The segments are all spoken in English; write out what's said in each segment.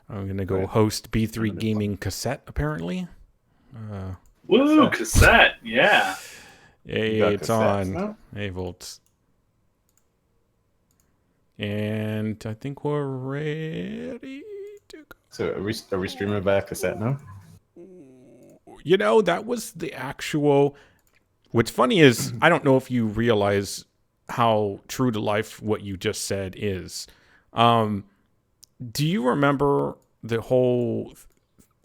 I'm going to go host B3 Gaming Cassette, apparently. Woo, cassette, yeah. Hey, it's on. Now? Hey, Volts. And I think we're ready to go. So are we streaming via cassette now? You know, that was the actual... What's funny is, I don't know if you realize how true to life what you just said is. Do you remember the whole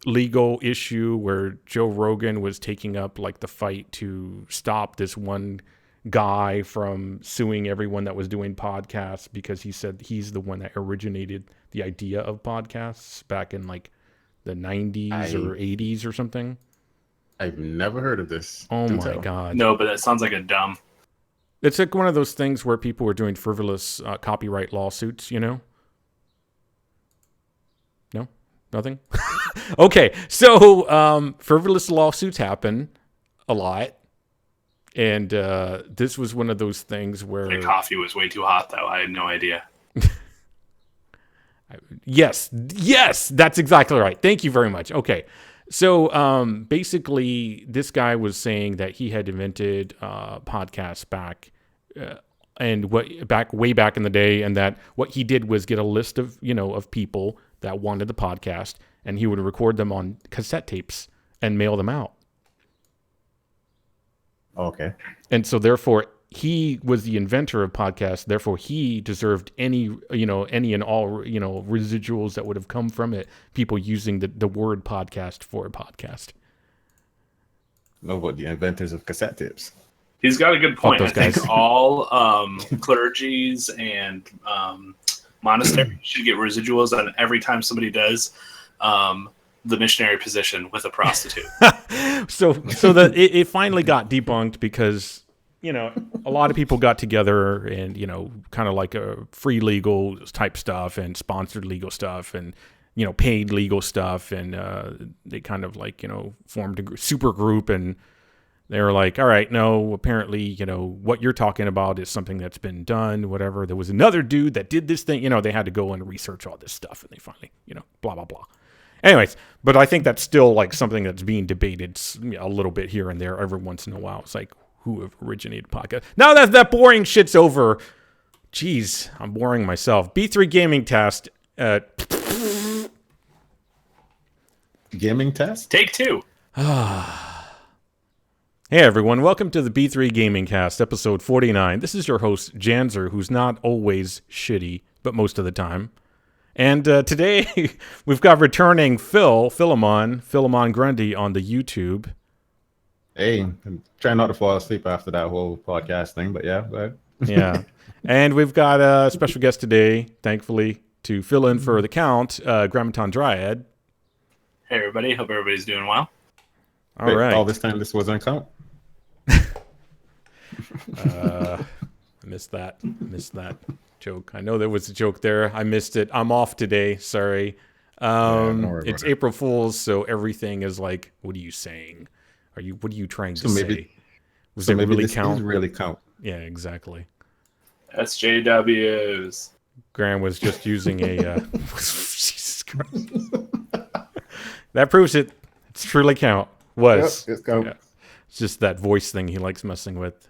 legal issue where Joe Rogan was taking up like the fight to stop this one guy from suing everyone that was doing podcasts because he said he's the one that originated the idea of podcasts back in like the 90s or 80s or something? I've never heard of this. Oh my God. No, but that sounds like a dumb. It's like one of those things where people were doing frivolous copyright lawsuits, you know? No? Nothing? Okay, so frivolous lawsuits happen a lot. And this was one of those things where... The coffee was way too hot, though. I had no idea. Yes, that's exactly right. Thank you very much. Okay, so basically, this guy was saying that he had invented podcasts back way back in the day, and that what he did was get a list of of people that wanted the podcast, and he would record them on cassette tapes and mail them out. Okay. And so therefore he was the inventor of podcasts, therefore he deserved any and all residuals that would have come from it, people using the word podcast for a podcast. Know what the inventors of cassette tapes. He's got a good point. I think all clergies and monasteries should get residuals on every time somebody does the missionary position with a prostitute. so it finally got debunked because a lot of people got together and kind of like a free legal type stuff and sponsored legal stuff and paid legal stuff, and they kind of like formed a super group, and they were like, all right, no, apparently what you're talking about is something that's been done, whatever. There was another dude that did this thing, they had to go and research all this stuff, and they finally blah blah blah. Anyways, but I think that's still like something that's being debated a little bit here and there every once in a while. It's like, who have originated podcast? Now that boring shit's over. Jeez, I'm boring myself. B3 Gaming Cast. Gaming Test? Take 2. Hey everyone, welcome to the B3 Gaming Cast, episode 49. This is your host, Janzer, who's not always shitty, but most of the time. And today, we've got returning Philemon Grundy on the YouTube. Hey, I'm trying not to fall asleep after that whole podcast thing, but yeah. Yeah. And we've got a special guest today, thankfully, to fill in for the Count, Grammaton Dryad. Hey everybody, hope everybody's doing well. All right. All this time this wasn't Count? I missed that joke. I know there was a joke there. I missed it. I'm off today. Sorry. It's April Fool's, so everything is like, what are you saying? What are you trying to say? Was it really Count? Really Count. Yeah, exactly. SJWs. Graham was just using a Jesus Christ. That proves it. It's truly Count. Was. Yep, it's Count. Yeah. It's just that voice thing he likes messing with.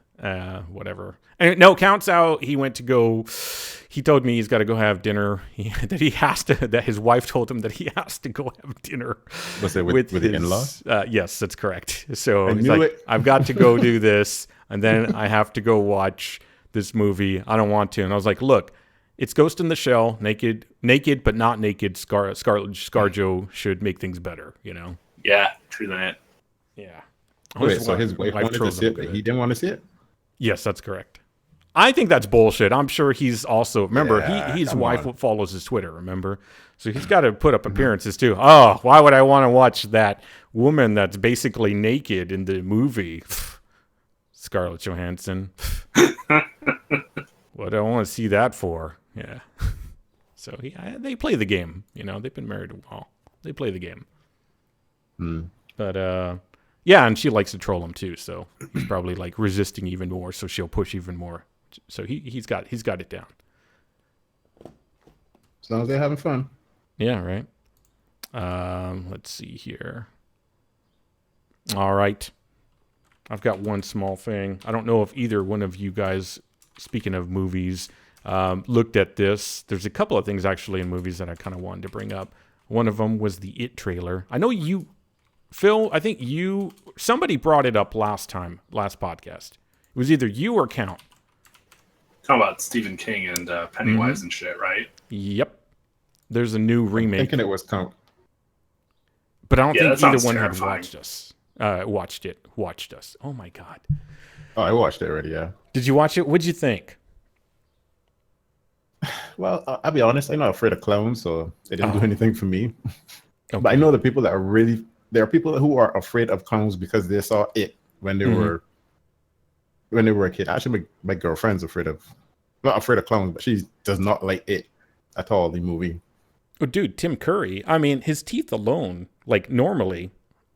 Whatever. And no, Count's out. He went to go. He told me he's got to go have dinner. That his wife told him that he has to go have dinner. Was it with the in-laws? Yes, that's correct. So he's like, I've got to go do this, and then I have to go watch this movie. I don't want to. And I was like, look, it's Ghost in the Shell, naked but not naked. ScarJo should make things better, Yeah, true that. Yeah. Wait, so his wife wanted to see it, but he didn't want to see it? Yes, that's correct. I think that's bullshit. I'm sure he's also... Remember, his wife follows his Twitter, remember? So he's got to put up appearances, too. Oh, why would I want to watch that woman that's basically naked in the movie? Scarlett Johansson. What do I want to see that for? Yeah. So they play the game. They've been married a while. They play the game. But... yeah, and she likes to troll him too, so he's probably like resisting even more, so she'll push even more. So he's got it down. As long as they're having fun. Yeah, right. Let's see here. All right. I've got one small thing. I don't know if either one of you guys, speaking of movies, looked at this. There's a couple of things actually in movies that I kind of wanted to bring up. One of them was the It trailer. I know you, Phil, I think somebody brought it up last podcast. It was either you or Count. Talking about Stephen King and Pennywise and shit, right? Yep. There's a new remake. I'm thinking it was Count. But I don't think either one terrifying. had watched us. Oh my God. Oh, I watched it already, yeah. Did you watch it? What'd you think? Well, I'll be honest, I'm not afraid of clowns, so it didn't do anything for me. Okay. But I know the people that there are people who are afraid of clowns because they saw it when they were a kid. Actually, my girlfriend's not afraid of clowns, but she does not like it at all, the movie. Oh, dude, Tim Curry. I mean, his teeth alone, like normally,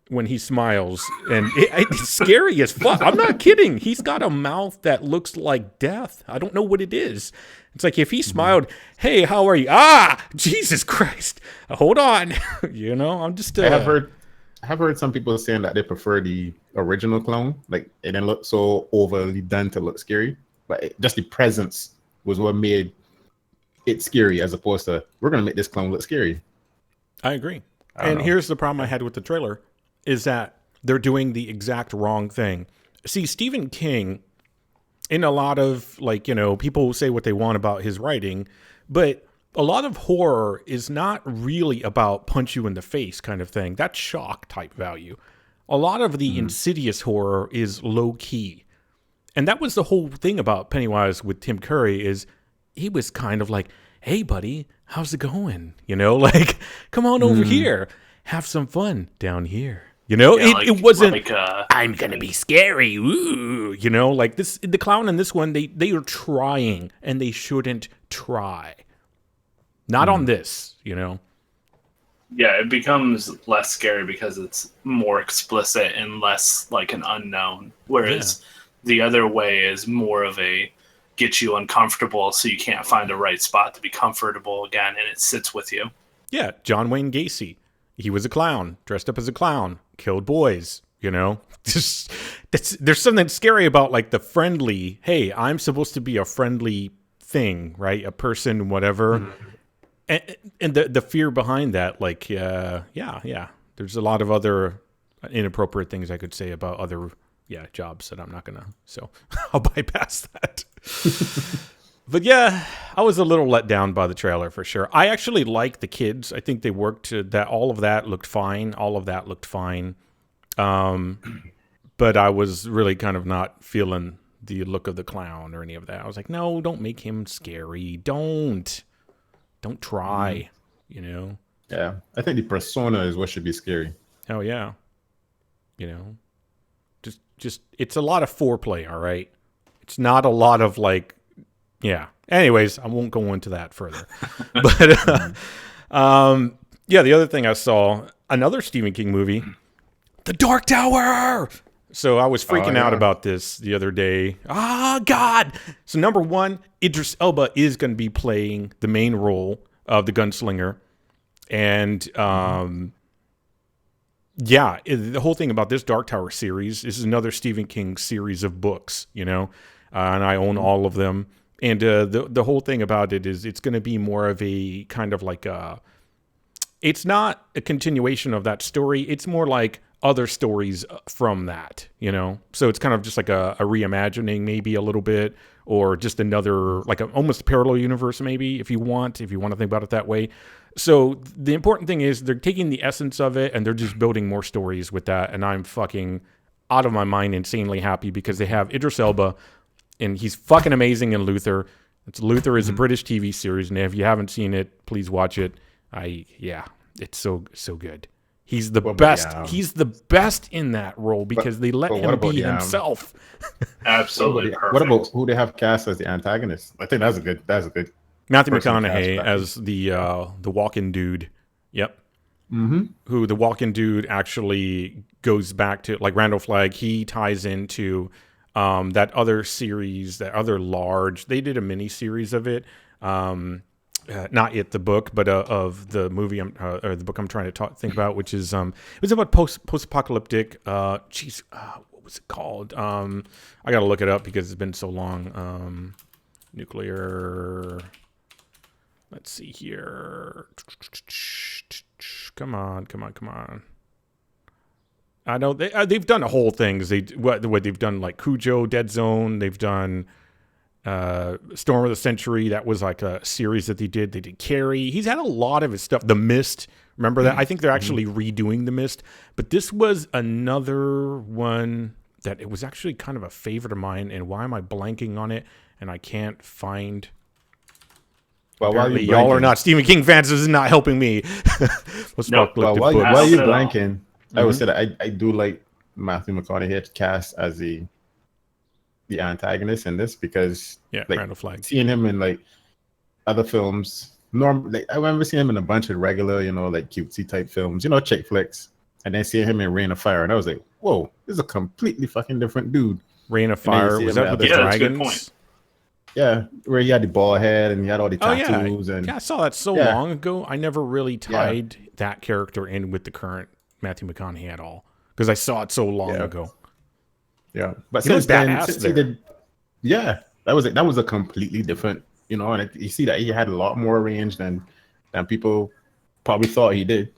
when he smiles, and it's scary as fuck. I'm not kidding. He's got a mouth that looks like death. I don't know what it is. It's like if he smiled, hey, how are you? Ah, Jesus Christ. Hold on. I'm just... I have heard some people saying that they prefer the original clown. Like, it didn't look so overly done to look scary. But just the presence was what made it scary, as opposed to, we're going to make this clown look scary. I agree. And here's the problem I had with the trailer, is that they're doing the exact wrong thing. See, Stephen King, in a lot of, people say what they want about his writing, but a lot of horror is not really about punch you in the face kind of thing. That's shock type value. A lot of the insidious horror is low key. And that was the whole thing about Pennywise with Tim Curry, is he was kind of like, hey, buddy, how's it going? Come on over here. Have some fun down here. It wasn't, I'm going to be scary. Ooh, the clown in this one, they are trying, and they shouldn't try. Not on this, Yeah, it becomes less scary because it's more explicit and less like an unknown. Whereas the other way is more of a get you uncomfortable so you can't find the right spot to be comfortable again, and it sits with you. Yeah, John Wayne Gacy. He was a clown, dressed up as a clown, killed boys, there's something scary about the friendly, hey, I'm supposed to be a friendly thing, right? A person, whatever. And the fear behind that, there's a lot of other inappropriate things I could say about other jobs that I'm not gonna, so I'll bypass that. But yeah, I was a little let down by the trailer for sure. I actually like the kids. I think they worked all of that looked fine. But I was really kind of not feeling the look of the clown or any of that. I was like, no, don't make him scary. Don't try, Yeah, I think the persona is what should be scary. Oh yeah. Just it's a lot of foreplay, all right? It's not a lot of anyways, I won't go into that further. But the other thing I saw, another Stephen King movie, The Dark Tower. So I was freaking out about this the other day. God. So number one, Idris Elba is going to be playing the main role of the gunslinger. And the whole thing about this Dark Tower series, this is another Stephen King series of books, and I own all of them. And the whole thing about it is it's going to be more of a kind of it's not a continuation of that story. It's more like other stories from that, So it's kind of just like a reimagining maybe a little bit, or just another, almost a parallel universe maybe, if you want to think about it that way. So the important thing is they're taking the essence of it and they're just building more stories with that. And I'm fucking out of my mind insanely happy because they have Idris Elba, and he's fucking amazing in Luther. Luther is a British TV series, and if you haven't seen it, please watch it. It's so good. He's the best. He's the best in that role because they let him be himself. Absolutely perfect. What about who they have cast as the antagonist? I think that's a good Matthew McConaughey as the walk-in dude. Yep. Who the walk-in dude actually goes back to, Randall Flagg. He ties into that other series, that other large. They did a mini series of it. not yet the book, but of the movie or the book I'm trying to think about, which is it was about post-apocalyptic. What was it called? I got to look it up because it's been so long. Nuclear. Let's see here. Come on. I know they've done a whole things. What they've done, like Cujo, Dead Zone. They've done Storm of the Century. That was like a series that they did. They did Carrie. He's had a lot of his stuff. The Mist. Remember that? I think they're actually redoing The Mist. But this was another one that it was actually kind of a favorite of mine. And why am I blanking on it? And I can't find. Well, apparently y'all are not Stephen King fans. This is not helping me. While you're blanking, I would say that I do like Matthew McConaughey cast as the antagonist in this because Randall Flagg. Seeing him in like other films, I remember seeing him in a bunch of regular, like cutesy type films, chick flicks, and then seeing him in Rain of Fire, and I was like, whoa, this is a completely fucking different dude. Rain of Fire, was that with the dragons? Yeah, where he had the bald head and he had all the tattoos. Yeah, I saw that so long ago. I never really tied that character in with the current Matthew McConaughey at all because I saw it so long ago. Yeah, but since then, that was a completely different, and you see that he had a lot more range than people probably thought he did.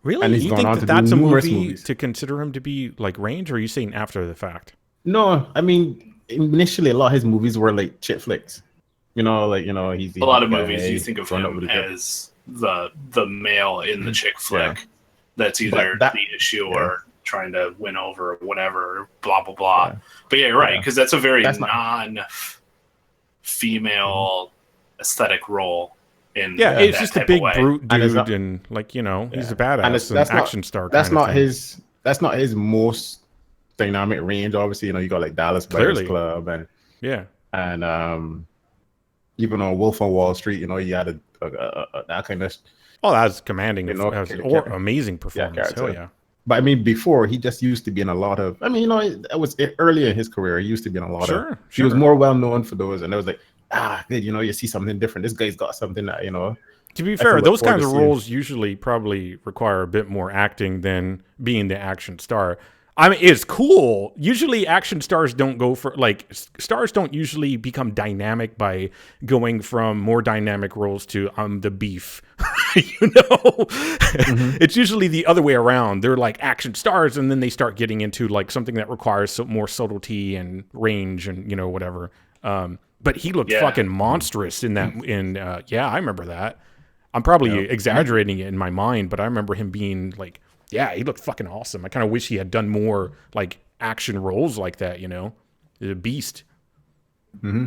Really? And you think that's a movie to consider him to be like range, or are you saying after the fact? No, I mean. Initially, a lot of his movies were like chick flicks, he's a lot of movies you think of him as the male in the chick flick that's either the issue or trying to win over or whatever, blah blah blah. But you're right, because that's a very non-female aesthetic role. It's just a big brute dude, and like he's a badass and action star. That's not his most dynamic range. Obviously, you got like Dallas Buyers Club and even on Wolf on Wall Street, he had that kind of. Oh, that's commanding. Amazing performance. Hell yeah. But I mean, before he just used to be in a lot of. I mean, it was earlier in his career. He used to be in a lot of. He was more well known for those, and it was like, good. You see something different. This guy's got something that To be fair, those kinds of roles usually probably require a bit more acting than being the action star. I mean, it's cool. Usually action stars don't go for, stars don't usually become dynamic by going from more dynamic roles to the beef, It's usually the other way around. They're like action stars, and then they start getting into like something that requires more subtlety and range and, whatever. But he looked fucking monstrous in that, I remember that. I'm probably exaggerating it in my mind, but I remember him being like, he looked fucking awesome. I kind of wish he had done more like action roles like that, a beast. Mm-hmm.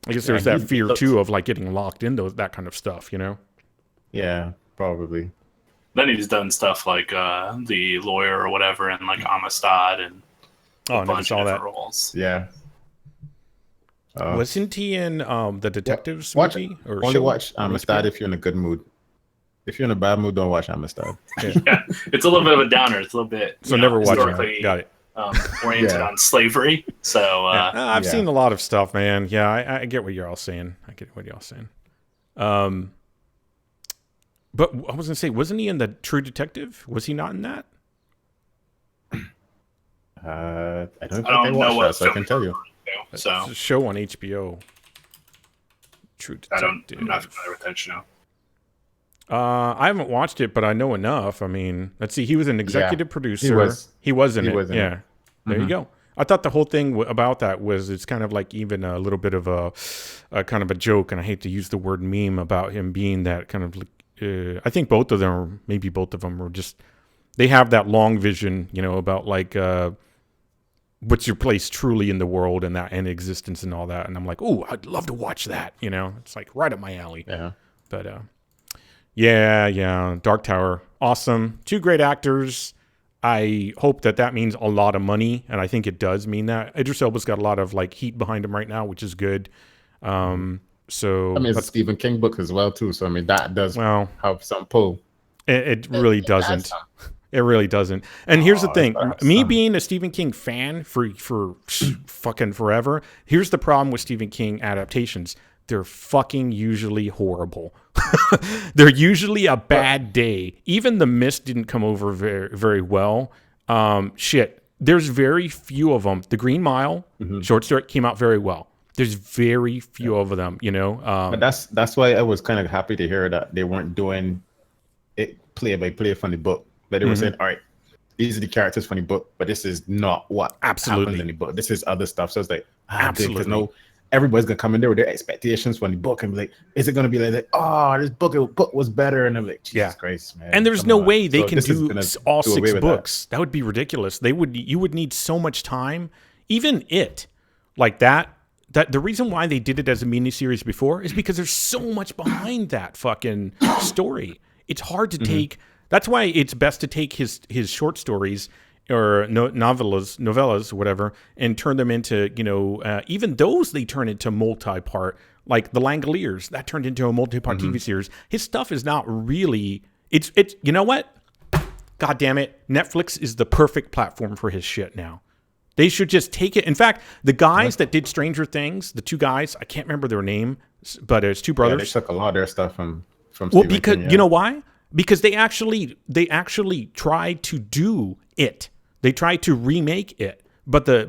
I guess there's that fear too of like getting locked into that kind of stuff, Yeah, probably. Then he's done stuff like the lawyer or whatever, and like Amistad and a bunch of different roles. Yeah. Wasn't he in the Detectives movie? Only watch Amistad if you're in a good mood. If you're in a bad mood, don't watch Amistad. Yeah, it's a little bit of a downer. It's a little bit never watch it. Got it. Oriented on slavery. So I've seen a lot of stuff, man. Yeah, I get what you're all saying. But I was gonna say, wasn't he in the True Detective? Was he not in that? I don't think I watched that, so I can tell you. It's a show on HBO. True Detective. I'm not familiar with that show. I haven't watched it, but I know enough. I mean, let's see. He was an executive producer. He was in it. There you go. I thought the whole thing about that was it's kind of like even a little bit of a kind of a joke, and I hate to use the word meme about him being that kind of. I think both of them, or maybe both of them, are just they have that long vision, about like what's your place truly in the world and that and existence and all that. And I'm like, oh, I'd love to watch that. It's like right up my alley. Yeah, but. Yeah. Dark Tower, awesome. 2 great actors. I hope that means a lot of money, and I think it does mean that. Idris Elba's got a lot of like heat behind him right now, which is good. So it's a Stephen King book as well too. So I mean that does have some pull. It really doesn't. It really doesn't. And here's the thing: me being a Stephen King fan for fucking forever. Here's the problem with Stephen King adaptations. they're fucking usually horrible. They're usually a bad day. Even The Mist didn't come over very, very well. Shit. There's very few of them. The Green Mile short story came out very well. There's very few of them, you know. But that's why I was kind of happy to hear that they weren't doing it play by play from the book. But they were saying, all right, these are the characters from the book, but this is not what happened in the book. This is other stuff. So it's like, absolutely. Because no, everybody's gonna come in there with their expectations from the book and be like, is it gonna be like, oh, this book was better? And I'm like, Jesus Christ, man. And there's no way they can do all 6 books. That would be ridiculous. You would need so much time. Even it, like that the reason why they did it as a miniseries before is because there's so much behind that fucking story. It's hard to take. That's why it's best to take his short stories or novellas, whatever, and turn them into, even those they turn into multi-part, like The Langoliers, that turned into a multi-part TV series. His stuff is not really, it's you know what? God damn it. Netflix is the perfect platform for his shit now. They should just take it. In fact, the guys that did Stranger Things, the 2 guys, I can't remember their name, but it's 2 brothers. Yeah, they took a lot of their stuff from Stephen King, you know why? Because they actually tried to do it. They tried to remake it. But the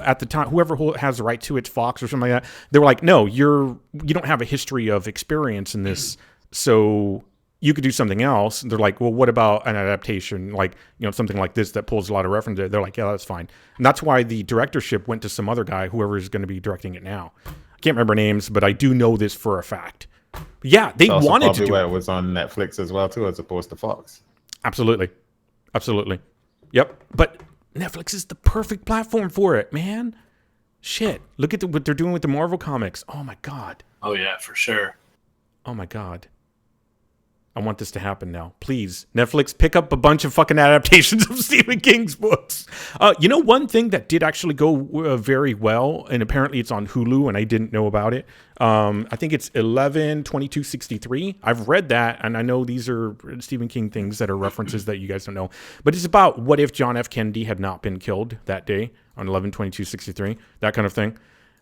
at the time, whoever has the right to it's Fox or something like that, they were like, no, you don't have a history of experience in this, so you could do something else. And they're like, well, what about an adaptation, like, something like this that pulls a lot of references? They're like, yeah, that's fine. And that's why the directorship went to some other guy, whoever is going to be directing it now. I can't remember names, but I do know this for a fact. Yeah, they wanted to do it. It was on Netflix as well too, as opposed to Fox. Absolutely. Yep. But Netflix is the perfect platform for it, man. Shit. Look at what they're doing with the Marvel comics. Oh my God. Oh yeah, for sure. Oh my God. I want this to happen now. Please, Netflix, pick up a bunch of fucking adaptations of Stephen King's books. One thing that did actually go very well, and apparently it's on Hulu, and I didn't know about it. I think it's 11/22/63. I've read that, and I know these are Stephen King things that are references that you guys don't know. But it's about what if John F. Kennedy had not been killed that day on 11/22/63, that kind of thing.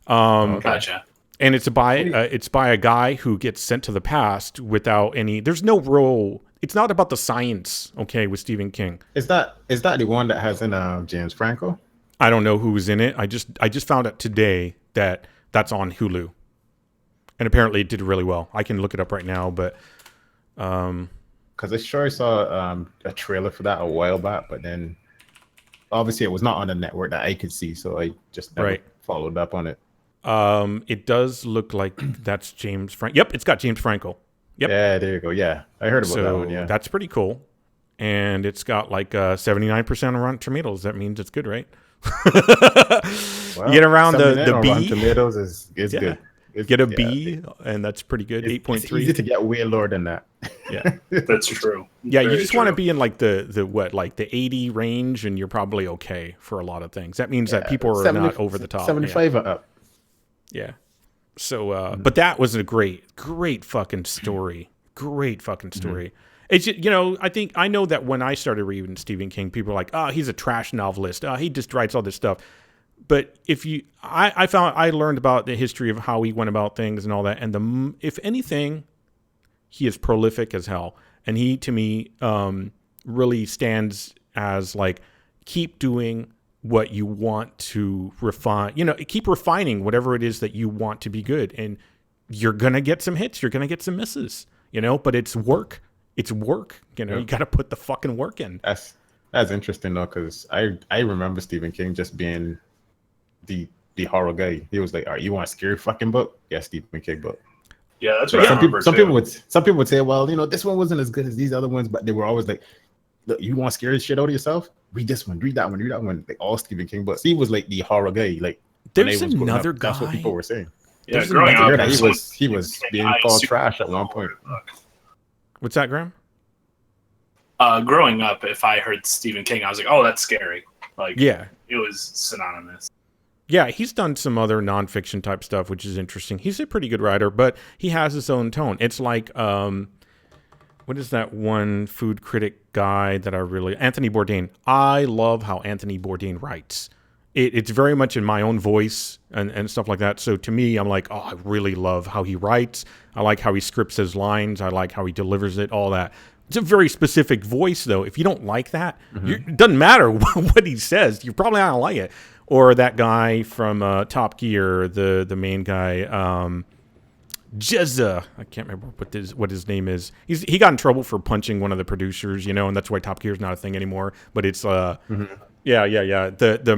Gotcha. And it's by a guy who gets sent to the past without any. There's no role. It's not about the science. Okay, with Stephen King. Is that the one that has in James Franco? I don't know who's in it. I just found out today that that's on Hulu, and apparently it did really well. I can look it up right now, but because I sure saw a trailer for that a while back, but then obviously it was not on the network that I could see, so I just never followed up on it. It does look like that's James Franco. Yep, it's got James Franco. Yep. Yeah, there you go. Yeah, I heard about that one. Yeah, that's pretty cool. And it's got like 79% on Rotten Tomatoes. That means it's good, right? Well, you get around the B. Rotten Tomatoes is good. Get a B, and that's pretty good. 8.3. It's easy to get way lower than that. Yeah, that's true. Yeah, you just want to be in like the 80 range, and you're probably okay for a lot of things. That means that people are not over the top. 75 up. Yeah. So, but that was a great fucking story. Great fucking story. It's just, I know that when I started reading Stephen King, people were like, oh, he's a trash novelist. He just writes all this stuff. But I learned about the history of how he went about things and all that. And if anything, he is prolific as hell. And he, to me, really stands as like, keep doing what you want to refine, keep refining whatever it is that you want to be good. And you're going to get some hits. You're going to get some misses, but it's work. It's work. You got to put the fucking work in. That's interesting though. Cause I remember Stephen King just being the horror guy. He was like, all right, you want a scary fucking book? Yeah. Stephen King book. Yeah. That's what some people would say, well, this one wasn't as good as these other ones, but they were always like, look, you want scary shit out of yourself? Read this one, read that one, like all Stephen King books. He was like the horror guy. Like there's another guy. That's what people were saying. Yeah, growing up, he was being called trash at one point. What's that, Graham? Growing up, if I heard Stephen King, I was like, oh, that's scary. Like, yeah, it was synonymous. Yeah, he's done some other nonfiction type stuff, which is interesting. He's a pretty good writer, but he has his own tone. It's like, what is that one food critic guy that Anthony Bourdain. I love how Anthony Bourdain writes. it's very much in my own voice and stuff like that. So to me, I'm like, oh, I really love how he writes. I like how he scripts his lines. I like how he delivers it, all that. It's a very specific voice, though. If you don't like that, it doesn't matter what he says. You're probably not going to like it. Or that guy from Top Gear, the main guy, Jezza. I can't remember what his name is. He got in trouble for punching one of the producers, and that's why Top Gear is not a thing anymore. But it's the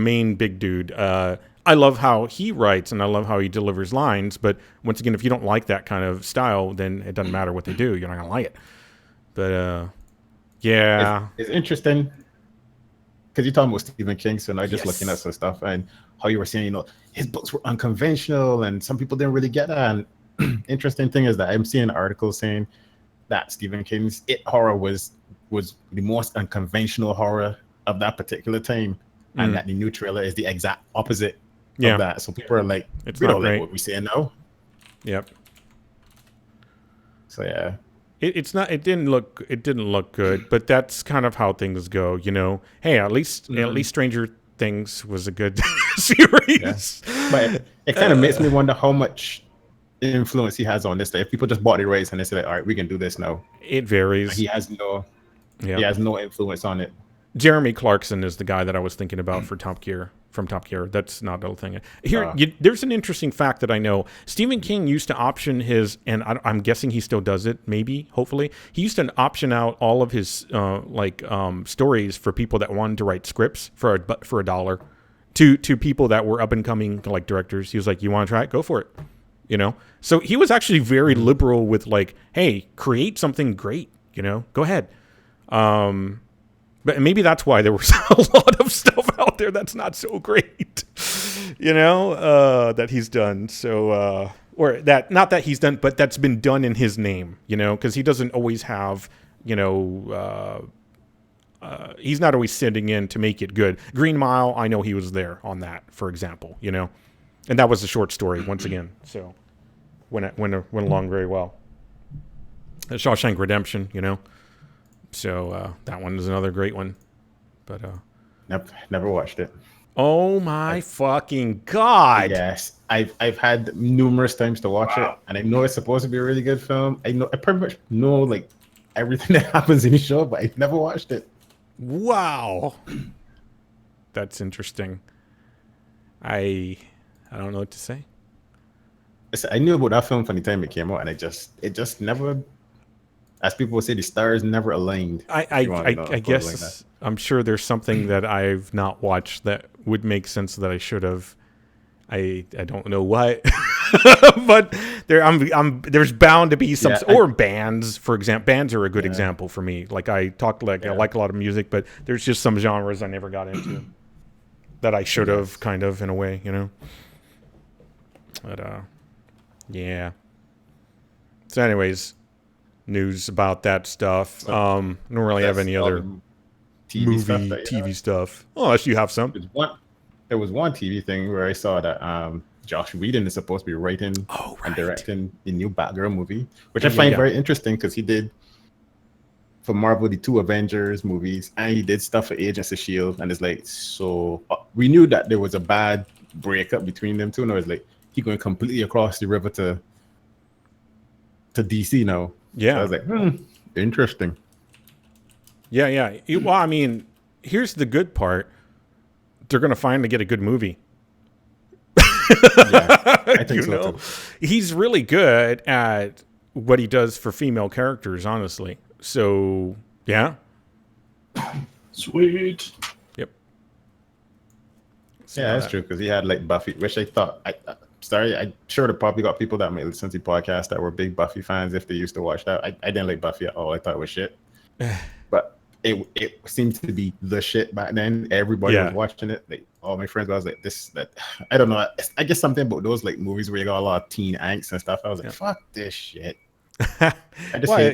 main big dude. I love how he writes and I love how he delivers lines. But once again, if you don't like that kind of style, then it doesn't matter what they do. You're not gonna like it. But it's interesting because you're talking about Stephen King, so now just looking at some stuff and how you were saying, his books were unconventional and some people didn't really get that. And interesting thing is that I'm seeing articles saying that Stephen King's It horror was the most unconventional horror of that particular time, and that the new trailer is the exact opposite of that. So people are like, we don't like what we say now. Yep. So yeah. It didn't look good, but that's kind of how things go, Hey, at least Stranger Things was a good series. Yeah. But it kind of makes me wonder how much influence he has on this. If people just bought the rights and they say, like, all right, we can do this now. It varies. He has no influence on it. Jeremy Clarkson is the guy that I was thinking about for Top Gear. From Top Gear. That's not the thing. Here, there's an interesting fact that I know. Stephen King used to option his, and I'm guessing he still does it, maybe, hopefully. He used to option out all of his stories for people that wanted to write scripts for $1 to people that were up and coming like directors. He was like, you want to try it? Go for it. So he was actually very liberal with like, hey, create something great, go ahead. But maybe that's why there was a lot of stuff out there that's not so great, that he's done. So, or that, not that he's done, but that's been done in his name, because he doesn't always have, he's not always sitting in to make it good. Green Mile, I know he was there on that, for example, and that was a short story once again. So went along very well. Shawshank Redemption, So that one is another great one, but never watched it. Oh my fucking god! Yes, I've had numerous times to watch it, and I know it's supposed to be a really good film. I pretty much know like everything that happens in the show, but I've never watched it. Wow, that's interesting. I don't know what to say. I knew about that film from the time it came out, and it just never. As people would say, the stars never aligned. I guess like I'm sure there's something that I've not watched that would make sense that I should have. I don't know what, but there's bound to be some or bands, for example. Bands are a good example for me. Like I like a lot of music, but there's just some genres I never got into that I should have kind of in a way, But yeah. So, anyways. News about that stuff. Don't really have any other TV stuff. Unless you have some. There was one TV thing where I saw that Josh Wheydon is supposed to be writing and directing the new Batgirl movie, which I find very interesting because he did for Marvel the 2 Avengers movies and he did stuff for Agents of S.H.I.E.L.D. and it's like, so we knew that there was a bad breakup between them two, and it was like he going completely across the river to DC now. Yeah. So I was like, interesting. Yeah. Well, I mean, here's the good part. They're going to finally get a good movie. I think so too. He's really good at what he does for female characters, honestly. So, yeah. Sweet. Yep. So that's true, because he had like Buffy, which I thought... I'm sure there probably got people that may listen to the podcast that were big Buffy fans if they used to watch that. I didn't like Buffy at all. I thought it was shit. But it seemed to be the shit back then. Everybody was watching it. Like all my friends, I was like, that. I don't know. I guess something about those like movies where you got a lot of teen angst and stuff. I was like, fuck this shit. I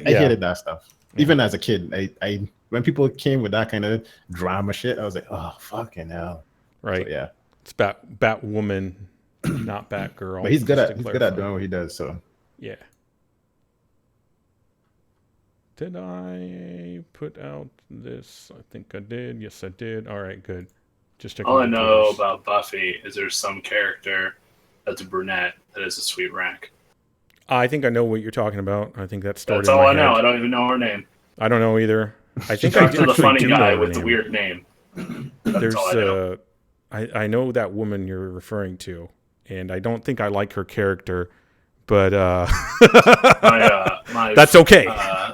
hated that stuff. Yeah. Even as a kid, I when people came with that kind of drama shit, I was like, oh fucking hell. Right. So, yeah. It's Batwoman. Not Batgirl. But he's good at doing what he does, so yeah. Did I put out this? I think I did. Yes, I did. All right, good. Just all I know about Buffy is there's some character that's a brunette that is a sweet rack. I think I know what you're talking about. I think that's stored That's in all my I know. head. I don't even know her name. I don't know either. I think Talk to the funny do guy know with her the name. weird name. That's There's all I know. I know that woman you're referring to, and I don't think I like her character, but that's okay.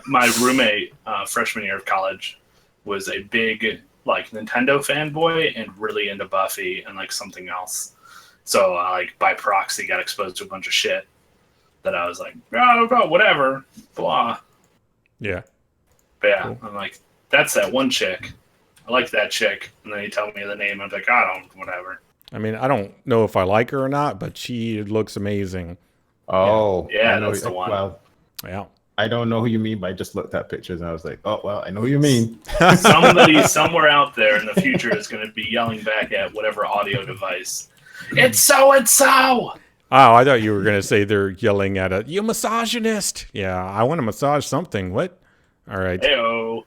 My roommate, freshman year of college, was a big like Nintendo fanboy and really into Buffy and like something else. So like by proxy got exposed to a bunch of shit that I was like, oh, whatever, blah. Yeah. But yeah, cool. I'm like, that's that one chick. I like that chick. And then you tell me the name. I'm like, I don't, whatever. I mean, I don't know if I like her or not, but she looks amazing. Oh, yeah, that's the one. Well, yeah. I don't know who you mean, but I just looked at pictures and I was like, oh, well, I know who you mean. Somebody somewhere out there in the future is going to be yelling back at whatever audio device. It's so and so. Oh, I thought you were going to say they're yelling at you misogynist. Yeah, I want to massage something. What? All right. Heyo.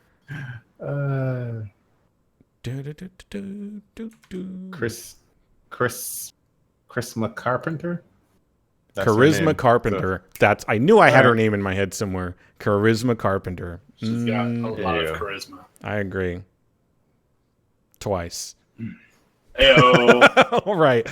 Chris Carpenter? Charisma Carpenter. So, I knew I had her name in my head somewhere. Charisma Carpenter. She's got a lot of charisma. I agree. Twice. Heyo. All right.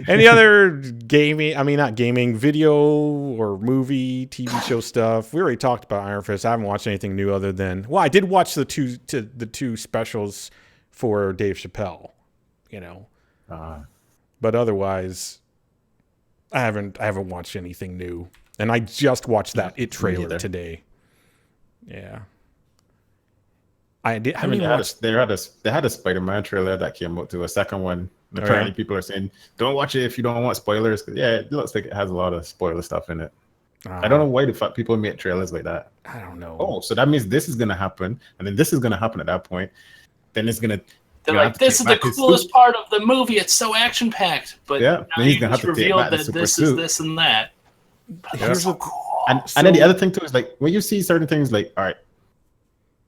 Any other not gaming, video or movie, TV show stuff? We already talked about Iron Fist. I haven't watched anything new other than, I did watch the two specials for Dave Chappelle, but otherwise I haven't watched anything new. And I just watched that It trailer today. Yeah. I did. They had a Spider-Man trailer that came out to a second one. Apparently, people are saying, "Don't watch it if you don't want spoilers." Yeah, it looks like it has a lot of spoiler stuff in it. I don't know why the fuck people make trailers like that. I don't know. Oh, so that means this is gonna happen, and then this is gonna happen at that point. Then it's gonna. They're like, "This is the coolest part of the movie. It's so action packed." But yeah, then he's gonna have to reveal that this is this and that. But that's so cool. And then the other thing too is like when you see certain things, like, all right.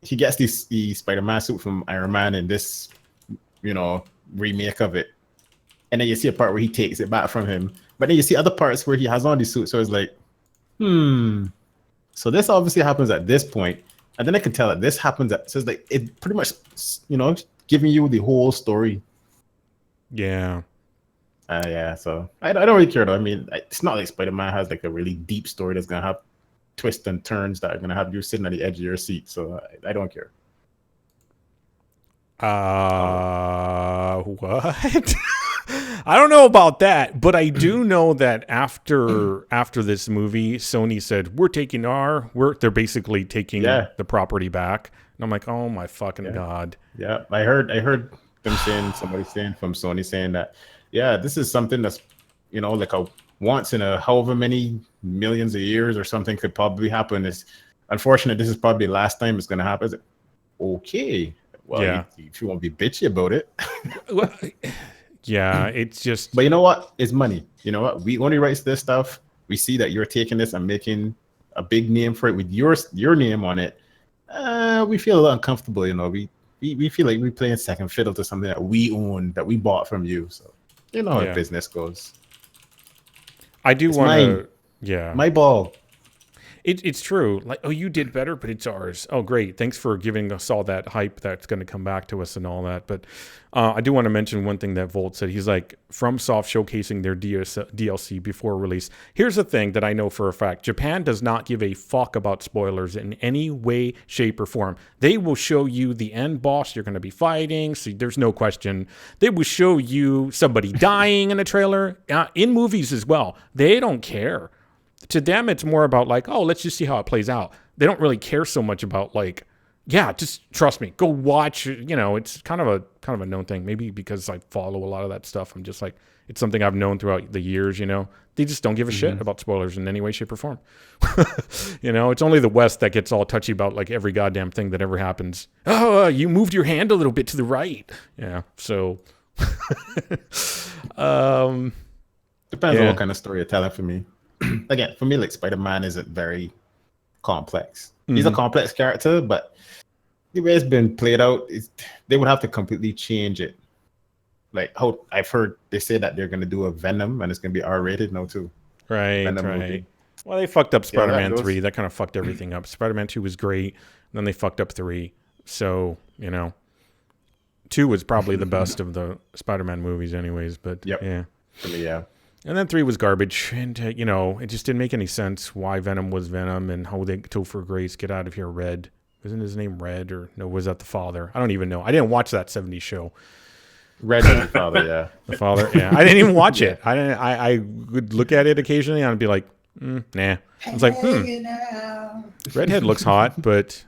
He gets the Spider-Man suit from Iron Man in this, remake of it. And then you see a part where he takes it back from him. But then you see other parts where he has on the suit. So it's like, So this obviously happens at this point. And then I can tell that this happens so it's like, it pretty much, giving you the whole story. Yeah. So I don't really care though. I mean, it's not like Spider-Man has like a really deep story that's going to have twists and turns that are going to have you sitting at the edge of your seat. So I don't care. What? I don't know about that, but I do know that after this movie, Sony said, they're basically taking the property back. And I'm like, oh my fucking God. Yeah. I heard somebody saying from Sony saying that, this is something that's, like a once in a however many millions of years or something could probably happen. It's unfortunate. This is probably the last time it's going to happen. Okay. Well, if you won't be bitchy about it. Well, yeah, it's just. But you know what? It's money. You know what? We only write this stuff. We see that you're taking this and making a big name for it with your name on it. We feel a little uncomfortable. We feel like we're playing second fiddle to something that we own, that we bought from you. So how business goes. I do want to, my ball. It's true. Like, oh, you did better, but it's ours. Oh, great. Thanks for giving us all that hype that's going to come back to us and all that. But I do want to mention one thing that Volt said. He's like, FromSoft showcasing their DLC before release. Here's the thing that I know for a fact. Japan does not give a fuck about spoilers in any way, shape, or form. They will show you the end boss you're going to be fighting. So there's no question. They will show you somebody dying in a trailer. In movies as well. They don't care. To them, it's more about like, oh, let's just see how it plays out. They don't really care so much about like, just trust me, go watch. It's kind of a known thing. Maybe because I follow a lot of that stuff. I'm just like, it's something I've known throughout the years. They just don't give a shit about spoilers in any way, shape, or form. It's only the West that gets all touchy about like every goddamn thing that ever happens. Oh, you moved your hand a little bit to the right. Yeah. So, depends on what kind of story you're telling for me. Again, for me, like Spider-Man isn't very complex. He's a complex character, but the way it's been played out, they would have to completely change it. like how I've heard they say that they're gonna do a Venom and it's gonna be R-rated now too. Right, Venom right. movie. Well, they fucked up Spider-Man goes. 3. That kind of fucked everything up. Spider-Man 2 was great. Then they fucked up 3. So, 2 was probably the best of the Spider-Man movies anyways. But, yeah. Yeah. And then 3 was garbage. And, it just didn't make any sense why Venom was Venom and how they Topher Grace, get out of here, Red. Wasn't his name Red? Or no, was that the father? I don't even know. I didn't watch that 70s show. Red is the father, yeah. The father, yeah. I didn't even watch it. I would look at it occasionally and I'd be like, nah. I was like, Redhead looks hot, but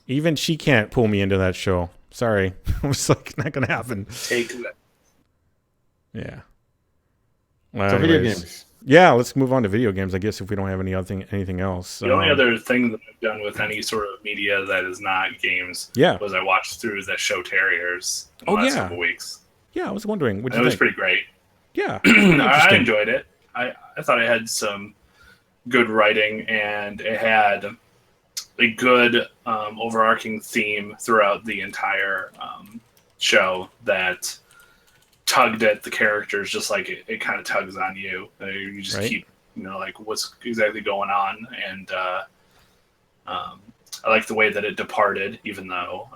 even she can't pull me into that show. Sorry. I was like, not going to happen. Take that. Yeah. Well, so video games. Yeah, let's move on to video games, I guess, if we don't have anything else. The only other thing that I've done with any sort of media that is not games was I watched through the show Terriers in the last couple weeks. Yeah, I was wondering. It was pretty great. Yeah. I enjoyed it. I thought it had some good writing, and it had a good overarching theme throughout the entire show that tugged at the characters just like it kind of tugs on you. You just keep, like what's exactly going on. And I like the way that it departed, even though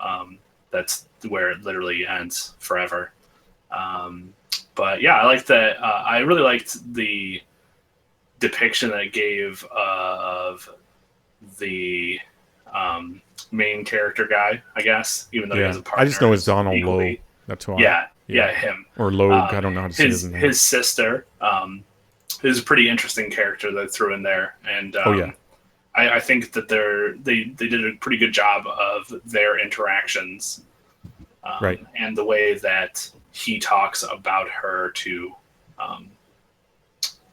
that's where it literally ends forever. But yeah, I like that. I really liked the depiction that it gave of the main character guy, I guess, even though he has a partner. I just know it's Donald Lowe. That's why. Yeah, him. Or Logue, I don't know how to say his name. His sister is a pretty interesting character that threw in there. And I think that they did a pretty good job of their interactions. And the way that he talks about her to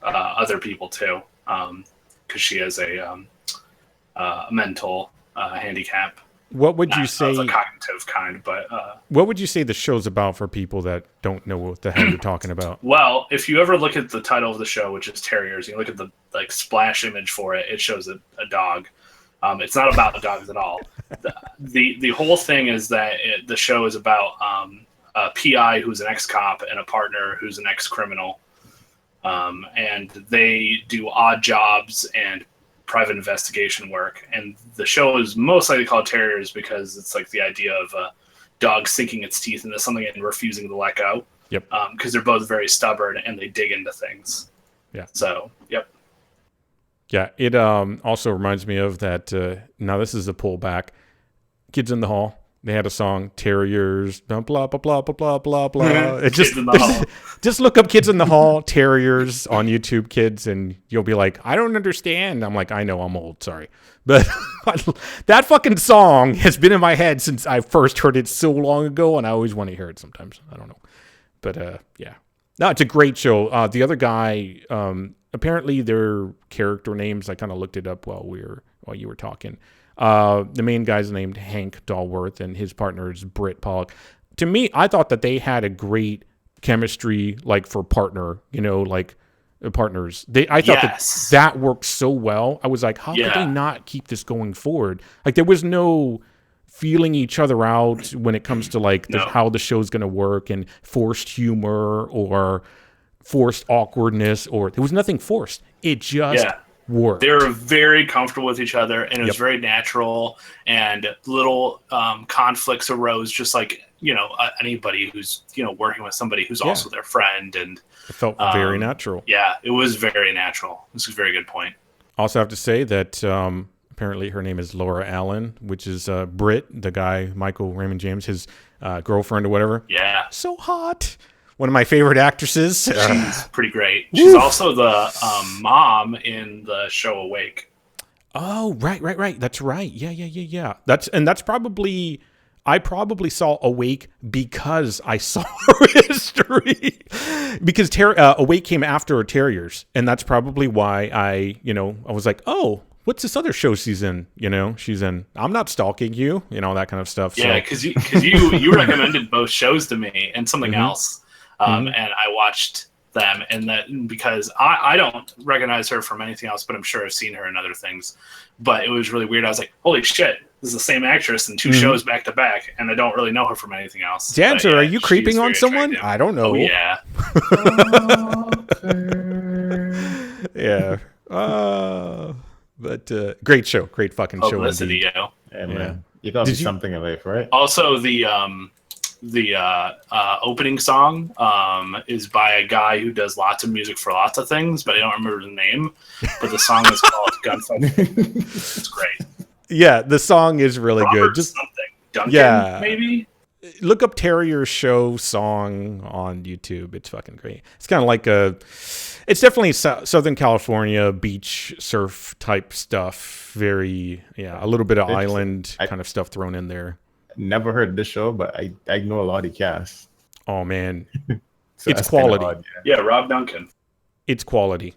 other people too, because she has a mental handicap. What would you say? A cognitive kind, but what would you say the show's about for people that don't know what the hell you're talking about? Well, if you ever look at the title of the show, which is Terriers, you look at the splash image for it. It shows a dog. It's not about the dogs at all. The whole thing is that the show is about a PI who's an ex-cop and a partner who's an ex-criminal, and they do odd jobs and private investigation work. And the show is most likely called Terriers because it's like the idea of a dog sinking its teeth into something and refusing to let go. Yep. Because they're both very stubborn and they dig into things. Yeah. So, yep. Yeah, it also reminds me of that. Now this is a pullback. Kids in the Hall. They had a song, Terriers, blah blah blah blah blah blah blah. It just look up Kids in the Hall, Terriers on YouTube, kids, and you'll be like, I don't understand. I'm like, I know, I'm old, sorry, but that fucking song has been in my head since I first heard it so long ago, and I always want to hear it sometimes. I don't know, but yeah, no, it's a great show. The other guy, apparently their character names, I kind of looked it up while you were talking. The main guy's named Hank Dalworth, and his partner is Britt Pollock. To me, I thought that they had a great chemistry, like for partners. I thought that worked so well. I was like, how could they not keep this going forward? Like there was no feeling each other out when it comes to how the show's going to work and forced humor or forced awkwardness, or there was nothing forced. It just worked. They were very comfortable with each other, and it was very natural, and little conflicts arose just like, anybody who's, working with somebody who's also their friend. And it felt very natural. Yeah, it was very natural. This is a very good point. Also have to say that apparently her name is Laura Allen, which is Britt, the guy, Michael Raymond James, his girlfriend or whatever. Yeah. So hot. One of my favorite actresses. She's pretty great. She's also the mom in the show Awake. Oh, right. That's right. Yeah. That's probably, I probably saw Awake because I saw her history. Because Awake came after Terriers, and that's probably why I was like, oh, what's this other show she's in? She's in I'm Not Stalking You, that kind of stuff. Yeah, because you recommended both shows to me and something else. And I watched them, and that because I don't recognize her from anything else, but I'm sure I've seen her in other things. But it was really weird. I was like, holy shit, is the same actress in 2 shows back to back, and I don't really know her from anything else. Janser, are you creeping on someone? Attractive. I don't know. Oh, yeah. Yeah. But great show. Great fucking show. Publicity, Indeed. Yeah, man. You gotta be something in life, right? Also, the opening song is by a guy who does lots of music for lots of things, but I don't remember the name. But the song is called Gunfight. It's great. Yeah, the song is really good. Just something. Duncan, maybe? Look up Terriers Show song on YouTube. It's fucking great. It's kind of like it's definitely Southern California beach surf type stuff. Very, a little bit of island kind of stuff thrown in there. Never heard of this show, but I know a lot of the cast. Oh, man. So it's quality. Yeah, Rob Duncan. It's quality.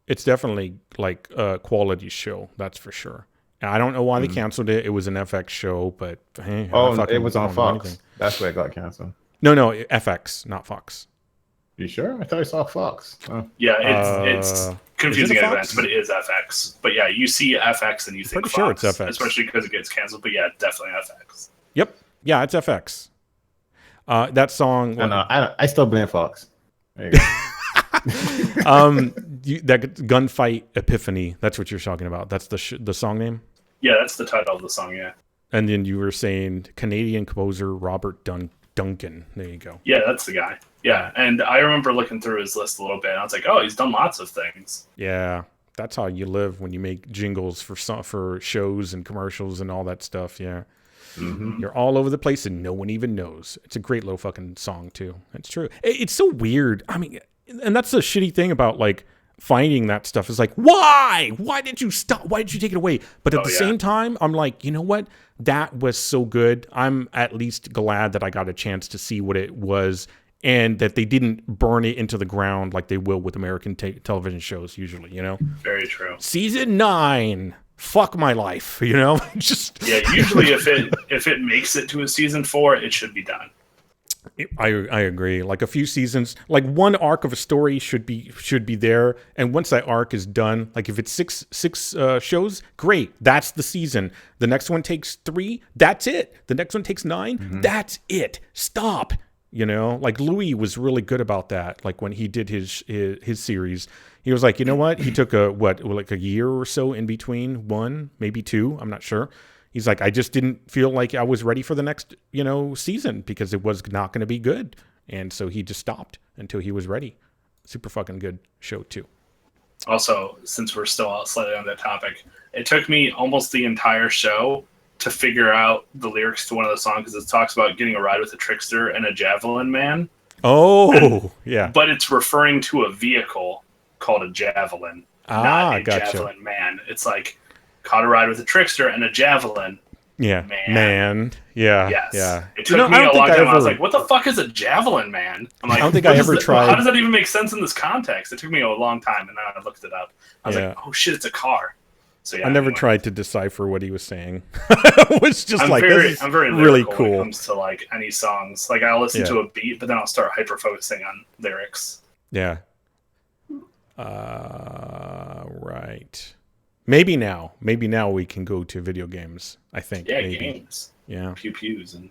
It's definitely like a quality show. That's for sure. I don't know why they canceled it. It was an FX show, but hey. It was on Fox. That's why it got canceled. No, FX, not Fox. You sure? I thought I saw Fox. Oh. Yeah, it's confusing at events, but it is FX. But yeah, you see FX and you think Fox. Sure it's FX. Especially because it gets canceled. But yeah, definitely FX. Yep. Yeah, it's FX. That song. I still blame Fox. There you go. That Gunfight Epiphany. That's what you're talking about. That's the song name. Yeah, that's the title of the song. Yeah. And then you were saying Canadian composer Robert Duncan. There you go. Yeah, that's the guy. Yeah, and I remember looking through his list a little bit. And I was like, oh, he's done lots of things. Yeah, that's how you live when you make jingles for shows and commercials and all that stuff. Yeah. Mm-hmm. You're all over the place and no one even knows. It's a great little fucking song too. It's true. It's so weird. I mean, and that's the shitty thing about like finding that stuff is like, why did you stop? Why did you take it away? But at the same time, I'm like, you know what? That was so good. I'm at least glad that I got a chance to see what it was and that they didn't burn it into the ground like they will with American television shows usually, you know? Very true. Season 9. Fuck my life, you know? Just usually if it makes it to a season 4, it should be done. I agree. Like a few seasons, like one arc of a story should be there, and once that arc is done, like if it's six shows, great, that's the season. The next one takes 3, that's it. The next one takes 9, that's it. Stop. You know, like Louis was really good about that. Like when he did his series, he was like, you know what? He took like a year or so in between, 1, maybe 2, I'm not sure. He's like, I just didn't feel like I was ready for the next, season because it was not going to be good. And so he just stopped until he was ready. Super fucking good show too. Also, since we're still slightly on that topic, it took me almost the entire show to figure out the lyrics to one of the songs because it talks about getting a ride with a trickster and a javelin man. Oh, yeah. But it's referring to a vehicle called a javelin, not a javelin man. It's like, caught a ride with a trickster and a javelin. Yeah, man. Yeah, yes. Yeah. It took me a long time. I was like, "What the fuck is a javelin man?" I'm like, I don't think I ever tried. How does that even make sense in this context? It took me a long time, and then I looked it up. I was like, "Oh shit, it's a car." So yeah, I never tried to decipher what he was saying. It was just I'm very really cool when it comes to like any songs. Like I'll listen to a beat, but then I'll start hyper focusing on lyrics. Yeah. Right. Maybe now we can go to video games. I think. Yeah, maybe. Games. Yeah. Pew pews and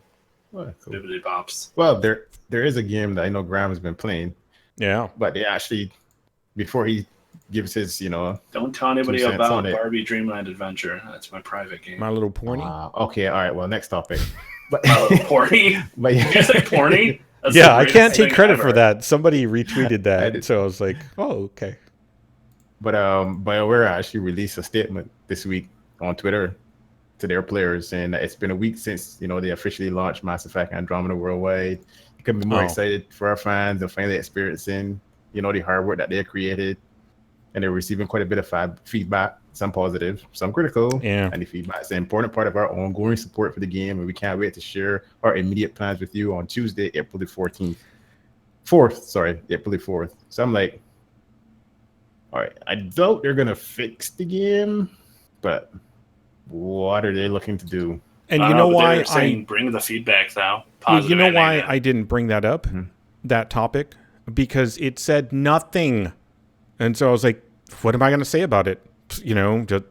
bibbidi bops. Well, there is a game that I know Graham has been playing. Yeah. But they actually, before he gives his, don't tell anybody about Barbie Dreamland Adventure. That's my private game. My Little Pony. Okay, all right. Well, next topic. But, My Little Pony. But Did you say porny? That's yeah, I can't take credit for that. Somebody retweeted that, so I was like, "Oh, okay." But BioWare actually released a statement this week on Twitter to their players, and it's been a week since they officially launched Mass Effect Andromeda worldwide. You couldn't be more excited for our fans and finally experiencing the hard work that they created, and they're receiving quite a bit of feedback, some positive, some critical. Yeah. And the feedback is an important part of our ongoing support for the game, and we can't wait to share our immediate plans with you on Tuesday, April the 4th. So I'm like, all right, I doubt they're gonna fix the game, but what are they looking to do? And you know why I bring the feedback though? Well, you know why I didn't bring that up, that topic, because it said nothing, and so I was like, what am I gonna say about it? Just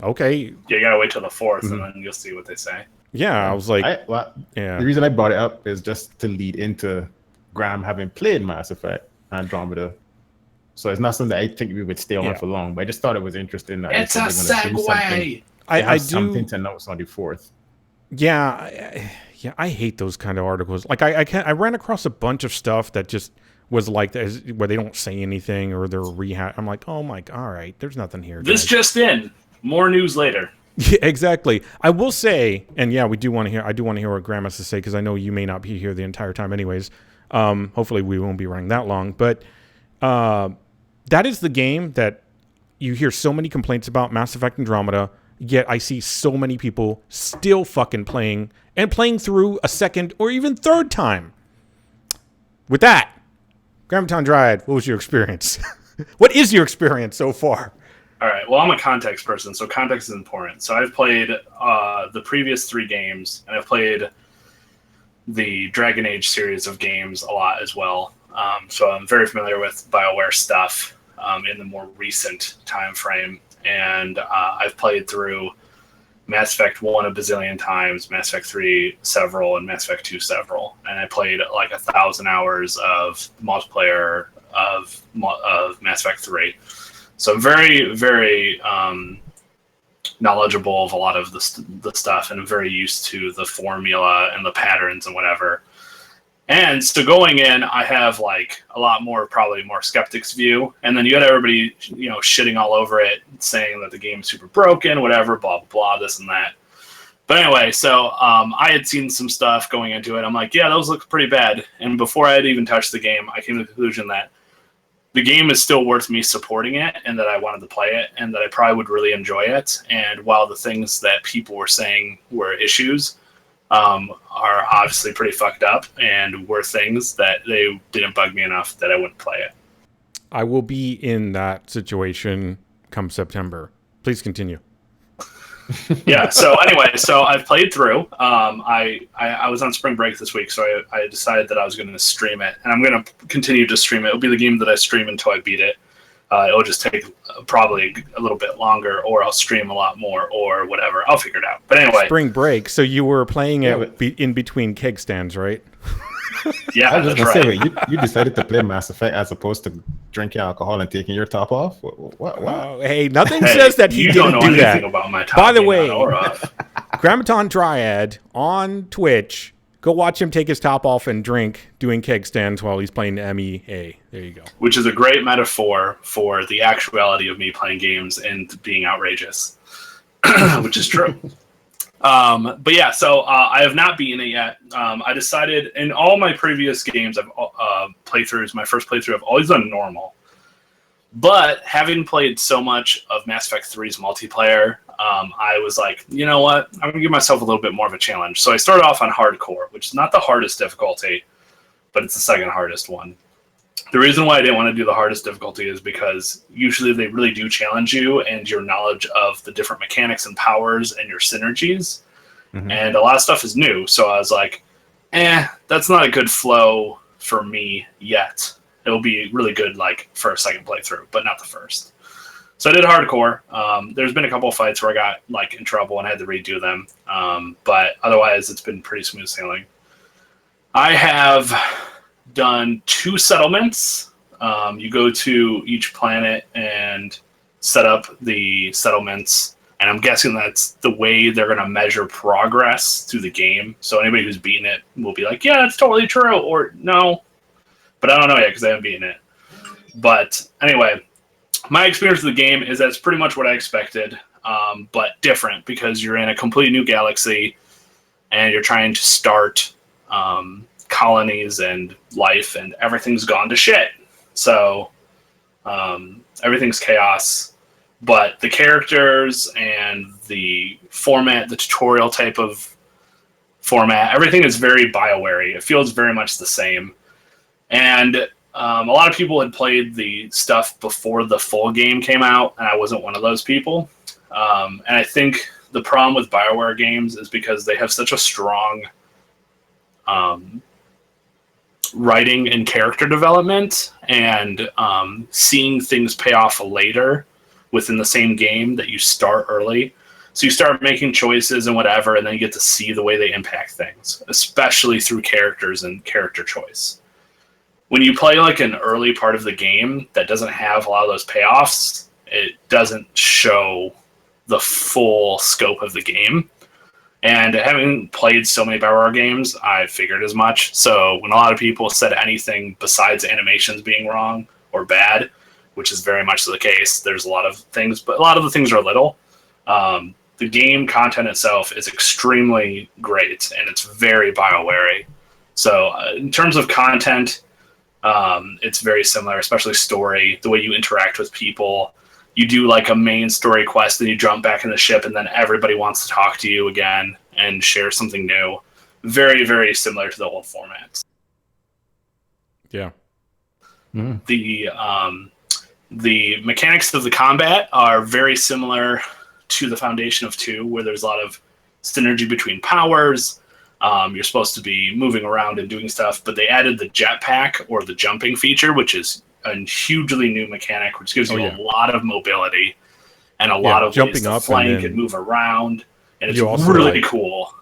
okay. You gotta wait till the 4th, and then you'll see what they say. Yeah, I was like, the reason I brought it up is just to lead into Graham having played Mass Effect Andromeda. So it's not something that I think we would stay on for long, but I just thought it was interesting. That it's a segue. I do something to announce on the 4th. Yeah, I hate those kind of articles. Like I ran across a bunch of stuff that just was like where they don't say anything or they're rehash. I'm like, oh my, all right, there's nothing here. This just in. More news later. Yeah, exactly. I will say, and yeah, I do want to hear what Graham has to say, because I know you may not be here the entire time anyways. Hopefully we won't be running that long, but that is the game that you hear so many complaints about, Mass Effect Andromeda, yet I see so many people still fucking playing and playing through a second or even third time. With that, Grammaton Dryad, what was your experience? What is your experience so far? All right. Well, I'm a context person, so context is important. So I've played the previous 3 games, and I've played the Dragon Age series of games a lot as well. So I'm very familiar with BioWare stuff in the more recent time frame. And I've played through Mass Effect 1 a bazillion times, Mass Effect 3 several, and Mass Effect 2 several. And I played like 1,000 hours of multiplayer of Mass Effect 3. So I'm very, very knowledgeable of a lot of the stuff, and I'm very used to the formula and the patterns and whatever. And so going in, I have like a lot more, probably more skeptics view. And then you got everybody, shitting all over it, saying that the game's super broken, whatever, blah, blah, blah, this and that. But anyway, so I had seen some stuff going into it. I'm like, yeah, those look pretty bad. And before I had even touched the game, I came to the conclusion that the game is still worth me supporting it, and that I wanted to play it, and that I probably would really enjoy it. And while the things that people were saying were issues, are obviously pretty fucked up and were things that they didn't bug me enough that I wouldn't play it. I will be in that situation come September. Please continue. Yeah. So anyway, I've played through. I was on spring break this week, so I decided that I was going to stream it, and I'm going to continue to stream it. It'll be the game that I stream until I beat it. It'll just take probably a little bit longer, or I'll stream a lot more, or whatever. I'll figure it out. But anyway, spring break. So you were playing it in between keg stands, right? Yeah, I was just gonna say, you decided to play Mass Effect as opposed to drinking alcohol and taking your top off. What? Hey, nothing says that he didn't do that. About my top By the way, Grammaton Dryad on Twitch. Go watch him take his top off and drink doing keg stands while he's playing MEA. There you go. Which is a great metaphor for the actuality of me playing games and being outrageous, which is true. But yeah, so I have not beaten it yet. I decided in all my previous games, playthroughs, my first playthrough, I've always done normal. But having played so much of Mass Effect 3's multiplayer, I was like, you know what? I'm going to give myself a little bit more of a challenge. So I started off on hardcore, which is not the hardest difficulty, but it's the second hardest one. The reason why I didn't want to do the hardest difficulty is because usually they really do challenge you and your knowledge of the different mechanics and powers and your synergies. Mm-hmm. And a lot of stuff is new. So I was like, that's not a good flow for me yet. It'll be really good like for a second playthrough, but not the first. So I did hardcore. There's been a couple of fights where I got like in trouble and had to redo them. But otherwise, it's been pretty smooth sailing. I have done 2 settlements. You go to each planet and set up the settlements. And I'm guessing that's the way they're going to measure progress through the game. So anybody who's beaten it will be like, yeah, that's totally true. Or no. But I don't know yet because I haven't beaten it. But anyway, my experience with the game is that it's pretty much what I expected, but different because you're in a completely new galaxy and you're trying to start colonies and life, and everything's gone to shit. So everything's chaos, but the characters and the format, the tutorial type of format, everything is very BioWare-y. It feels very much the same. And a lot of people had played the stuff before the full game came out, and I wasn't one of those people. And I think the problem with BioWare games is because they have such a strong writing and character development, and seeing things pay off later within the same game that you start early. So you start making choices and whatever, and then you get to see the way they impact things, especially through characters and character choice. When you play like an early part of the game that doesn't have a lot of those payoffs, it doesn't show the full scope of the game. And having played so many Battle games, I figured as much. So when a lot of people said anything besides animations being wrong or bad, which is very much the case, there's a lot of things, but a lot of the things are little. The game content itself is extremely great, and it's very BioWare-y. So in terms of content, it's very similar, especially story, the way you interact with people. You do like a main story quest, and you jump back in the ship, and then everybody wants to talk to you again and share something new. Very, very similar to the old formats. Yeah. The mechanics of the combat are very similar to the foundation of 2, where there's a lot of synergy between powers. You're supposed to be moving around and doing stuff, but they added the jetpack or the jumping feature, which is a hugely new mechanic, which gives you a lot of mobility and a lot of jumping ways to up flank and move around, and it's also really cool.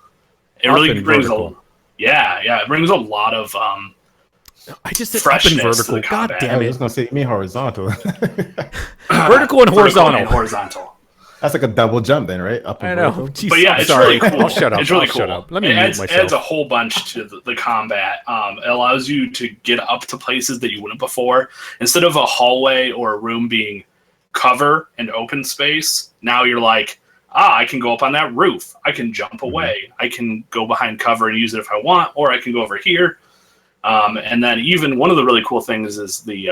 It really brings it brings a lot of I just said up freshness and vertical. to the God combat. damn I it! was gonna say you mean horizontal. Vertical and horizontal. And horizontal. That's like a double jump then, right? Up and I know. vertical. Jeez, But yeah, I'm it's sorry. really cool. I'll shut up. It's really I'll cool. shut up. Let me it mute adds, myself. adds a whole bunch to the combat. It allows you to get up to places that you wouldn't before. Instead of a hallway or a room being cover and open space, now you're like, I can go up on that roof. I can jump away. I can go behind cover and use it if I want, or I can go over here. And then even one of the really cool things is the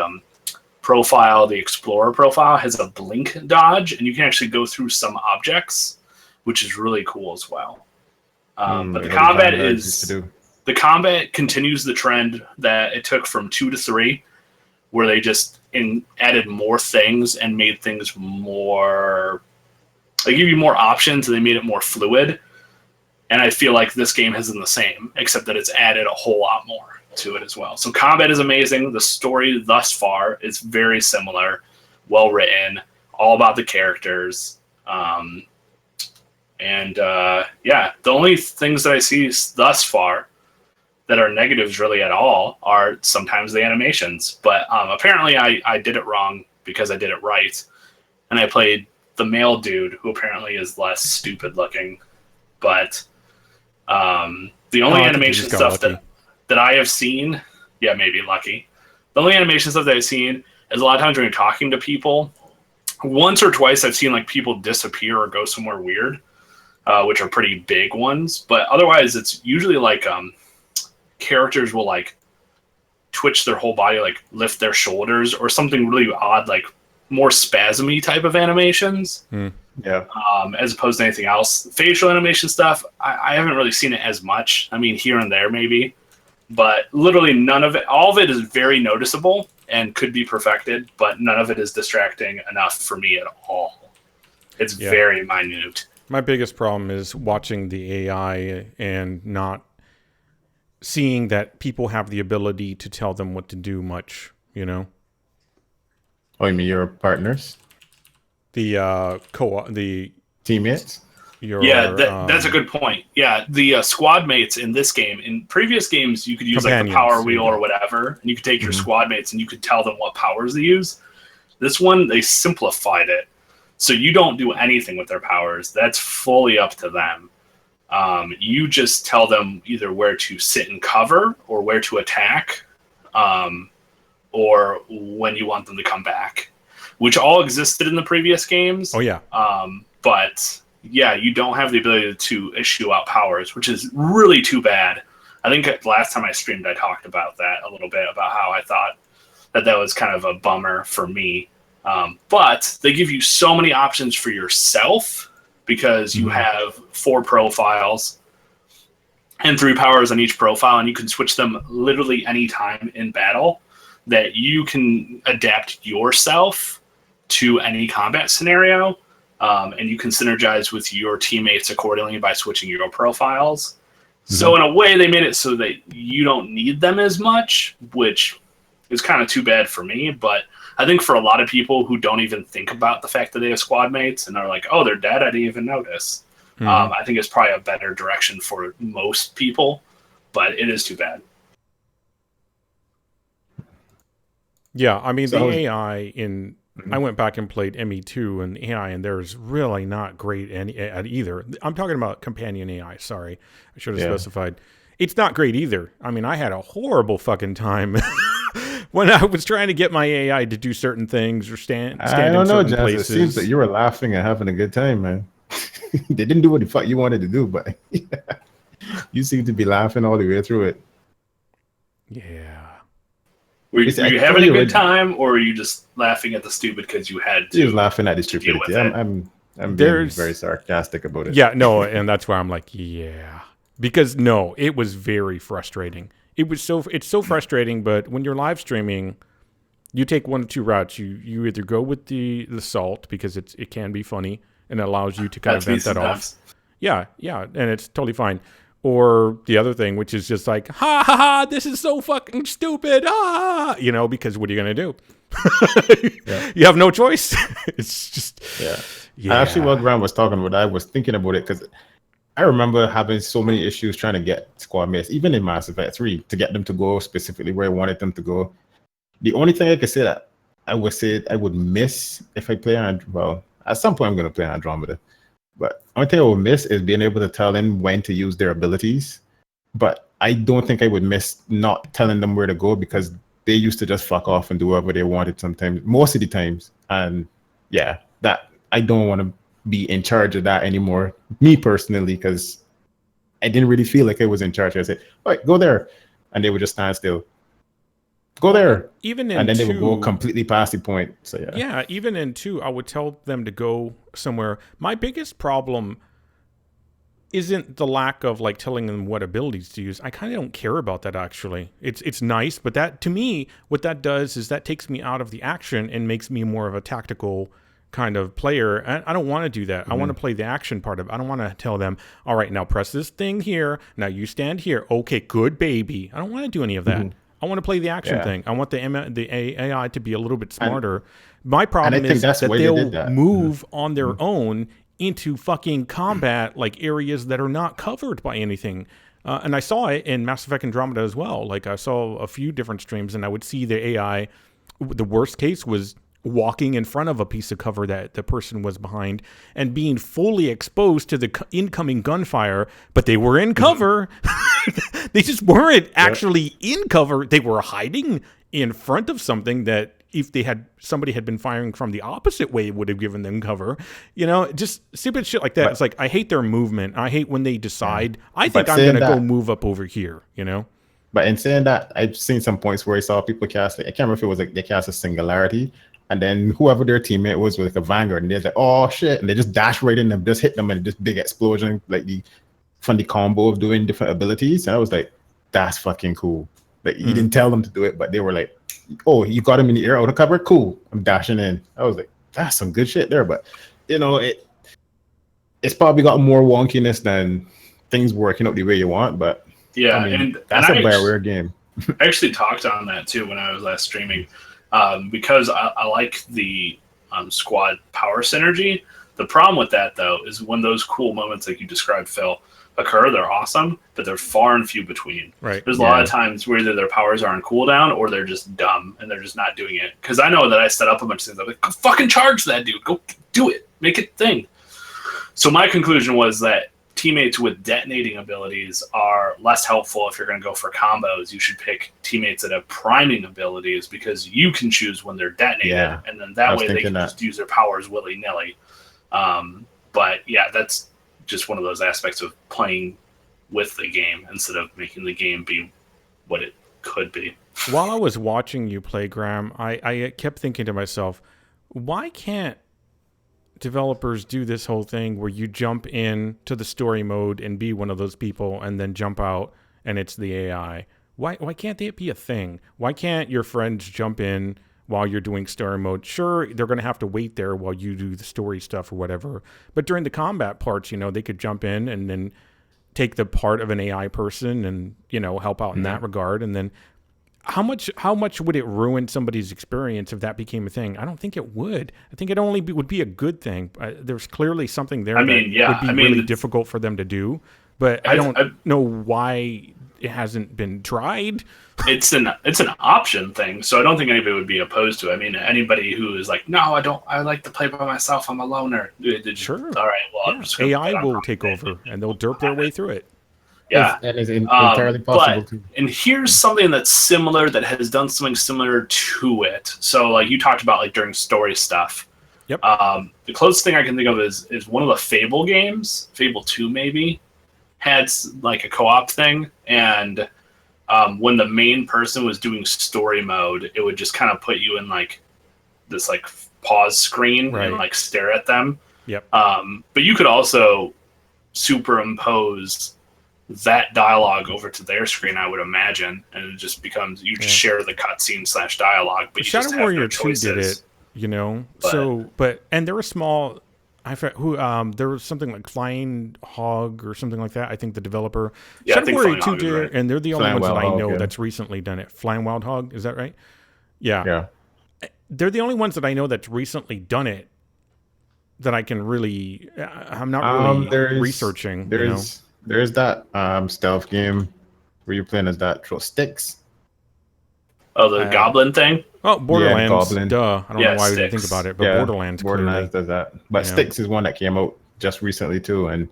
profile, the Explorer profile, has a blink dodge, and you can actually go through some objects, which is really cool as well. But the combat continues the trend that it took from 2 to 3, where they just added more things and made things more. They give you more options, and they made it more fluid. And I feel like this game has done the same, except that it's added a whole lot more to it as well. So combat is amazing. The story thus far is very similar, well written, all about the characters. The only things that I see thus far that are negatives really at all are sometimes the animations. But apparently I did it wrong because I did it right. And I played the male dude, who apparently is less stupid looking. But the only animation stuff that I have seen, maybe lucky. The only animation stuff that I've seen is a lot of times when you're talking to people. Once or twice I've seen like people disappear or go somewhere weird, which are pretty big ones. But otherwise it's usually like characters will like twitch their whole body, like lift their shoulders or something really odd, like more spasmy type of animations. As opposed to anything else. Facial animation stuff, I haven't really seen it as much. I mean, here and there maybe, but literally none of it. All of it is very noticeable and could be perfected, but none of it is distracting enough for me at all. It's very minute. My biggest problem is watching the AI and not seeing that people have the ability to tell them what to do much, you know? Oh, you mean your partners? The teammates? That's a good point. Yeah, the squad mates in this game. In previous games, you could use like the power wheel or whatever, and you could take your squad mates and you could tell them what powers they use. This one, they simplified it. So you don't do anything with their powers. That's fully up to them. You just tell them either where to sit and cover or where to attack, or when you want them to come back, which all existed in the previous games. Oh, yeah. But, yeah, you don't have the ability to issue out powers, which is really too bad. I think last time I streamed, I talked about that a little bit, about how I thought that was kind of a bummer for me. But they give you so many options for yourself because you have 4 profiles and 3 powers on each profile, and you can switch them literally any time in battle, that you can adapt yourself to any combat scenario, and you can synergize with your teammates accordingly by switching your profiles. So in a way, they made it so that you don't need them as much, which is kind of too bad for me, but I think for a lot of people who don't even think about the fact that they have squad mates and are like, oh, they're dead, I didn't even notice. I think it's probably a better direction for most people, but it is too bad. Yeah, I mean, the AI in... I went back and played ME2, and the AI in there is really not great at either. I'm talking about companion AI, sorry. I should have specified. It's not great either. I mean, I had a horrible fucking time when I was trying to get my AI to do certain things or stand in certain places. It seems that you were laughing and having a good time, man. They didn't do what the fuck you wanted to do, but you seem to be laughing all the way through it. Yeah. Were you having a good time, or were you just laughing at the stupid because you had to? He was laughing at the stupidity. I'm being very sarcastic about it. Yeah, no, and that's why I'm like, yeah. Because, no, it was very frustrating. It's so frustrating, but when you're live streaming, you take one of two routes. You either go with the salt, because it can be funny, and it allows you to kind of vent that off. Yeah, and it's totally fine. Or the other thing, which is just like, ha ha ha, this is so fucking stupid, because what are you going to do? You have no choice. It's just, yeah. Actually, while Graham was talking about it, I was thinking about it because I remember having so many issues trying to get squad mates, even in Mass Effect 3, to get them to go specifically where I wanted them to go. The only thing I could say that I would say I would miss if I play on, well, at some point I'm going to play Andromeda. But the only thing I would miss is being able to tell them when to use their abilities. But I don't think I would miss not telling them where to go, because they used to just fuck off and do whatever they wanted sometimes, most of the times. And yeah, that I don't want to be in charge of that anymore, me personally, because I didn't really feel like I was in charge. I said, all right, go there. And they would just stand still. Go there. Even in and then 2, they would go completely past the point. So yeah, even in 2, I would tell them to go somewhere. My biggest problem isn't the lack of like telling them what abilities to use. I kind of don't care about that, actually. It's nice, but that, to me, what that does is that takes me out of the action and makes me more of a tactical kind of player. I don't want to do that. I want to play the action part of it. I don't want to tell them, all right, now press this thing here. Now you stand here. Okay, good baby. I don't want to do any of that. I want to play the action thing. I want the AI to be a little bit smarter. My problem is that they'll move on their own into fucking combat, like areas that are not covered by anything. And I saw it in Mass Effect Andromeda as well. Like, I saw a few different streams, and I would see the AI. The worst case was walking in front of a piece of cover that the person was behind and being fully exposed to the incoming gunfire, but they were in cover. They just weren't actually in cover. They were hiding in front of something that if somebody had been firing from the opposite way, it would have given them cover. Just stupid shit like that. But it's like, I hate their movement. I hate when they decide, I think I'm going to go move up over here, But in saying that, I've seen some points where I saw people cast, I can't remember if it was like they cast a singularity, and then whoever their teammate was like a vanguard, and they're like, oh shit, and they just dash right in them, just hit them, and just big explosion, like from the combo of doing different abilities. And I was like, that's fucking cool. Like, you didn't tell them to do it, but they were like, oh, you got him in the air out of cover? Cool. I'm dashing in. I was like, that's some good shit there. But, it's probably got more wonkiness than things working out the way you want. But, yeah, I mean, that's a BioWare game. I actually talked on that, too, when I was last streaming. Because I like the squad power synergy. The problem with that, though, is when those cool moments like you described, Phil, occur, they're awesome, but they're far and few between. Right. There's a lot of times where either their powers are on cooldown or they're just dumb and they're just not doing it. Because I know that I set up a bunch of things. I'm like, go fucking charge that dude. Go do it. Make it thing. So my conclusion was that teammates with detonating abilities are less helpful if you're going to go for combos. You should pick teammates that have priming abilities, because you can choose when they're detonated, and then that way they can just use their powers willy-nilly. But yeah, that's just one of those aspects of playing with the game instead of making the game be what it could be. While I was watching you play, Graham, I kept thinking to myself, why can't developers do this whole thing where you jump in to the story mode and be one of those people and then jump out and it's the AI? Why can't that be a thing? Why can't your friends jump in while you're doing story mode? Sure, they're going to have to wait there while you do the story stuff or whatever. But during the combat parts, they could jump in and then take the part of an AI person and, help out in that regard. And then how much would it ruin somebody's experience if that became a thing? I don't think it would. I think it only would be a good thing. There's clearly something there would be really difficult for them to do, but I don't know why it hasn't been tried. It's an option thing, so I don't think anybody would be opposed to it. I mean, anybody who is like, no, I don't. I like to play by myself. I'm a loner. Sure. All right. Well, I'm just AI will take over, and they'll derp their way through it. Yeah, that is entirely possible too. And here's something that's similar that has done something similar to it. So, like you talked about, like during story stuff. Yep. The closest thing I can think of is one of the Fable games, Fable 2 maybe, had like a co-op thing, and when the main person was doing story mode, it would just kind of put you in like this like pause screen and like stare at them. Yep. But you could also superimpose that dialogue over to their screen, I would imagine, and it just becomes you just share the cutscene / dialogue. But you Shadow just have Warrior no 2 choices. did it, you know. And there were small. I forget who. There was something like Flying Hog or something like that. I think the developer. Yeah, Shadow I think Warrior Flying 2 Hog is did, right. and they're the only Flying ones that I Wild know Hog, that's recently done it. Flying Wild Hog, is that right? Yeah. They're the only ones that I know that's recently done it. That I can really. I'm not really researching. There's that stealth game where you're playing as that throw sticks. Oh, the Goblin thing? Oh, Borderlands. Goblin. Duh. I don't know why we didn't think Sticks. about it, but Borderlands does that. But Sticks is one that came out just recently too, and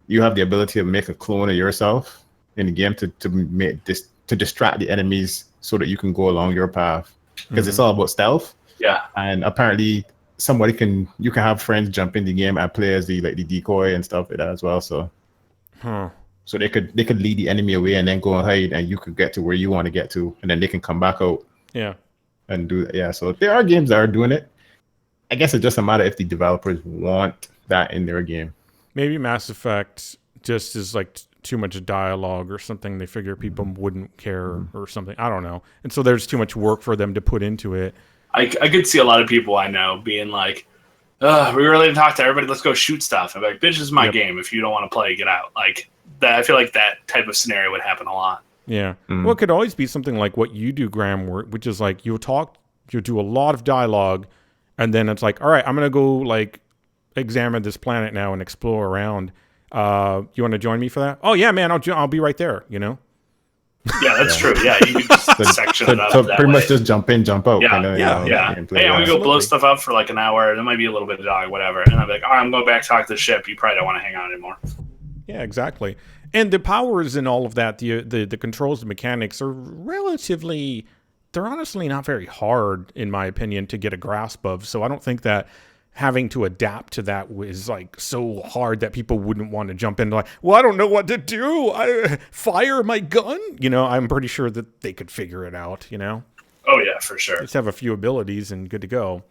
you have the ability to make a clone of yourself in the game to make this to distract the enemies so that you can go along your path because it's all about stealth. Yeah. And apparently you can have friends jump in the game and play as the decoy and stuff like that as well. So so they could lead the enemy away and then go and hide, and you could get to where you want to get to, and then they can come back out. Yeah. And do that. Yeah. So there are games that are doing it. I guess it's just a matter if the developers want that in their game. Maybe Mass Effect just is like too much dialogue or something. They figure people wouldn't care or something. I don't know. And so there's too much work for them to put into it. I could see a lot of people I know being like, we really didn't talk to everybody. Let's go shoot stuff. I'm like, bitch, this is my game. If you don't want to play, get out. Like that. I feel like that type of scenario would happen a lot. Yeah. Well, it could always be something like what you do, Graham, which is like you'll do a lot of dialogue, and then it's like, all right, I'm going to go like examine this planet now and explore around. You want to join me for that? Oh, yeah, man, I'll be right there, you know? Yeah, that's true. Yeah, you can just section it up. So that pretty way. much just jump in, jump out. Yeah. Hey, I'm going to go blow stuff up for like an hour. There might be a little bit of dog, whatever. And I'm like, all right, I'm going back to talk to the ship. You probably don't want to hang out anymore. Yeah, exactly. And the powers and all of that, the controls, the mechanics are relatively, they're honestly not very hard, in my opinion, to get a grasp of. So I don't think that having to adapt to that was like so hard that people wouldn't want to jump in like, well, I don't know what to do. I fire my gun. You know, I'm pretty sure that they could figure it out, you know? Oh, yeah, for sure. Just have a few abilities and good to go.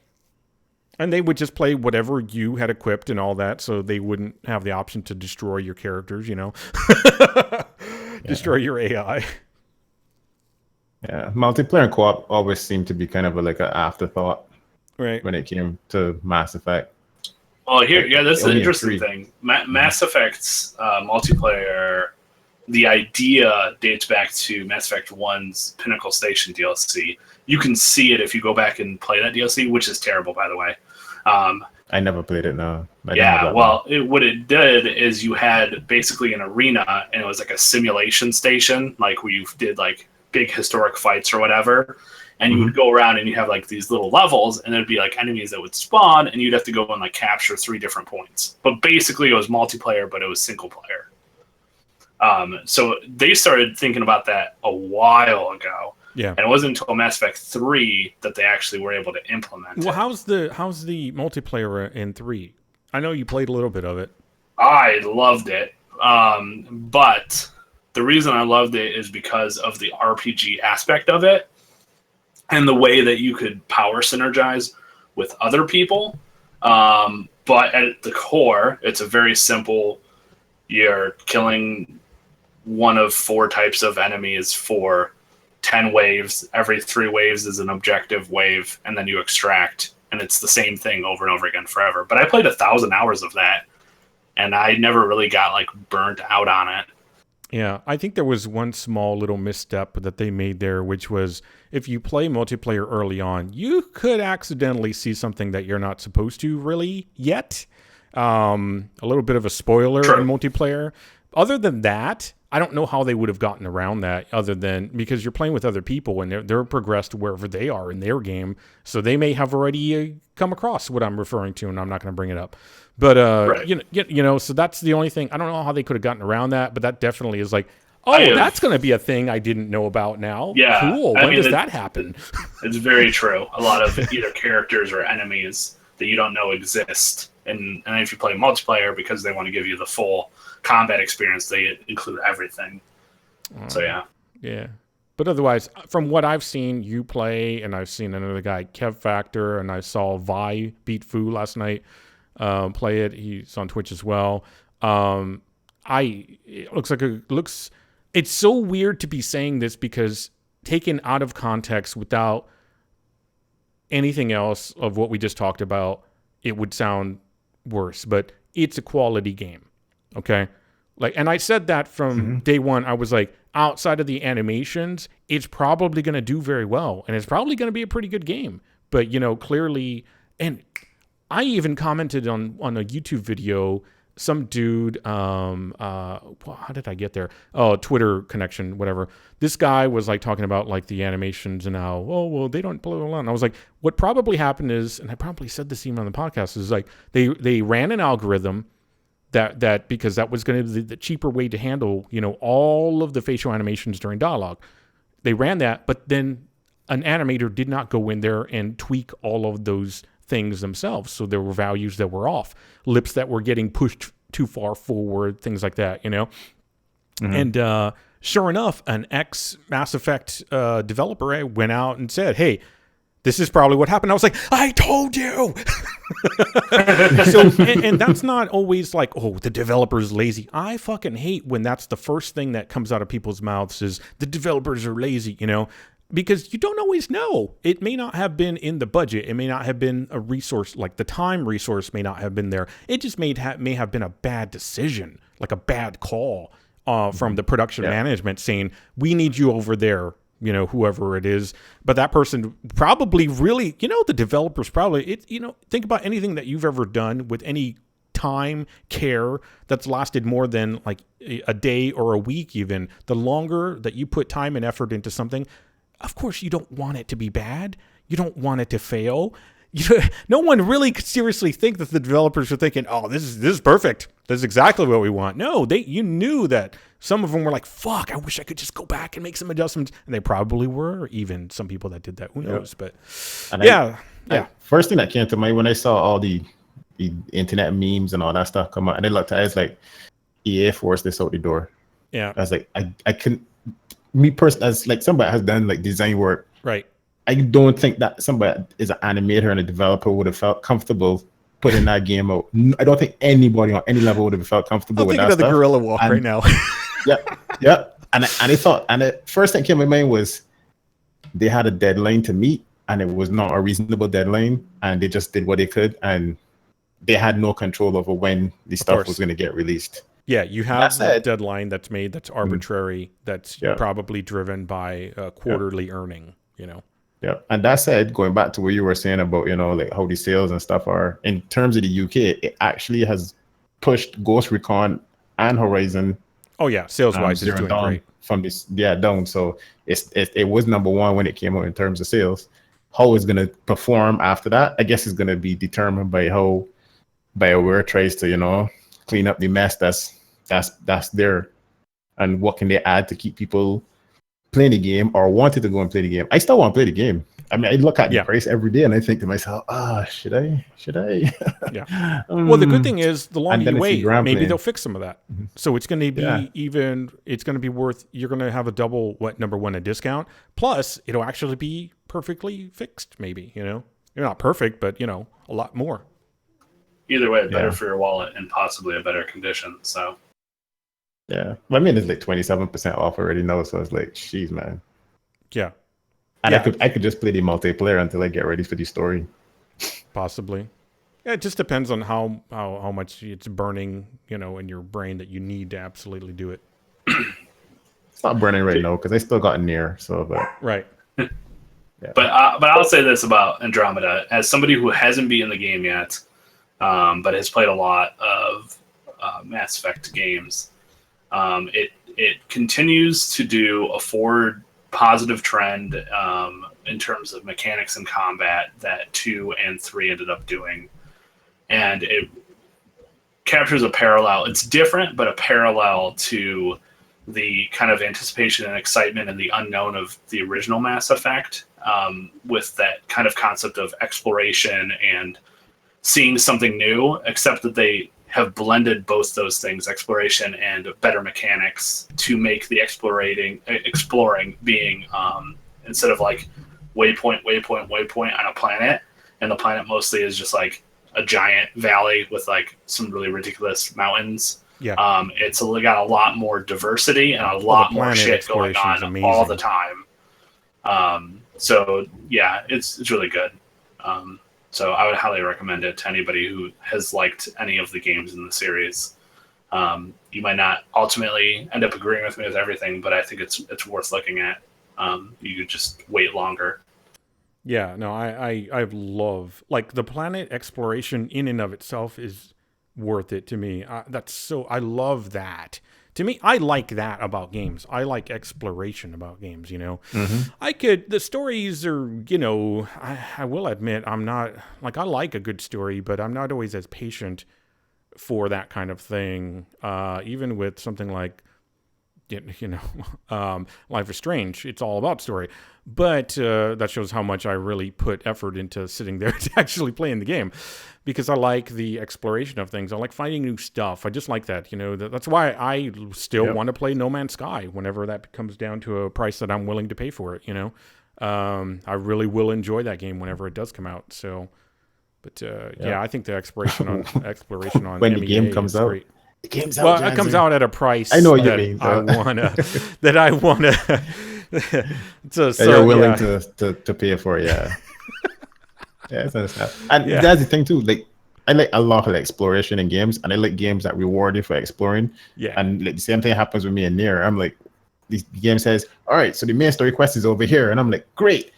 And they would just play whatever you had equipped and all that, so they wouldn't have the option to destroy your characters, you know? Destroy your AI. Yeah, multiplayer and co-op always seemed to be kind of like an afterthought when it came to Mass Effect. Well, that's the interesting thing. Mass Effect's multiplayer, the idea dates back to Mass Effect 1's Pinnacle Station DLC. You can see it if you go back and play that DLC, which is terrible, by the way. I never played it, no. What it did is you had basically an arena, and it was like a simulation station, like where you did like big historic fights or whatever, and you would go around and you have like these little levels, and there'd be like enemies that would spawn, and you'd have to go and like capture 3 different points. But basically it was multiplayer, but it was single player. So they started thinking about that a while ago. Yeah, and it wasn't until Mass Effect 3 that they actually were able to implement it. How's the multiplayer in 3? I know you played a little bit of it. I loved it, but the reason I loved it is because of the RPG aspect of it and the way that you could power synergize with other people. But at the core, it's a very simple. You're killing one of 4 types of enemies for 10 waves. Every 3 waves is an objective wave, and then you extract, and it's the same thing over and over again forever. But I played 1,000 hours of that, and I never really got like burnt out on it. Yeah, I think there was one small little misstep that they made there, which was if you play multiplayer early on, you could accidentally see something that you're not supposed to really yet. A little bit of a spoiler in multiplayer. Other than that, I don't know how they would have gotten around that other than because you're playing with other people and they're progressed wherever they are in their game. So they may have already come across what I'm referring to, and I'm not going to bring it up. But, so that's the only thing. I don't know how they could have gotten around that, but that definitely is like, that's going to be a thing I didn't know about now. Yeah. Cool. When does that happen? It's very true. A lot of either characters or enemies that you don't know exist. And if you play multiplayer, because they want to give you the full combat experience, they include everything. So, yeah. Yeah. But otherwise, from what I've seen you play, and I've seen another guy, Kev Factor, and I saw Vi beat Fu last night play it. He's on Twitch as well. It's so weird to be saying this because taken out of context without anything else of what we just talked about, it would sound worse, but it's a quality game. Okay. And I said that from day one. I was like, outside of the animations, it's probably going to do very well. And it's probably going to be a pretty good game. But, clearly, and I even commented on a YouTube video, some dude, how did I get there? Oh, Twitter connection, whatever. This guy was talking about the animations and how, they don't blah, blah, blah. And I was like, what probably happened is, and I probably said this even on the podcast, is they ran an algorithm that because that was going to be the cheaper way to handle, all of the facial animations during dialogue. They ran that, but then an animator did not go in there and tweak all of those things themselves. So there were values that were off, lips that were getting pushed too far forward, things like that, And sure enough, an ex-Mass Effect developer went out and said, hey, this is probably what happened. I was like, I told you. And that's not always the developer's lazy. I fucking hate when that's the first thing that comes out of people's mouths is the developers are lazy, because you don't always know. It may not have been in the budget. It may not have been a resource, the time resource may not have been there. It just may have been a bad decision, a bad call from the production management saying, we need you over there, whoever it is. But that person probably really, the developers probably, think about anything that you've ever done with any time, care that's lasted more than a day or a week even. The longer that you put time and effort into something, of course, you don't want it to be bad. You don't want it to fail. No one really could seriously think that the developers are thinking, "Oh, this is perfect. This is exactly what we want." No, you knew that some of them were like, "Fuck, I wish I could just go back and make some adjustments," and they probably were. Or even some people that did that. Who knows? But yeah. First thing that came to mind when I saw all the internet memes and all that stuff come out, and I looked at it, I was like, EA forced this out the door. Yeah, I was like, I couldn't. Me personally, as somebody has done design work, right? I don't think that somebody is an animator and a developer would have felt comfortable putting that game out. I don't think anybody on any level would have felt comfortable with that stuff. I'm thinking of the Gorilla Walk right now. yeah. And I thought, and the first thing that came to my mind was they had a deadline to meet, and it was not a reasonable deadline, and they just did what they could, and they had no control over when the stuff was going to get released. Yeah, you have a deadline that's made that's arbitrary, that's probably driven by quarterly earning, Yeah, and that said, going back to what you were saying about, how the sales and stuff are, in terms of the UK, it actually has pushed Ghost Recon and Horizon. Oh yeah, sales-wise, it's doing great. From this, down. So it was number one when it came out in terms of sales. How it's going to perform after that, I guess, is going to be determined by how BioWare tries to, clean up the mess that's there, and what can they add to keep people playing the game or wanted to go and play the game. I still want to play the game. I mean, I look at the price every day and I think to myself, should I? Yeah. Well, the good thing is the longer you wait, maybe they'll fix some of that. Mm-hmm. So it's going to be it's going to be worth, you're going to have a double, number one, a discount. Plus, it'll actually be perfectly fixed, maybe, You're not perfect, but, a lot more. Either way, better for your wallet and possibly a better condition, so. Yeah, I mean, it's 27% off already now, so it's jeez, man. Yeah, and I could just play the multiplayer until I get ready for the story. Possibly. Yeah, it just depends on how much it's burning, in your brain that you need to absolutely do it. It's not burning right now because I still got near. So, but Right. Yeah. But I'll say this about Andromeda, as somebody who hasn't beaten the game yet, but has played a lot of Mass Effect games. It continues to do a forward positive trend in terms of mechanics and combat that 2 and 3 ended up doing, and it captures a parallel. It's different, but a parallel to the kind of anticipation and excitement and the unknown of the original Mass Effect, with that kind of concept of exploration and seeing something new, except that they have blended both those things, exploration and better mechanics, to make the exploring being, instead of like waypoint on a planet, and the planet mostly is just like a giant valley with like some really ridiculous mountains. Yeah. It's got a lot more diversity and a lot more shit going on all the time. So yeah, it's really good. So I would highly recommend it to anybody who has liked any of the games in the series. You might not ultimately end up agreeing with me with everything, but I think it's worth looking at. You could just wait longer. Yeah, no, I love, like, the planet exploration in and of itself is worth it to me. I love that. To me, I like that about games. I like exploration about games, you know. Mm-hmm. The stories are, you know, I will admit, I'm not, like, I like a good story, but I'm not always as patient for that kind of thing. Even with something like, you know, Life is Strange, it's all about story. But that shows how much I really put effort into sitting there to actually playing the game, because I like the exploration of things. I like finding new stuff. I just like that, you know. That's why I still want to play No Man's Sky whenever that comes down to a price that I'm willing to pay for it, you know. I really will enjoy that game whenever it does come out. So, but yeah, I think the exploration on when MEA the game comes out. Great. The game's out. Well, it comes out at a price. I know what you mean. I wanna. So you're willing to pay for it, yeah. Yeah, it's understandable. And that's the thing too. Like, I like a lot of exploration in games, and I like games that reward you for exploring. Yeah. And like the same thing happens with me in Nier. I'm like, the game says, "All right, so the main story quest is over here," and I'm like, "Great.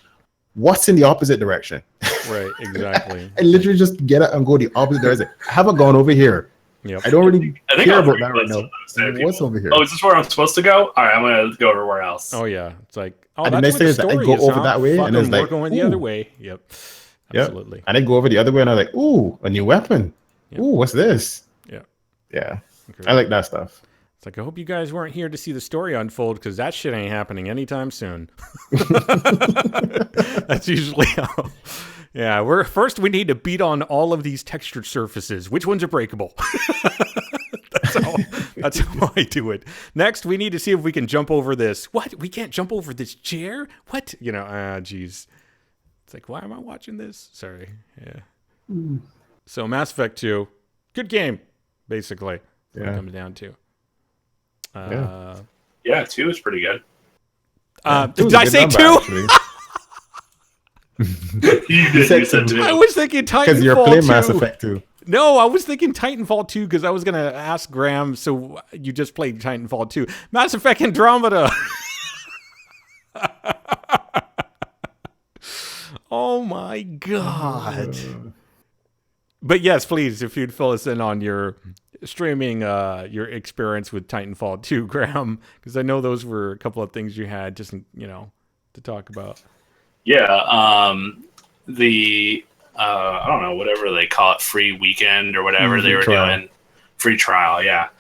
What's in the opposite direction?" Right. Exactly. I literally just get it and go the opposite direction. I haven't gone over here. Yep. I don't really care about that right now. What's over here? Oh, is this where I'm supposed to go? All right, I'm going to go everywhere else. Oh, yeah. It's like, and the next thing is that I go over that way, and it's like, we're going the other way. Yep. Absolutely. Yep. And I go over the other way, and I'm like, ooh, a new weapon. Yep. Ooh, what's this? Yeah. Yeah. I like that stuff. It's like, I hope you guys weren't here to see the story unfold, because that shit ain't happening anytime soon. That's usually how... Yeah, we need to beat on all of these textured surfaces. Which ones are breakable? That's how I do it. Next, we need to see if we can jump over this. What? We can't jump over this chair? What? You know, geez. It's like, why am I watching this? Sorry. Yeah. So Mass Effect 2, good game, basically. What it comes down to. Yeah, 2 is pretty good. Did I say 2? You said 2. I was thinking Titanfall 2. Because you're playing Mass Effect 2. No, I was thinking Titanfall 2 because I was going to ask Graham, so you just played Titanfall 2. Mass Effect Andromeda. Oh my God. But yes, please, if you'd fill us in on your streaming, your experience with Titanfall 2, Graham, because I know those were a couple of things you had just, you know, to talk about. Yeah, I don't know, whatever they call it, free weekend or whatever they were doing. Free trial, yeah.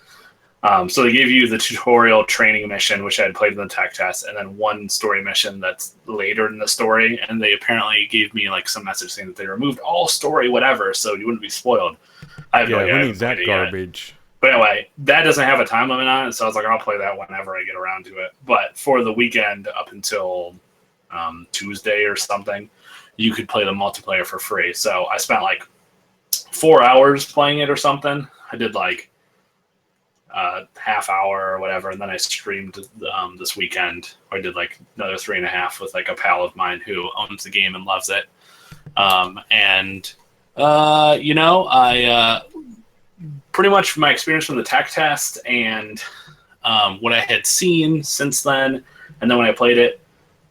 So they gave you the tutorial training mission, which I had played in the tech test, and then one story mission that's later in the story, and they apparently gave me like some message saying that they removed all story whatever, so you wouldn't be spoiled. I have no idea. Who needs that garbage? But anyway, that doesn't have a time limit on it, so I was like, I'll play that whenever I get around to it. But for the weekend up until Tuesday or something, you could play the multiplayer for free. So I spent like 4 hours playing it or something. I did like a half hour or whatever, and then I streamed this weekend. I did like another 3.5 with like a pal of mine who owns the game and loves it. You know, I pretty much my experience from the tech test and what I had seen since then, and then when I played it,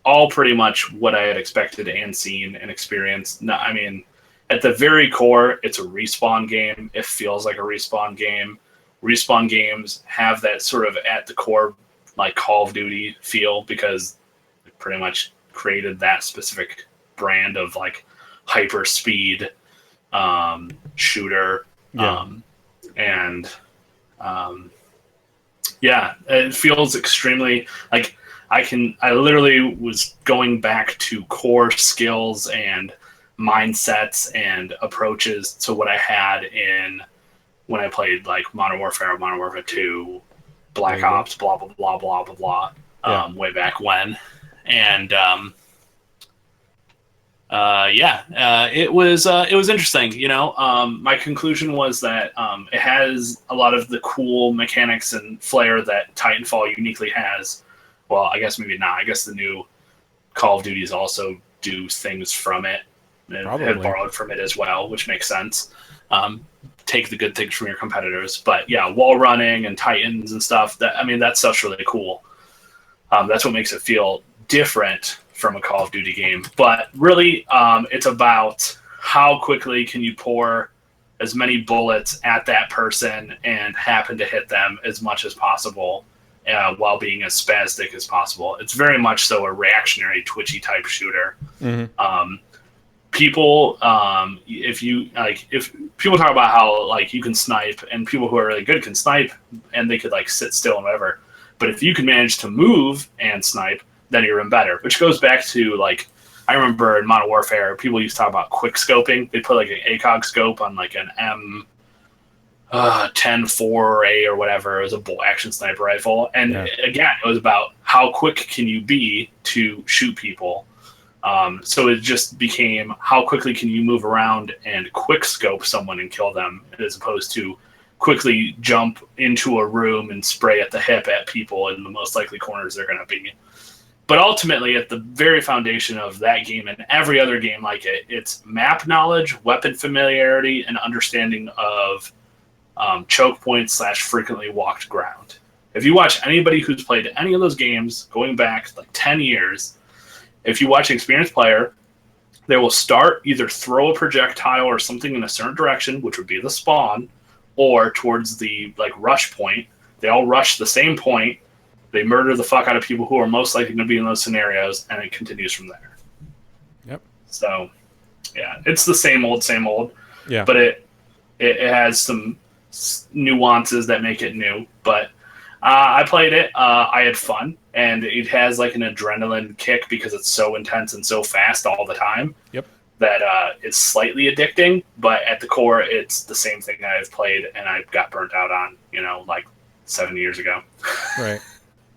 all pretty much what I had expected and seen and experienced. No, I mean, at the very core, it's a Respawn game. It feels like a Respawn game. Respawn games have that sort of at the core, like Call of Duty feel, because it pretty much created that specific brand of like hyper speed shooter. It feels extremely like I literally was going back to core skills and mindsets and approaches to what I had in when I played like Modern Warfare 2, Black Ops, blah blah blah blah blah blah, way back when, and it was interesting. You know, my conclusion was that it has a lot of the cool mechanics and flair that Titanfall uniquely has. Well, I guess maybe not. I guess the new Call of Duties also do things from it and have borrowed from it as well, which makes sense. Take the good things from your competitors, but yeah, wall running and Titans and stuff. That stuff's really cool. That's what makes it feel different from a Call of Duty game. But really, it's about how quickly can you pour as many bullets at that person and happen to hit them as much as possible while being as spastic as possible. It's very much so a reactionary, twitchy type shooter. Mm-hmm. People, if people talk about how like you can snipe, and people who are really good can snipe, and they could like sit still and whatever. But if you can manage to move and snipe, then you're even better. Which goes back to like, I remember in Modern Warfare, people used to talk about quick scoping. They put like an ACOG scope on like an M10-4A or whatever. It was a bolt action sniper rifle, and again, it was about how quick can you be to shoot people. So it just became how quickly can you move around and quick scope someone and kill them, as opposed to quickly jump into a room and spray at the hip at people in the most likely corners they're going to be. But ultimately, at the very foundation of that game and every other game like it, it's map knowledge, weapon familiarity, and understanding of choke points / frequently walked ground. If you watch anybody who's played any of those games going back like 10 years, if you watch an experienced player, they will start either throw a projectile or something in a certain direction, which would be the spawn, or towards the like rush point. They all rush the same point. They murder the fuck out of people who are most likely going to be in those scenarios, and it continues from there. Yep. So, yeah, it's the same old. Yeah. But it has some nuances that make it new. But I played it. I had fun, and it has like an adrenaline kick because it's so intense and so fast all the time. Yep. That it's slightly addicting, but at the core, it's the same thing I've played and I got burnt out on, like 7 years ago. Right.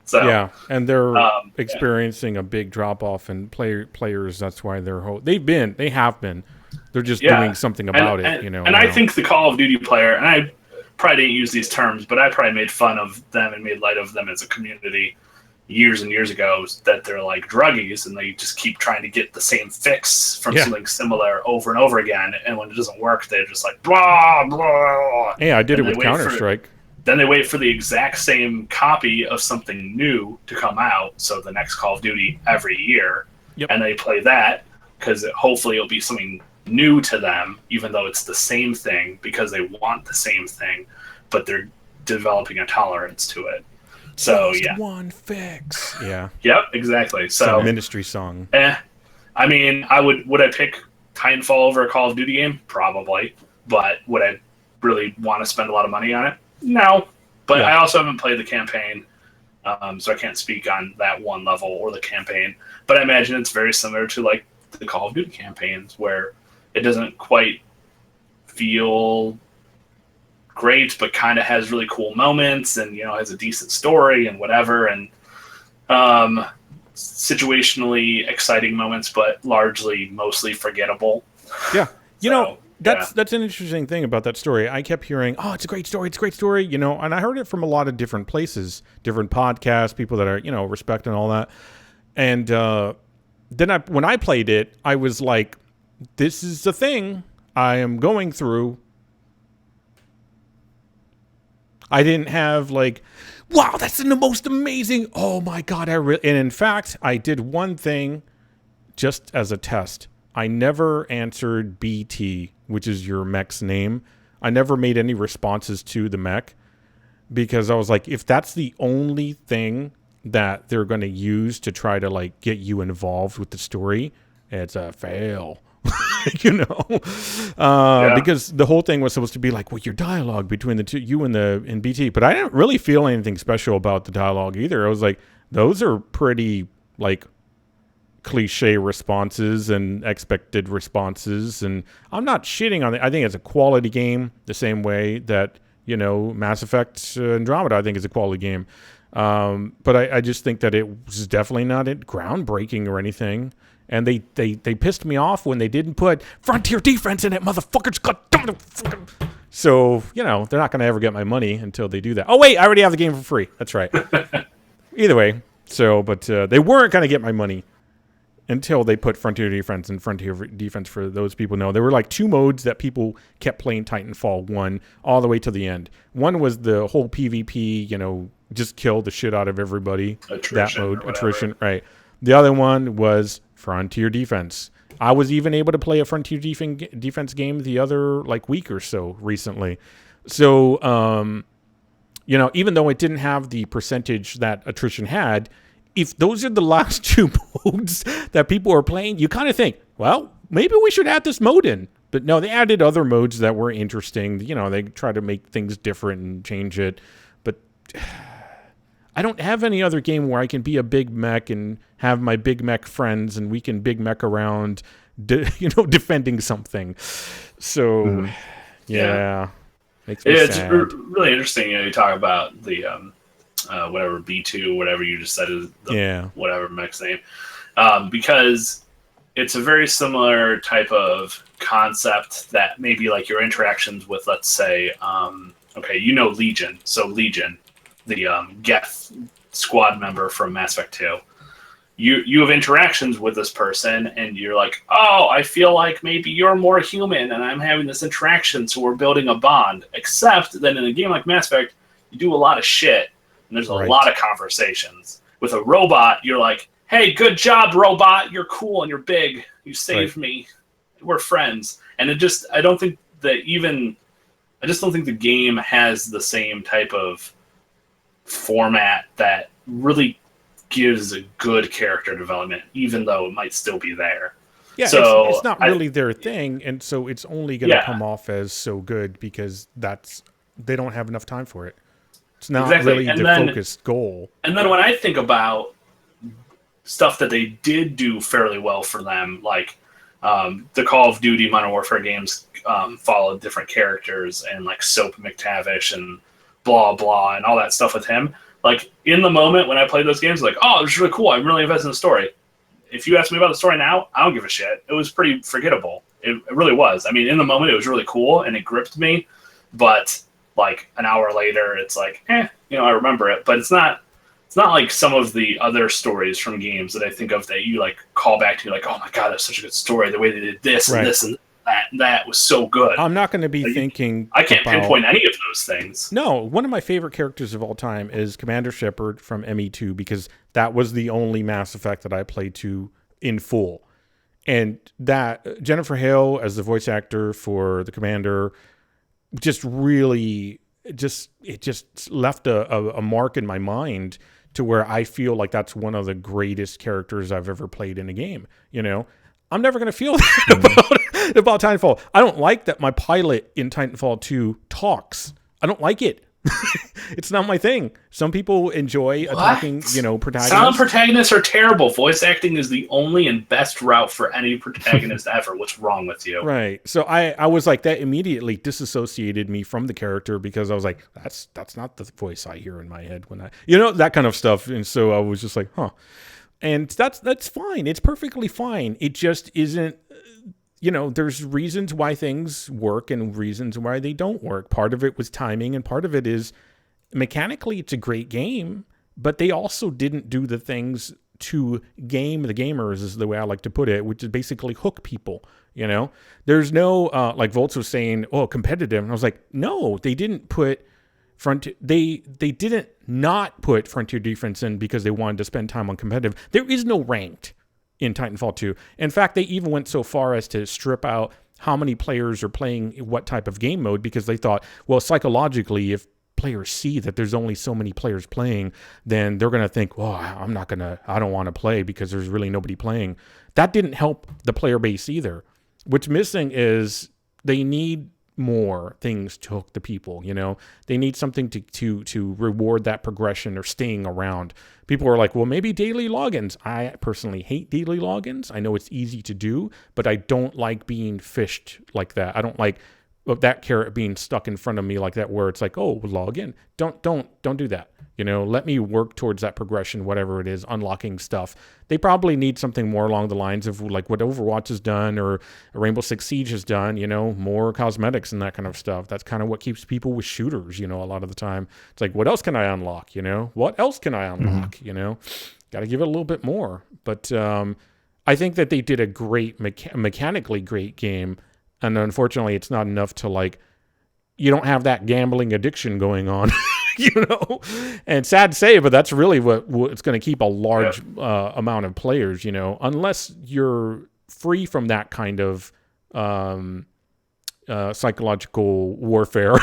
So yeah, and they're experiencing a big drop off in players. That's why they have been. They're just doing something about it, And I think the Call of Duty player, and I probably didn't use these terms, but I probably made fun of them and made light of them as a community years and years ago, that they're like druggies and they just keep trying to get the same fix from something similar over and over again. And when it doesn't work, they're just like, blah, blah. Yeah, I did it with Counter-Strike. Then they wait for the exact same copy of something new to come out, so the next Call of Duty every year, and they play that because hopefully it'll be something new to them, even though it's the same thing, because they want the same thing, but they're developing a tolerance to it. So just one fix. Yeah. Yep. Exactly. So it's a Ministry song. I mean, would I pick Titanfall over a Call of Duty game? Probably, but would I really want to spend a lot of money on it? No, but I also haven't played the campaign, so I can't speak on that one level or the campaign. But I imagine it's very similar to like the Call of Duty campaigns, where it doesn't quite feel great, but kind of has really cool moments, and has a decent story and whatever, and situationally exciting moments, but mostly forgettable. Yeah, That's an interesting thing about that story. I kept hearing, "Oh, it's a great story. It's a great story," and I heard it from a lot of different places, different podcasts, people that are, respect and all that. And then when I played it, I was like, "This is the thing I am going through. I didn't have like, wow, that's the most amazing. Oh my God. And in fact, I did one thing just as a test. I never answered BT, which is your mech's name. I never made any responses to the mech because I was like, if that's the only thing that they're going to use to try to like get you involved with the story, it's a fail. Because the whole thing was supposed to be like, well, your dialogue between the two, you and BT, but I didn't really feel anything special about the dialogue either. I was like, those are pretty like cliche responses and expected responses, and I'm not shitting on it. I think it's a quality game the same way that Mass Effect Andromeda I think is a quality game, but I just think that it was definitely not groundbreaking or anything. And they pissed me off when they didn't put Frontier Defense in it, motherfuckers. So, they're not going to ever get my money until they do that. Oh, wait, I already have the game for free. That's right. Either way. So, but they weren't going to get my money until they put Frontier Defense and Frontier Defense, for those people know. There were like two modes that people kept playing Titanfall 1 all the way to the end. One was the whole PvP, just kill the shit out of everybody. That mode, attrition, right. The other one was Frontier Defense. I was even able to play a Frontier Defense game the other like week or so recently. So, even though it didn't have the percentage that attrition had, if those are the last two modes that people are playing, you kind of think, well, maybe we should add this mode in. But no, they added other modes that were interesting. They try to make things different and change it. But I don't have any other game where I can be a big mech and have my big mech friends and we can big mech around, defending something. So, yeah. Makes me sad. It's really interesting. You talk about the whatever B2, whatever you just said is whatever mech's name, because it's a very similar type of concept that maybe like your interactions with, let's say, Legion. So Legion, the Geth squad member from Mass Effect 2. You have interactions with this person, and you're like, oh, I feel like maybe you're more human, and I'm having this interaction, so we're building a bond. Except that in a game like Mass Effect, you do a lot of shit, and there's a lot of conversations. With a robot, you're like, hey, good job, robot. You're cool and you're big. You saved me. We're friends. And I just don't think the game has the same type of format that really gives a good character development, even though it might still be there. Yeah, so it's not really their thing, and so it's only going to come off as so good because they don't have enough time for it. It's not really the focused goal. And then when I think about stuff that they did do fairly well for them, like the Call of Duty Modern Warfare games followed different characters, and like Soap McTavish and blah blah and all that stuff with him. Like in the moment when I played those games, like, oh, it was really cool. I'm really invested in the story. If you ask me about the story now, I don't give a shit. It was pretty forgettable. It really was. I mean, in the moment, it was really cool and it gripped me. But like an hour later, it's like, I remember it. But it's not like some of the other stories from games that I think of that you like call back to, like, oh my god, that's such a good story. The way they did this and this and that was so good. I'm not going to be thinking. I can't pinpoint any of those things. No, one of my favorite characters of all time is Commander Shepard from ME2 because that was the only Mass Effect that I played to in full, and that Jennifer Hale as the voice actor for the Commander just really just left a mark in my mind to where I feel like that's one of the greatest characters I've ever played in a game. I'm never going to feel that about Titanfall. I don't like that my pilot in Titanfall 2 talks. I don't like it. It's not my thing. Some people enjoy attacking, protagonists. Silent protagonists are terrible. Voice acting is the only and best route for any protagonist ever. What's wrong with you? Right. So I was like, that immediately disassociated me from the character because I was like, that's not the voice I hear in my head when that kind of stuff. And so I was just like, huh. And that's fine. It's perfectly fine. It just isn't, there's reasons why things work and reasons why they don't work. Part of it was timing, and part of it is mechanically it's a great game, but they also didn't do the things to game the gamers, is the way I like to put it, which is basically hook people. There's no, like Volts was saying, competitive. And I was like, no, they didn't put They didn't not put Frontier Defense in because they wanted to spend time on competitive. There is no ranked in Titanfall 2. In fact, they even went so far as to strip out how many players are playing what type of game mode, because they thought, well, psychologically, if players see that there's only so many players playing, then they're going to think, well, I don't want to play because there's really nobody playing. That didn't help the player base either. What's missing is they need more things to hook the people. They need something to reward that progression or staying around. People are like, well, maybe daily logins. I personally hate daily logins. I know it's easy to do, but I don't like being fished like that. I don't like that carrot being stuck in front of me like that, where it's like, oh, log in. Don't do that. Let me work towards that progression, whatever it is, unlocking stuff. They probably need something more along the lines of like what Overwatch has done or Rainbow Six Siege has done, more cosmetics and that kind of stuff. That's kind of what keeps people with shooters, a lot of the time. It's like, what else can I unlock? What else can I unlock? Got to give it a little bit more. But I think that they did a great, mechanically great game. And unfortunately, it's not enough to like, you don't have that gambling addiction going on. And sad to say, but that's really what's going to keep a large amount of players, unless you're free from that kind of psychological warfare.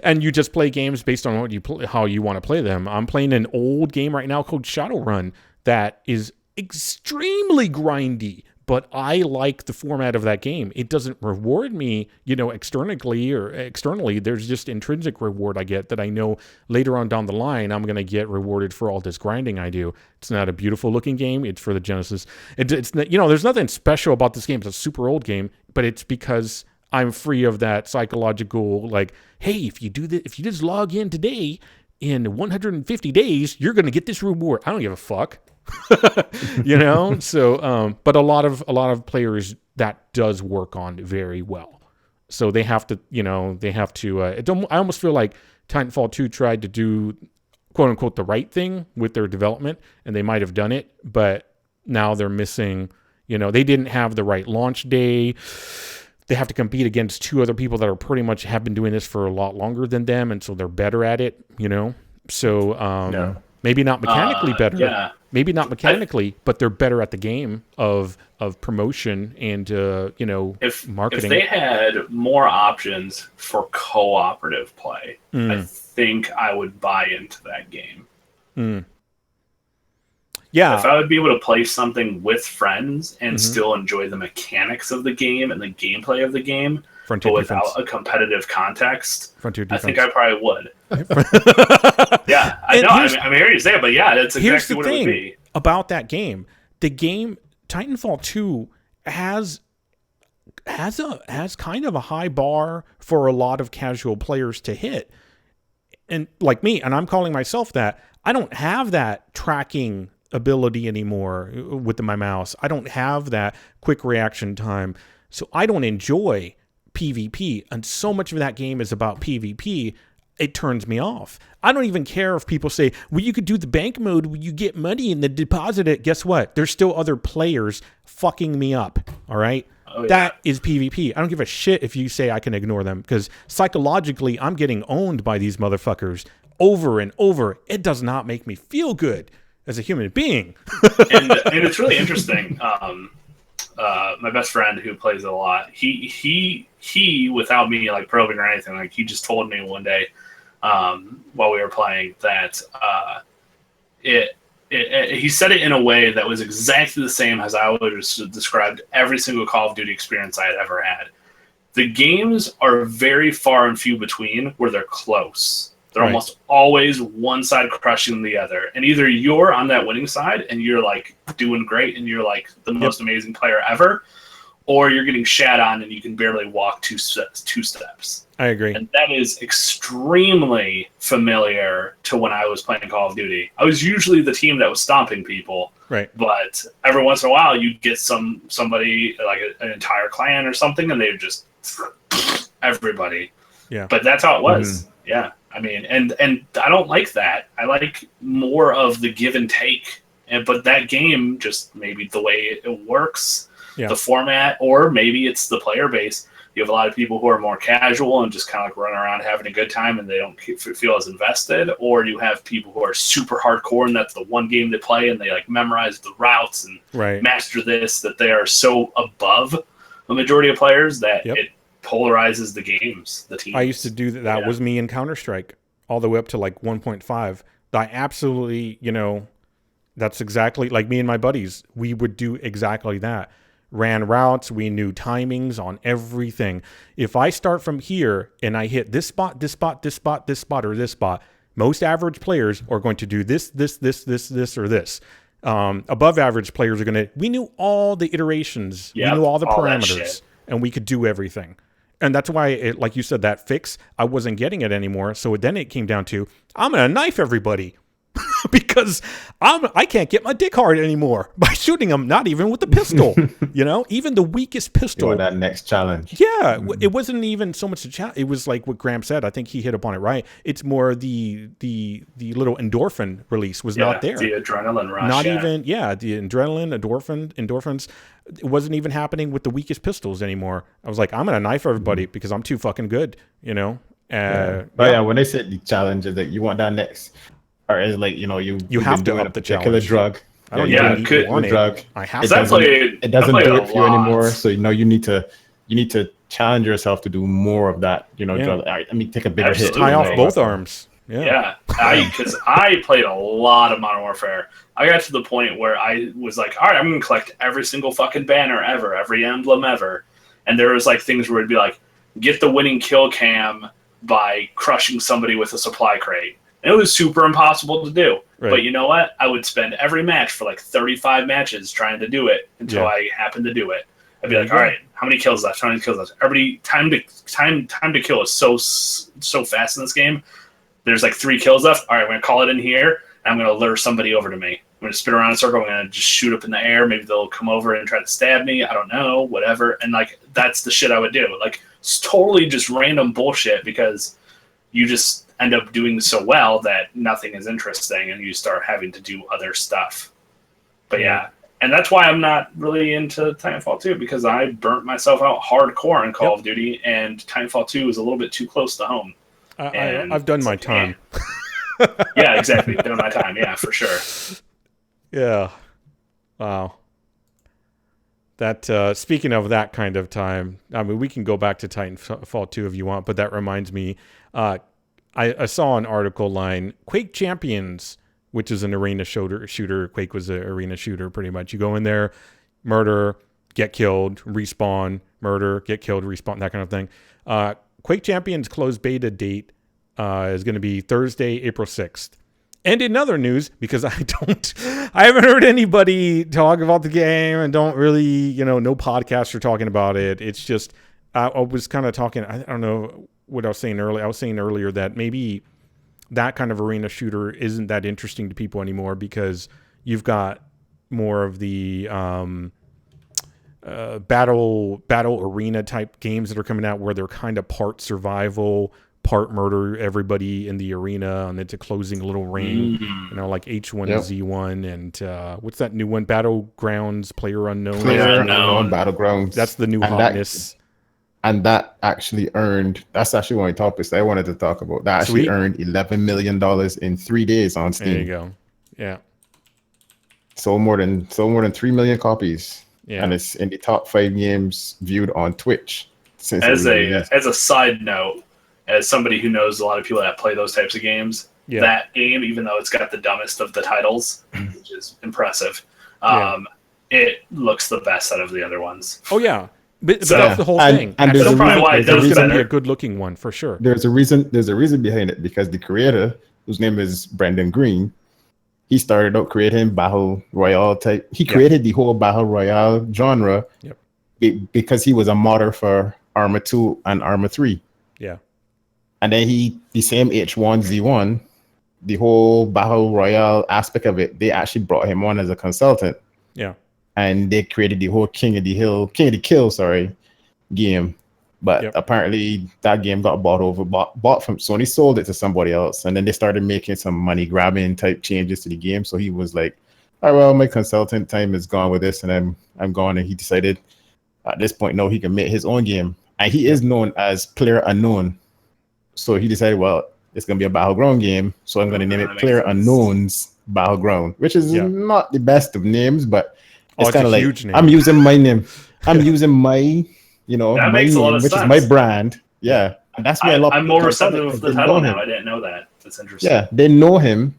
And you just play games based on how you want to play them. I'm playing an old game right now called Shadowrun that is extremely grindy. But I like the format of that game. It doesn't reward me, externally. There's just intrinsic reward I get that I know later on down the line I'm going to get rewarded for all this grinding I do. It's not a beautiful looking game. It's for the Genesis. It's there's nothing special about this game. It's a super old game, but it's because I'm free of that psychological like, hey, if you just log in today, in 150 days, you're going to get this reward. I don't give a fuck. So but a lot of players that does work on very well, so they have to I almost feel like Titanfall 2 tried to do quote unquote the right thing with their development, and they might have done it, but now they're missing, they didn't have the right launch day. They have to compete against two other people that are pretty much have been doing this for a lot longer than them, and so they're better at it, so maybe not mechanically better. Maybe not mechanically, but they're better at the game of promotion and marketing. If they had more options for cooperative play, I think I would buy into that game. Yeah, if I would be able to play something with friends and still enjoy the mechanics of the game and the gameplay of the game, but without a competitive context, I think I probably would. Yeah, I'm here to say it, but yeah, that's exactly what it would be. About that game, the game Titanfall 2 has kind of a high bar for a lot of casual players to hit, and like me, and I'm calling myself that. I don't have that tracking ability anymore with my mouse. I don't have that quick reaction time, so I don't enjoy PvP, and so much of that game is about PvP. It turns me off. I don't even care if people say, well, you could do the bank mode where you get money and then deposit it. Guess what? There's still other players fucking me up. All right? Oh, yeah. That is PvP. I don't give a shit if you say I can ignore them, because psychologically I'm getting owned by these motherfuckers over and over. It does not make me feel good as a human being. and it's really interesting. My best friend who plays it a lot, he without me like probing or anything, like he just told me one day while we were playing that he said it in a way that was exactly the same as I would have described every single Call of Duty experience I had ever had. The games are very far and few between where they're close. They're almost always one side crushing the other. And either you're on that winning side and you're like doing great and you're like the most amazing player ever, or you're getting shat on and you can barely walk two steps. I agree. And that is extremely familiar to when I was playing Call of Duty. I was usually the team that was stomping people. Right. But every once in a while you'd get somebody like an entire clan or something, and they'd just everybody. Yeah. But that's how it was. Yeah. I mean, and I don't like that. I like more of the give and take. But that game, just maybe the way it works, the format, or maybe it's the player base, You have a lot of people who are more casual and just kind of like running around having a good time and they don't feel as invested. Or you have people who are super hardcore and that's the one game they play and they like memorize the routes and master this, that they are so above the majority of players that it polarizes the games, the teams. I used to do that. That was me in Counter-Strike all the way up to like 1.5. I absolutely, that's exactly like me and my buddies. We would do exactly that. Ran routes. We knew timings on everything. If I start from here and I hit this spot, this spot, this spot, this spot, or this spot, most average players are going to do this, or this. Above average players are going to, we knew all the iterations. We knew all the parameters and we could do everything. And that's why, like you said, that fix, I wasn't getting it anymore. So then it came down to, I'm going to knife everybody. Because I can't get my dick hard anymore by shooting them, not even with the pistol. Even the weakest pistol. You want that next challenge. Yeah, it wasn't even so much a challenge. It was like what Graham said. I think he hit upon it right. It's more the little endorphin release was not there. The adrenaline rush. Not even, the adrenaline, endorphins. It wasn't even happening with the weakest pistols anymore. I was like, I'm going to knife everybody because I'm too fucking good, When they said the challenge is that you want that next... Or is like you have to up the challenge. Drug. I don't even want drug. I have. It doesn't do it for you anymore. So you need to challenge yourself to do more of that. Drug. I mean, take a bigger hit. Tie off both arms. Yeah. Because I played a lot of Modern Warfare. I got to the point where I was like, all right, I'm gonna collect every single fucking banner ever, every emblem ever, and there was like things where it'd be like, get the winning kill cam by crushing somebody with a supply crate. And it was super impossible to do. Right. But you know what? I would spend every match for like 35 matches trying to do it until I happened to do it. I'd be like, all right, how many kills left? How many kills left? Everybody, time to kill is so fast in this game. There's like 3 kills left. All right, I'm going to call it in here, and I'm going to lure somebody over to me. I'm going to spin around in a circle. I'm going to just shoot up in the air. Maybe they'll come over and try to stab me. I don't know, whatever. And like that's the shit I would do. Like it's totally just random bullshit because you just end up doing so well that nothing is interesting and you start having to do other stuff. But and that's why I'm not really into Titanfall 2 because I burnt myself out hardcore in Call of Duty and Titanfall 2 is a little bit too close to home. I've done my time. Yeah, exactly. Done my time. Yeah, for sure. Yeah. Wow. That speaking of that kind of time, I mean, we can go back to Titanfall 2 if you want, but that reminds me, I saw an article line, Quake Champions, which is an arena shooter. Quake was an arena shooter, pretty much. You go in there, murder, get killed, respawn, murder, get killed, respawn, that kind of thing. Quake Champions closed beta date is going to be Thursday, April 6th. And in other news, because I haven't heard anybody talk about the game and don't really, no podcasts are talking about it. It's just, I was kind of talking, I don't know what I was saying earlier. I was saying earlier that maybe that kind of arena shooter isn't that interesting to people anymore because you've got more of the battle arena type games that are coming out where they're kind of part survival, part murder everybody in the arena, and it's a closing little ring, like H1Z1 and what's that new one? Battlegrounds PlayerUnknown. PlayerUnknown Battlegrounds. That's the new hotness. And that actually earned, that's actually one of the topics that I wanted to talk about. That actually earned $11 million in 3 days on Steam. There you go. Yeah. Sold more than 3 million copies. Yeah. And it's in the top 5 games viewed on Twitch. As a side note, as somebody who knows a lot of people that play those types of games, that game, even though it's got the dumbest of the titles, which is impressive, it looks the best out of the other ones. Oh, yeah. But that's the whole thing. And there's probably why it does going to be better. a good-looking one for sure. There's a reason behind it because the creator, whose name is Brendan Green, he started out creating battle royale type. He created the whole battle royale genre because he was a modder for Arma 2 and Arma 3. Yeah. And then the same H1Z1, the whole battle royale aspect of it, they actually brought him on as a consultant. Yeah. And they created the whole King of the Kill game. But apparently that game got bought from Sony, sold it to somebody else. And then they started making some money grabbing type changes to the game. So he was like, all right, well, my consultant time is gone with this and I'm gone. And he decided at this point, no, he can make his own game. and he is known as PlayerUnknown. So he decided, well, it's gonna be a Battleground game, so I'm gonna name it PlayerUnknown's Battleground, which is not the best of names, but it's kind of like name. I'm using my name. I'm using my, my name, which is my brand. Yeah. And that's why I'm more receptive of the title now. I didn't know that. That's interesting. Yeah, they know him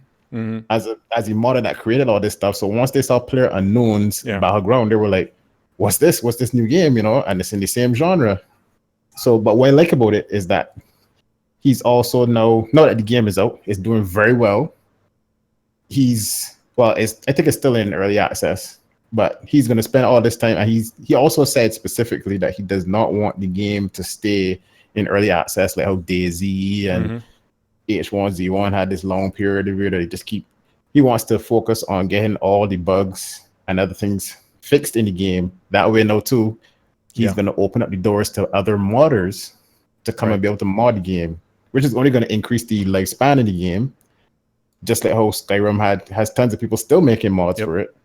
as a modder that created all this stuff. So once they saw PlayerUnknown's Battleground, they were like, what's this? What's this new game? And it's in the same genre. So, but what I like about it is that he's also now that the game is out, it's doing very well. I think it's still in early access, but he's going to spend all this time. And he also said specifically that he does not want the game to stay in early access, like how DayZ and H1Z1 had this long period where they just he wants to focus on getting all the bugs and other things fixed in the game. That way now too, he's going to open up the doors to other modders to come and be able to mod the game, which is only going to increase the lifespan of the game. Just like how Skyrim has tons of people still making mods for it.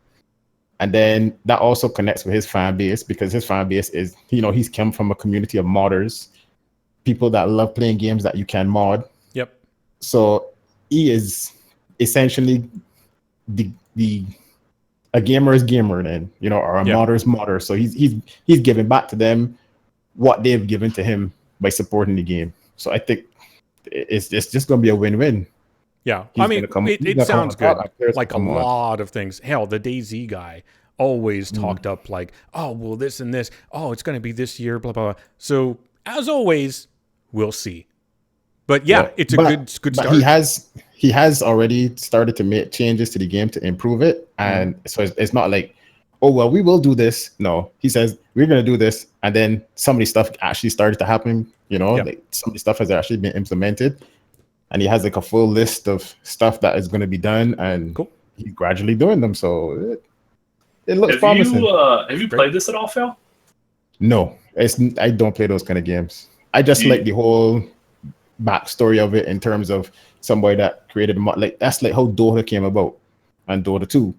And then that also connects with his fan base, because his fan base is, he's come from a community of modders, people that love playing games that you can mod. Yep. So he is essentially a gamer's gamer then, or a modder's modder. So he's giving back to them what they've given to him by supporting the game. So I think it's just going to be a win-win. Yeah, it sounds good. Like a lot of things. Hell, the DayZ guy always talked up like, oh, well, this and this. Oh, it's going to be this year, blah, blah, blah. So, as always, we'll see. But it's a good start. He has already started to make changes to the game to improve it. And so it's not like, oh, well, we will do this. No, he says, we're going to do this. And then some of the stuff actually started to happen. Like some of the stuff has actually been implemented. And he has like a full list of stuff that is going to be done, and he's gradually doing them. So it looks promising. Have you played this at all, Phil? No, I don't play those kind of games. I just like the whole backstory of it in terms of somebody that created a mod. Like that's like how Dota came about, and Dota 2.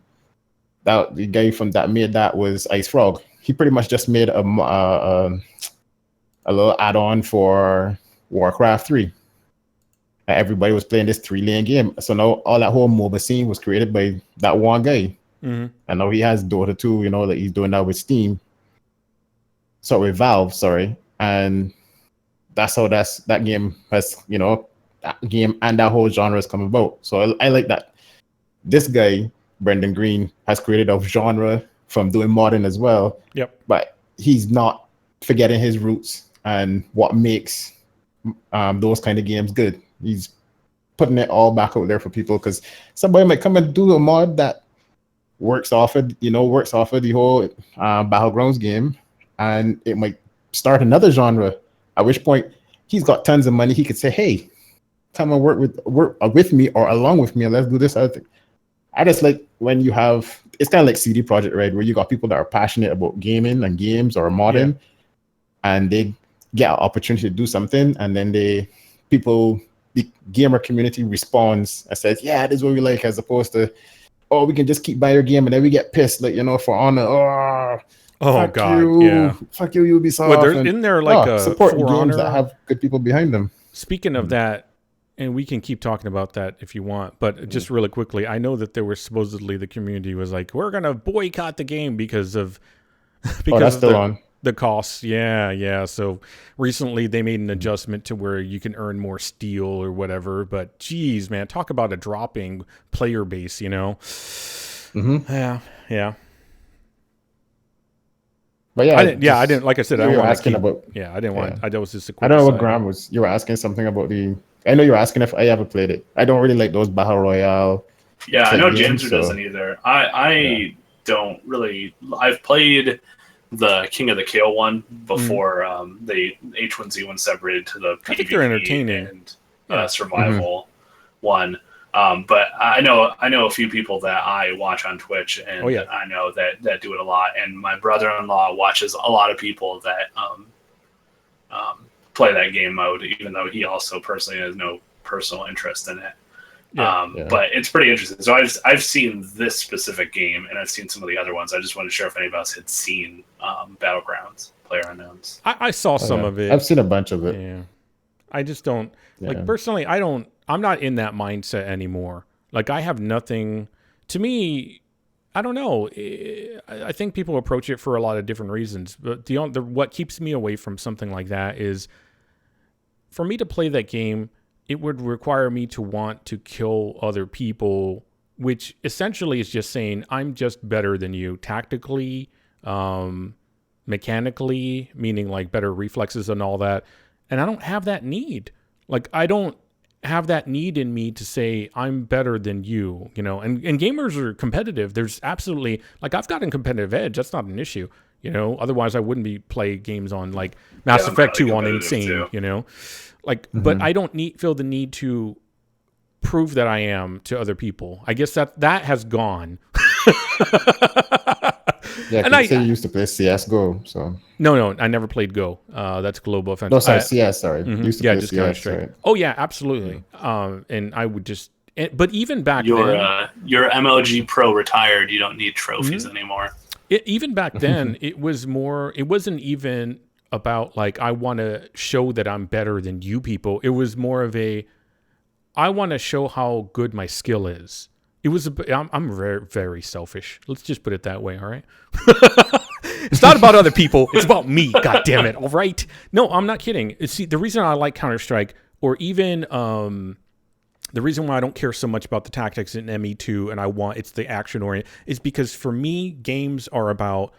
That the guy that made that was Ice Frog. He pretty much just made a little add-on for Warcraft 3. Everybody was playing this 3-lane game. So now all that whole MOBA scene was created by that one guy. And now he has Dota 2, that he's doing that with Steam. So with Valve, sorry. And that's how that game has, that game and that whole genre has come about. So I like that. This guy, Brendan Green, has created a genre from doing modern as well. Yep. But he's not forgetting his roots and what makes those kind of games good. He's putting it all back out there for people, because somebody might come and do a mod that works off of the whole Battlegrounds game, and it might start another genre. At which point he's got tons of money. He could say, "Hey, come and work with me or along with me, and let's do this other thing." I just like when you have, it's kind of like CD Projekt Red, where you got people that are passionate about gaming and games or modding, and they get an opportunity to do something, and then the gamer community responds and says, yeah, this is what we like, as opposed to, oh, we can just keep buying your game, and then we get pissed, like, For Honor, fuck you, Ubisoft. Well, isn't there like support games that have good people behind them? Speaking of that, and we can keep talking about that if you want, but just really quickly, I know that there was supposedly the community was like, we're going to boycott the game because of the costs. Yeah. So recently they made an adjustment to where you can earn more steel or whatever. But geez, man, talk about a dropping player base, Yeah. But I didn't. Like I said, I don't want to keep. I didn't want. That was just a quick. I don't know what Graham was. You were asking something about the. I know you were asking if I ever played it. I don't really like those battle royale. Yeah, I know Ginger doesn't either. I don't really. I've played the King of the Kale one before the H1Z1 separated to the PvP. I think they're entertaining and survival one. But I know a few people that I watch on Twitch, and I know that do it a lot. And my brother-in-law watches a lot of people that play that game mode, even though he also personally has no personal interest in it. But it's pretty interesting. So I've seen this specific game, and I've seen some of the other ones. I just wanted to share if anybody else had seen Battlegrounds PlayerUnknown's. I saw some of it. I've seen a bunch of it. Yeah, I just don't like personally. I'm not in that mindset anymore. Like I have nothing. To me, I don't know. I think people approach it for a lot of different reasons. But what keeps me away from something like that is, for me to play that game, it would require me to want to kill other people, which essentially is just saying I'm just better than you tactically, mechanically, meaning like better reflexes and all that. And I don't have that need. Like I don't have that need in me to say I'm better than you, you know, and gamers are competitive. There's absolutely, like, I've got a competitive edge. That's not an issue, you know, otherwise I wouldn't be play games on like Mass Effect 2 on Insane, too. You know, like, but I don't feel the need to prove that I am to other people. I guess that has gone. Yeah, and I say you used to play CS:GO, so no, I never played Go. That's Global Offensive. No, sorry, CS. Sorry, used to play just CS, right? Oh yeah, absolutely. And I would just, but even back then, your MLG Pro retired. You don't need trophies anymore. Even back then, it was more. It wasn't even about like I want to show that I'm better than you people. It was more of a I want to show how good my skill is. It was. I'm very, very selfish. Let's just put it that way. All right. It's not about other people. It's about me. God damn it. All right. No, I'm not kidding. See, the reason I like Counter-Strike, or even the reason why I don't care so much about the tactics in ME2 and it's the action oriented, is because for me, games are about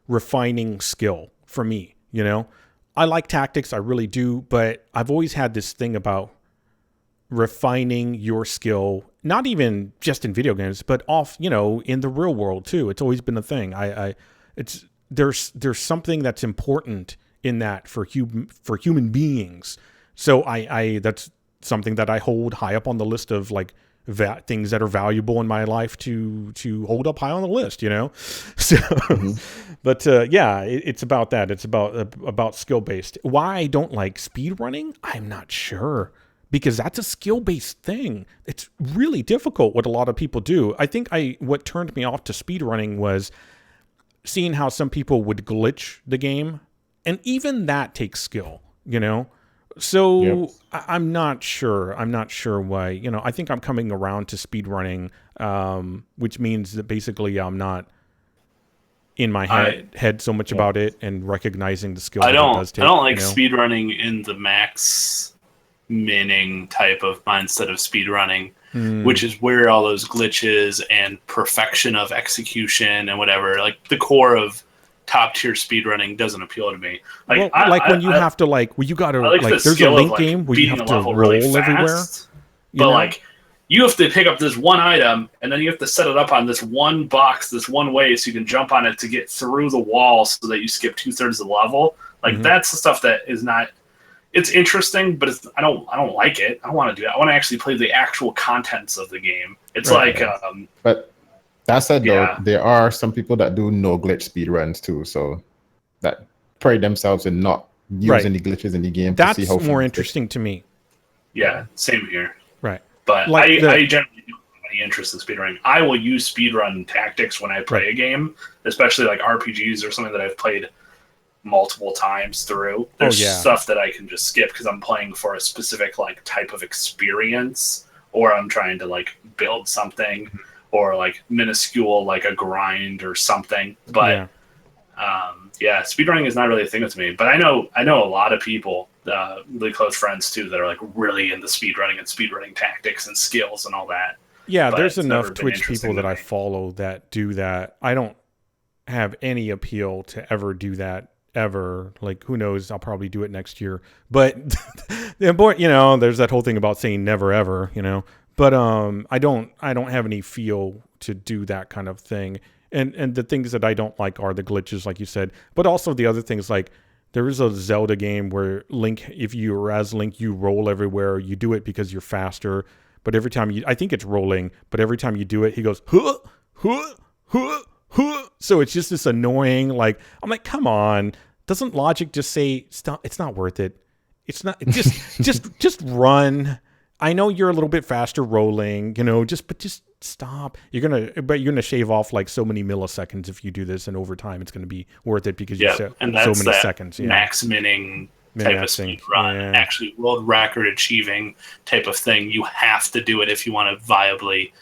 refining skill. For me, you know, I like tactics. I really do. But I've always had this thing about refining your skill, not even just in video games, but in the real world too. It's always been a thing. There's something that's important in that for human beings. So I that's something that I hold high up on the list of like things that are valuable in my life to hold up high on the list, you know? So, but it's about that. It's about skill based. Why I don't like speed running, I'm not sure. Because that's a skill-based thing. It's really difficult what a lot of people do. I think what turned me off to speedrunning was seeing how some people would glitch the game. And even that takes skill, you know? So I'm not sure. I'm not sure why. You know, I think I'm coming around to speedrunning, which means that basically I'm not in my head so much about it and recognizing the skill that it does take. I don't like speedrunning in the max mining type of mindset of speedrunning, which is where all those glitches and perfection of execution and whatever, like the core of top tier speedrunning doesn't appeal to me. Like, when you have to you got to there's a link game where you have to roll everywhere. But like you have to pick up this one item and then you have to set it up on this one box, this one way, so you can jump on it to get through the wall so that you skip 2/3 of the level. Like that's the stuff that is not. It's interesting, but I don't like it. I don't want to do that. I want to actually play the actual contents of the game. It's but that said, though, there are some people that do no glitch speedruns too, so that pride themselves in not using the glitches in the game. That's to see how more interesting to me. Yeah, same here. Right, but I generally don't have any interest in speedrunning. I will use speedrun tactics when I play a game, especially like RPGs or something that I've played multiple times through. There's stuff that I can just skip because I'm playing for a specific like type of experience, or I'm trying to like build something, or like minuscule like a grind or something. But speedrunning is not really a thing with me. But I know a lot of people, really close friends too, that are like really into speedrunning and speedrunning tactics and skills and all that. Yeah, there's enough Twitch people that I follow that do that. I don't have any appeal to ever do that. Ever. Like, who knows, I'll probably do it next year, but there's that whole thing about saying never ever, you know, but I don't have any feel to do that kind of thing, and the things that I don't like are the glitches, like you said, but also the other things, like there is a Zelda game where Link, if you're as Link, you roll everywhere. You do it because you're faster, but every time I think it's rolling, but every time you do it, he goes huh, huh, huh. So it's just this annoying, like, I'm like, come on, doesn't logic just say stop? It's not worth it. It's not just run, I know you're a little bit faster rolling, but just stop. You're gonna shave off like so many milliseconds if you do this, and over time it's gonna be worth it because you set and that's so many seconds. Yeah. Max minning type of speed run, actually world record achieving type of thing. You have to do it if you want to viably,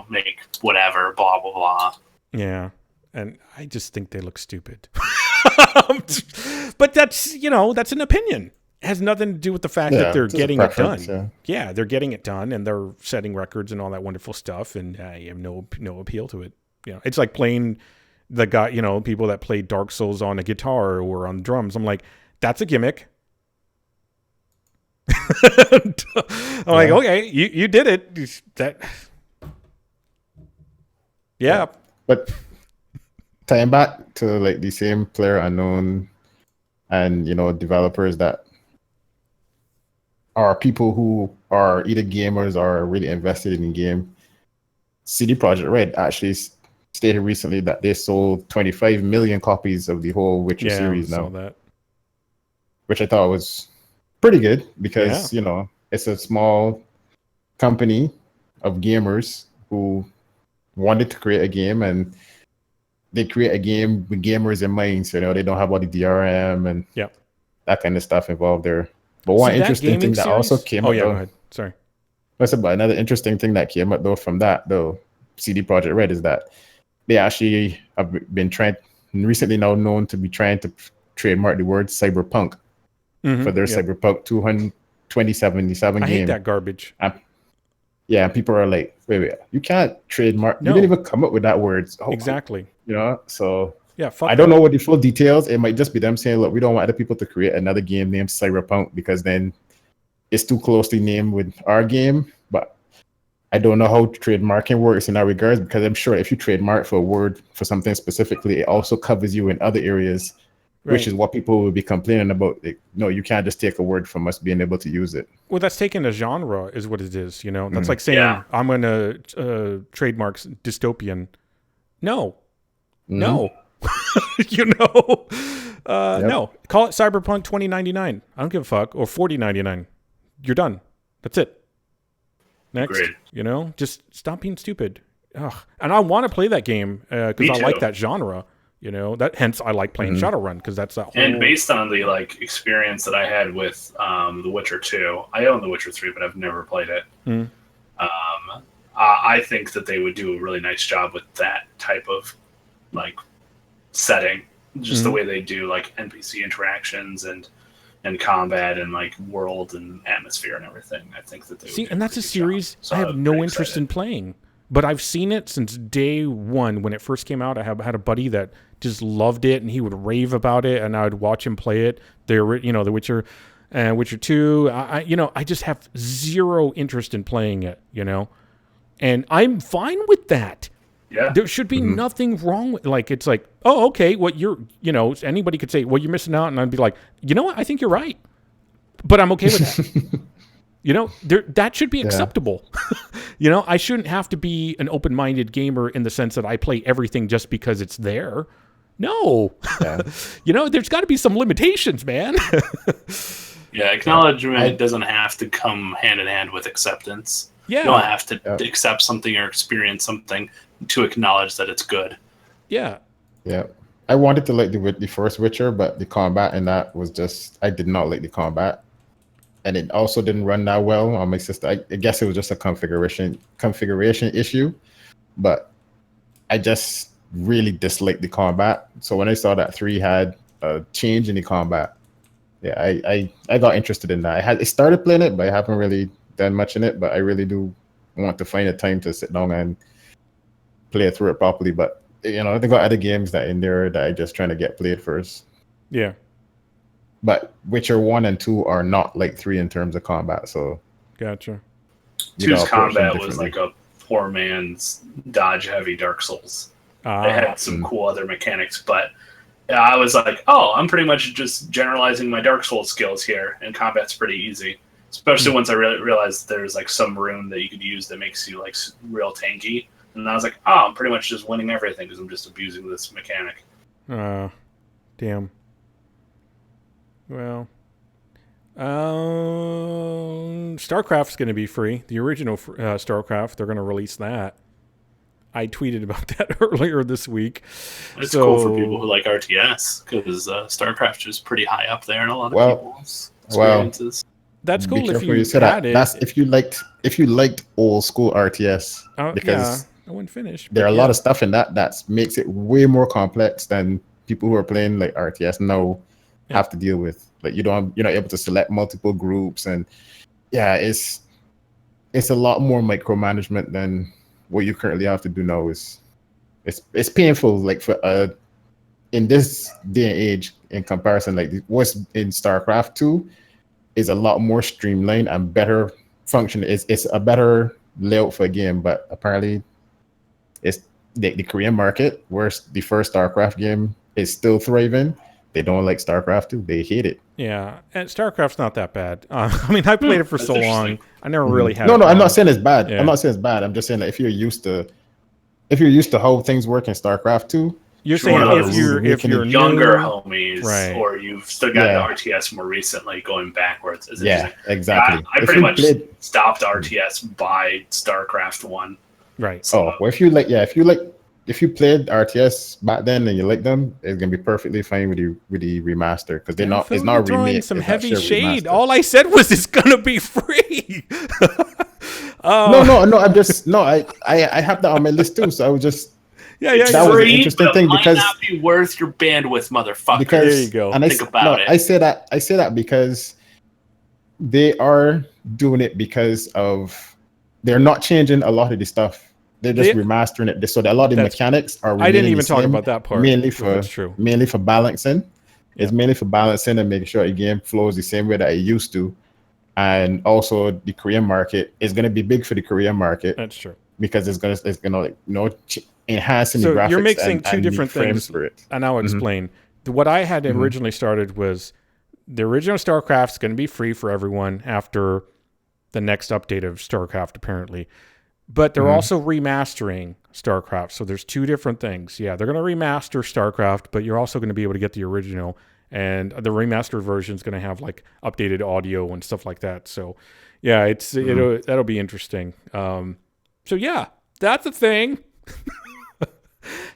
make whatever, blah blah blah. Yeah, and I just think they look stupid. But that's an opinion. It has nothing to do with the fact that they're getting it done. Yeah, they're getting it done, and they're setting records and all that wonderful stuff, and I have no appeal to it. It's like playing the guy, people that play Dark Souls on a guitar or on drums. I'm like, that's a gimmick. I'm like, okay, you did it. Yeah. But tying back to like the same PlayerUnknown and developers that are people who are either gamers or really invested in the game. CD Projekt Red actually stated recently that they sold 25 million copies of the whole Witcher series now. That. Which I thought was pretty good because, it's a small company of gamers who wanted to create a game, and they create a game with gamers in mind. So, they don't have all the DRM and that kind of stuff involved there. But one interesting thing that also came up. Go ahead. Sorry. But another interesting thing that came up from that, CD Projekt Red, is that they actually have been recently now known to be trying to trademark the word cyberpunk for their Cyberpunk 2077 game. I hate that garbage. People are like, wait, you can't trademark. No. You didn't even come up with that word. Exactly. So yeah, I don't know what the full details. It might just be them saying, look, we don't want other people to create another game named Cyberpunk because then it's too closely named with our game. But I don't know how trademarking works in that regards, because I'm sure if you trademark for a word for something specifically, it also covers you in other areas, which is what people will be complaining about. Like, no, you can't just take a word from us being able to use it. Well, that's taking a genre is what it is. That's like saying, I'm going to trademark dystopian. No. No. No. Call it Cyberpunk 2099. I don't give a fuck. Or 4099. You're done. That's it. Next. Great. Just stop being stupid. Ugh. And I want to play that game because I like that genre. Hence I like playing Shadowrun because that's that whole. And based on the experience that I had with The Witcher 2, I own The Witcher 3, but I've never played it. I think that they would do a really nice job with that type of setting, just the way they do NPC interactions and combat and world and atmosphere and everything. I think that they would and that's a series I have no interest in playing, but I've seen it since day one when it first came out. I had a buddy that just loved it, and he would rave about it, and I would watch him play it. The Witcher and Witcher 2. I just have zero interest in playing it. And I'm fine with that. Yeah. There should be nothing wrong with it's like, oh, okay, anybody could say, well, you're missing out, and I'd be like, you know what? I think you're right. But I'm okay with that. That should be acceptable. I shouldn't have to be an open-minded gamer in the sense that I play everything just because it's there. No. Yeah. There's got to be some limitations, man. Yeah, acknowledgement doesn't have to come hand in hand with acceptance. Yeah. You don't have to accept something or experience something to acknowledge that it's good. Yeah. Yeah. I wanted to like the first Witcher, but the combat in that was just, I did not like the combat. And it also didn't run that well on my system. I guess it was just a configuration issue, but I just really disliked the combat. So when I saw that 3 had a change in the combat, I got interested in that. I started playing it, but I haven't really done much in it. But I really do want to find a time to sit down and play through it properly. But they got other games that in there that I just trying to get played first. Yeah. But Witcher 1 and 2 are not like 3 in terms of combat. So gotcha. 2's combat was like a poor man's dodge-heavy Dark Souls. They had some cool other mechanics, but I was like, oh, I'm pretty much just generalizing my Dark Souls skills here, and combat's pretty easy. Especially once I realized there's some rune that you could use that makes you real tanky. And I was like, oh, I'm pretty much just winning everything because I'm just abusing this mechanic. Damn. Well, StarCraft's going to be free. The original StarCraft, they're going to release that. I tweeted about that earlier this week. It's cool for people who like RTS because StarCraft is pretty high up there in a lot of people's experiences. That's cool if you had it. That's if you liked old school RTS because I wouldn't finish. There are a lot of stuff in that makes it way more complex than people who are playing like RTS now have to deal with. Like you're not able to select multiple groups, and it's a lot more micromanagement than what you currently have to do now. It's painful, like for in this day and age in comparison. Like what's in StarCraft 2 is a lot more streamlined and better function. It's a better layout for a game, but apparently it's the Korean market, where the first StarCraft game is still thriving. They don't like StarCraft 2. They hate it. Yeah, and StarCraft's not that bad. I mean, I played it for so long. I never really had. No, I'm not saying it's bad. Yeah. I'm not saying it's bad. I'm just saying that if you're used to how things work in StarCraft 2, you're saying if you're younger new, homies, right, or you've still got the RTS more recently, going backwards. Is exactly. I pretty much stopped RTS by StarCraft 1. Right. So, if you played RTS back then and you like them, it's gonna be perfectly fine with the remaster because it's not remake. Some heavy shade. Remaster. All I said was it's gonna be free. No. I have that on my list too. So I was just that was an interesting thing because it might not be worth your bandwidth, motherfucker. Because, there you go. And think about it. I say that because they are doing it because of they're not changing a lot of the stuff. They're just remastering it so that a lot of the mechanics are. I didn't even talk about that part. Mainly for balancing. It's mainly for balancing and making sure a game flows the same way that it used to. And also the Korean market is going to be big for the Korean market. That's true. Because it's gonna enhancing the graphics. So you're mixing two different things, for it. And I'll explain. What I had originally started was the original StarCraft's going to be free for everyone after the next update of StarCraft, apparently. But they're also remastering StarCraft. So there's two different things. Yeah, they're going to remaster StarCraft, but you're also going to be able to get the original. And the remastered version is going to have like updated audio and stuff like that. So yeah, that'll be interesting. So yeah, that's a thing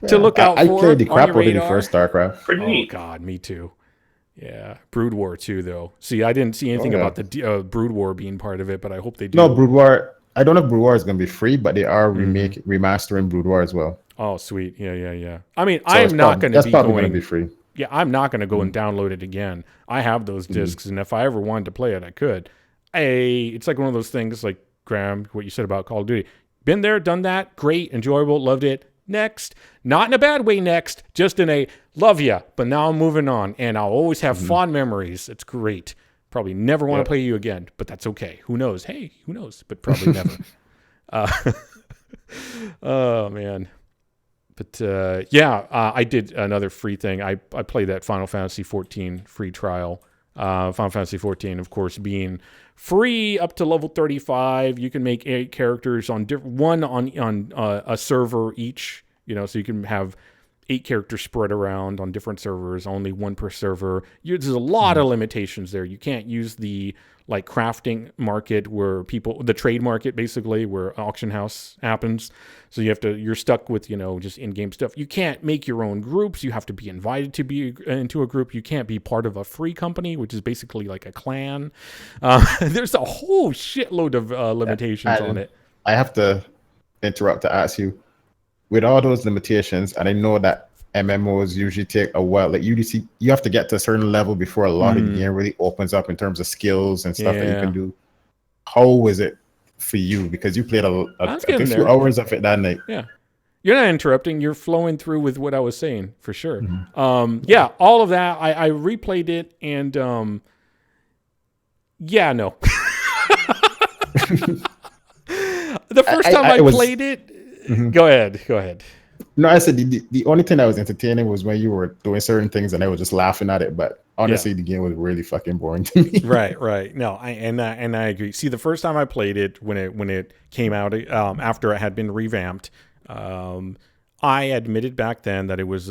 to look out for. I played the crap out of the first StarCraft. Pretty neat. God, me too. Yeah, Brood War too, though. See, I didn't see anything about the Brood War being part of it, but I hope they do. No, Brood War. I don't know if Brood War is going to be free, but they are remastering Brood War as well. Oh, sweet. Yeah. I mean, I'm not going to be going to be free. Yeah, I'm not going to go and download it again. I have those discs, and if I ever wanted to play it, I could. It's like one of those things, like Graham, what you said about Call of Duty. Been there, done that. Great, enjoyable, loved it. Next. Not in a bad way next, just in a love ya, but now I'm moving on, and I'll always have fond memories. It's great. Probably never want to play you again, but that's okay. Who knows? Hey, who knows? But probably never. Oh, man. But I did another free thing. I played that Final Fantasy 14 free trial. Final Fantasy 14, of course, being free up to level 35. You can make 8 characters on one on a server each. So you can have 8 characters spread around on different servers, only one per server. There's a lot of limitations there. You can't use the crafting market where the trade market basically, where auction house happens. So you're stuck with, just in-game stuff. You can't make your own groups. You have to be invited to be into a group. You can't be part of a free company, which is basically like a clan. There's a whole shitload of limitations on it. I have to interrupt to ask you, with all those limitations, and I know that MMOs usually take a while. Like you have to get to a certain level before a lot of the game really opens up in terms of skills and stuff that you can do. How was it for you? Because you played a few hours of it that night. Yeah, you're not interrupting. You're flowing through with what I was saying for sure. All of that. I replayed it, and no. The first time I played it. Go ahead. No, I said the only thing that was entertaining was when you were doing certain things and I was just laughing at it. But honestly, the game was really fucking boring to me. Right. No, I agree. See, the first time I played it when it came out after it had been revamped, I admitted back then that it was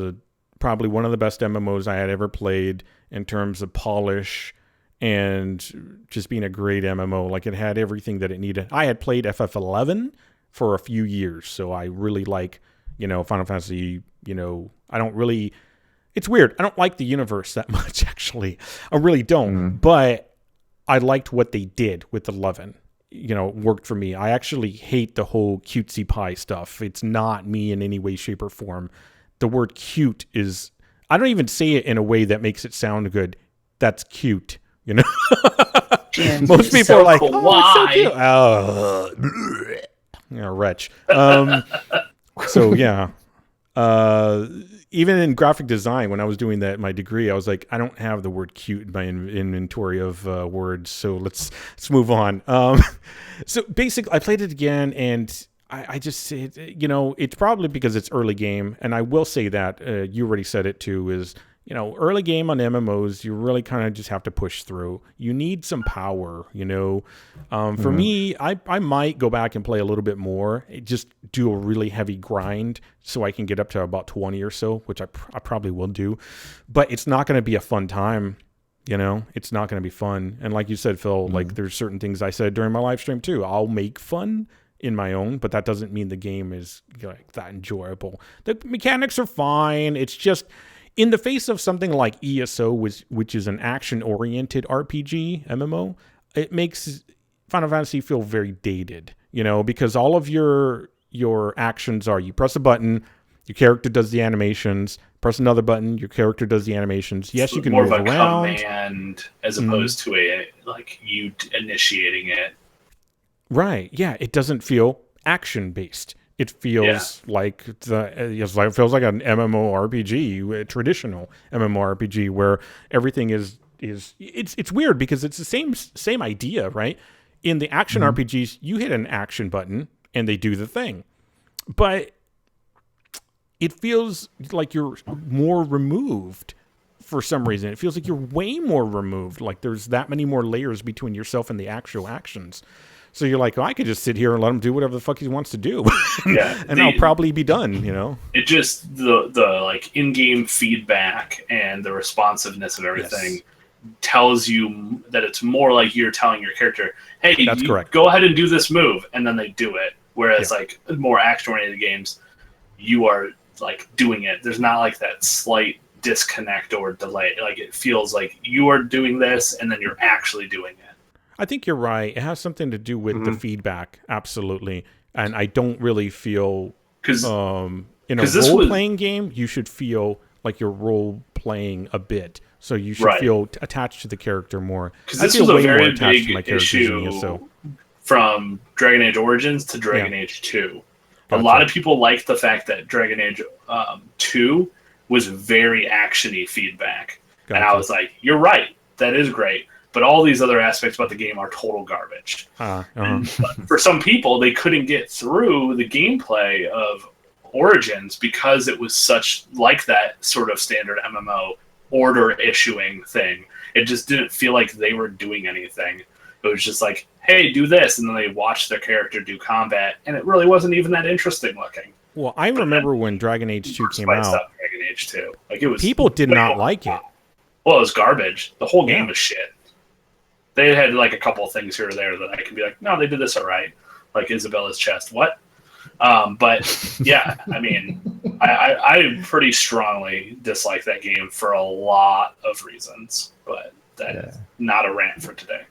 probably one of the best MMOs I had ever played in terms of polish and just being a great MMO. Like, it had everything that it needed. I had played FF11 for a few years, so I really like, Final Fantasy. I don't really. It's weird. I don't like the universe that much, actually. I really don't. But I liked what they did with 11. It worked for me. I actually hate the whole cutesy pie stuff. It's not me in any way, shape, or form. The word cute is, I don't even say it in a way that makes it sound good. That's cute, Most people are like, oh, it's so cute. Oh, wretch. So yeah. Even in graphic design, when I was doing my degree, I was like, I don't have the word cute in my inventory of words, so let's move on. So basically, I played it again, and I just, it's probably because it's early game, and I will say that, you already said it too, is, early game on MMOs, you really kind of just have to push through. You need some power, For me, I might go back and play a little bit more, just do a really heavy grind so I can get up to about 20 or so, which I probably will do. But it's not going to be a fun time, It's not going to be fun. And like you said, Phil, like there's certain things I said during my live stream too. I'll make fun in my own, but that doesn't mean the game is like that enjoyable. The mechanics are fine. It's just, in the face of something like ESO, which is an action-oriented RPG MMO, it makes Final Fantasy feel very dated, because all of your actions are, you press a button, your character does the animations, press another button, your character does the animations. Yes, you can move around. More of a command as opposed to you initiating it. Right, yeah, it doesn't feel action-based. It feels like it feels like an MMORPG, a traditional MMORPG, where everything is it's weird because it's the same idea, right? In the action RPGs, you hit an action button and they do the thing, but it feels like you're more removed for some reason. It feels like you're way more removed. Like there's that many more layers between yourself and the actual actions. So you're like, I could just sit here and let him do whatever the fuck he wants to do, and I'll probably be done. It just the like in-game feedback and the responsiveness of everything tells you that it's more like you're telling your character, "Hey, that's correct. Go ahead and do this move," and then they do it. Whereas like more action-oriented games, you are like doing it. There's not like that slight disconnect or delay. Like it feels like you are doing this, and then you're actually doing it. I think you're right. It has something to do with the feedback, absolutely. And I don't really feel in a role-playing game, you should feel like you're role-playing a bit. So you should feel attached to the character more. Because this was a very big issue from Dragon Age Origins to Dragon Age 2. Gotcha. A lot of people liked the fact that Dragon Age 2 was very action-y feedback. Gotcha. And I was like, you're right. That is great. But all these other aspects about the game are total garbage. And for some people, they couldn't get through the gameplay of Origins because it was such like that sort of standard MMO order issuing thing. It just didn't feel like they were doing anything. It was just like, hey, do this, and then they watched their character do combat, and it really wasn't even that interesting looking. Well, I remember when Dragon Age 2 came out. Dragon Age 2. Like it was people did not like it. Well, it was garbage. The whole game was shit. They had like a couple of things here or there that I could be like, no, they did this all right. Like Isabella's chest. What? But yeah, I mean, I pretty strongly dislike that game for a lot of reasons, but that is not a rant for today.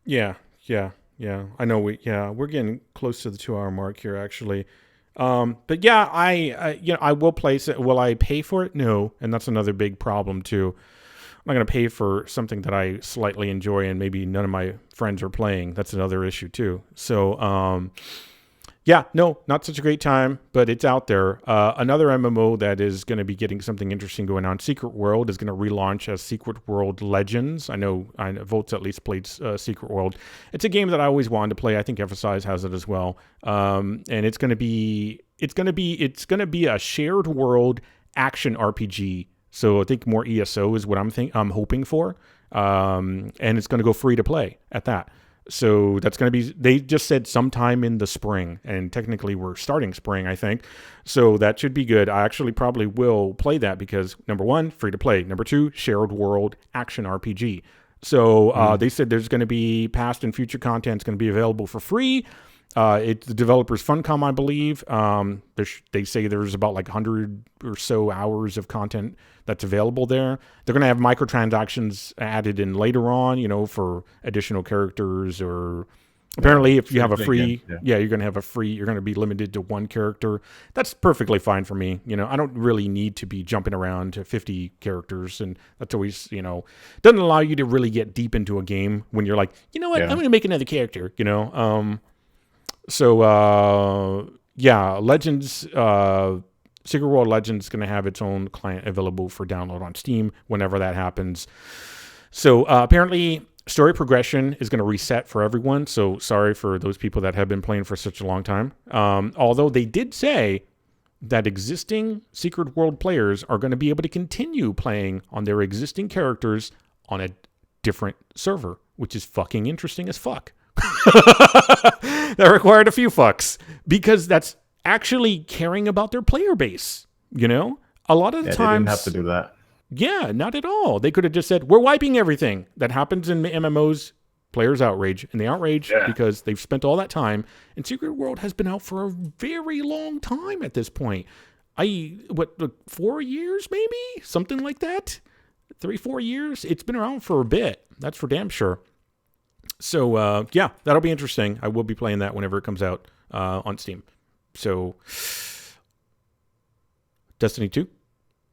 Yeah. I know we're getting close to the 2-hour mark here, actually. But yeah, I will place it. Will I pay for it? No. And that's another big problem too. I'm not going to pay for something that I slightly enjoy and maybe none of my friends are playing. That's another issue too. So, no, not such a great time, but it's out there. Another MMO that is going to be getting something interesting going on, Secret World, is going to relaunch as Secret World Legends. I know Volts at least played Secret World. It's a game that I always wanted to play. I think Emphasize has it as well. And it's going to be a shared world action RPG. So I think more ESO is what I'm hoping for. And it's going to go free to play at that. So that's going to be, they just said sometime in the spring, and technically we're starting spring, I think. So that should be good. I actually probably will play that because number one, free to play. Number two, shared world action RPG. So they said there's going to be past and future content is going to be available for free. It's the developers Funcom, I believe. They say there's about like 100 or so hours of content that's available there. They're going to have microtransactions added in later on, for additional characters, or apparently if you have a free, you're going to have you're going to be limited to one character. That's perfectly fine for me. I don't really need to be jumping around to 50 characters, and that's always, doesn't allow you to really get deep into a game when you're like, I'm going to make another character, So, Legends, Secret World Legends is going to have its own client available for download on Steam whenever that happens. So, apparently, story progression is going to reset for everyone. So, sorry for those people that have been playing for such a long time. Although they did say that existing Secret World players are going to be able to continue playing on their existing characters on a different server, which is fucking interesting as fuck. That required a few fucks, because that's actually caring about their player base. A lot of the times they didn't have to do that. Yeah, not at all. They could have just said, we're wiping everything. That happens in the MMOs. Players outrage, and they outrage because they've spent all that time, and Secret World has been out for a very long time at this point. 4 years maybe, something like that. 3-4 years. It's been around for a bit, that's for damn sure. So, that'll be interesting. I will be playing that whenever it comes out on Steam. So, Destiny 2,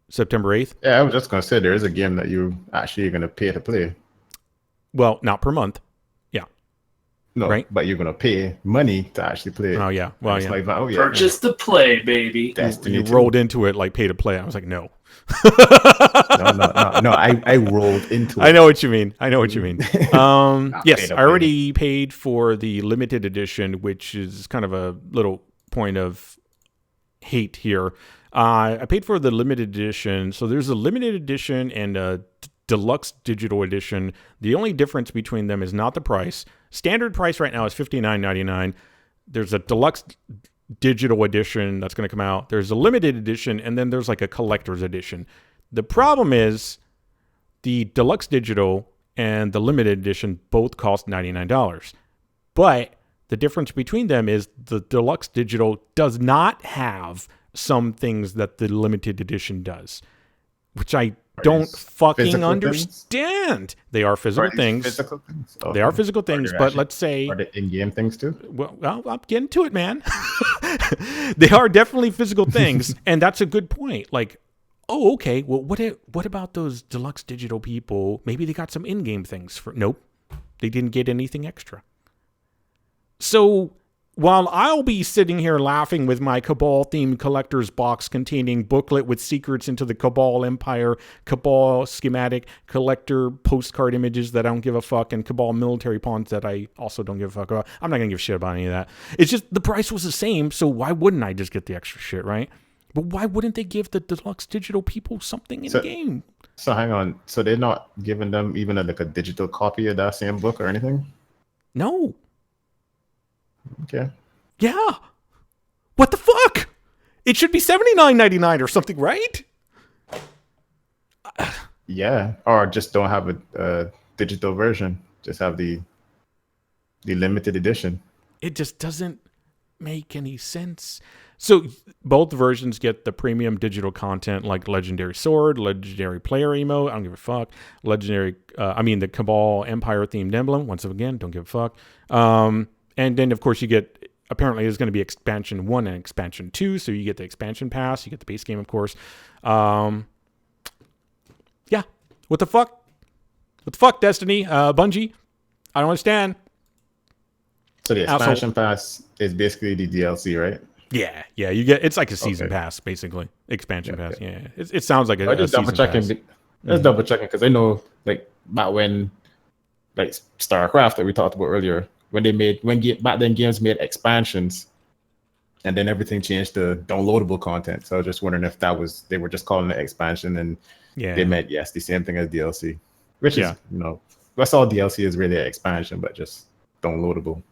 September 8th. Yeah, I was just going to say, there is a game that you actually are going to pay to play. Well, not per month. Yeah. No, right? But you're going to pay money to actually play. Oh, yeah. Well, it's like, purchase to play, baby. Destiny you 2. rolled into it like pay to play. I was like, no. No, I rolled into it. I know what you mean. Yes, I already paid for the limited edition, which is kind of a little point of hate here. I paid for the limited edition. So there's a limited edition and a deluxe digital edition. The only difference between them is not the price. Standard price right now is $59.99. There's a deluxe digital edition that's going to come out. There's a limited edition, and then there's like a collector's edition. The problem is the deluxe digital and the limited edition both cost $99. But the difference between them is the deluxe digital does not have some things that the limited edition does, which I don't fucking understand. They are physical things. Physical things? Okay. They are physical things, but let's say... Are they in-game things too? Well, I'm getting to it, man. They are definitely physical things, and that's a good point. Like, oh, okay, well, what about those deluxe digital people? Maybe they got some in-game things for... Nope, they didn't get anything extra. So... while I'll be sitting here laughing with my Cabal-themed collector's box containing booklet with secrets into the Cabal Empire, Cabal schematic, collector postcard images that I don't give a fuck, and Cabal military pawns that I also don't give a fuck about. I'm not going to give a shit about any of that. It's just the price was the same, so why wouldn't I just get the extra shit, right? But why wouldn't they give the deluxe digital people something in the game? So hang on. So they're not giving them even a digital copy of that same book or anything? No. Okay. Yeah. What the fuck? It should be $79.99 or something, right? Yeah. Or just don't have a digital version. Just have the limited edition. It just doesn't make any sense. So both versions get the premium digital content like Legendary Sword, Legendary Player Emote, I don't give a fuck. The Cabal Empire themed emblem, once again, don't give a fuck. And then, of course, you get, apparently there's going to be expansion 1 and expansion 2. So you get the expansion pass, you get the base game, of course. Yeah. What the fuck? What the fuck, Destiny? Bungie? I don't understand. So the expansion pass is basically the DLC, right? Yeah. You get, it's like a season pass, basically. Expansion pass. Yeah. It sounds like a just double checking. Just double checking because I know, like, back when, like, StarCraft that we talked about earlier, back then games made expansions, and then everything changed to downloadable content. So I was just wondering if they were just calling it expansion, and they meant the same thing as DLC, which is that's all DLC is really an expansion, but just downloadable.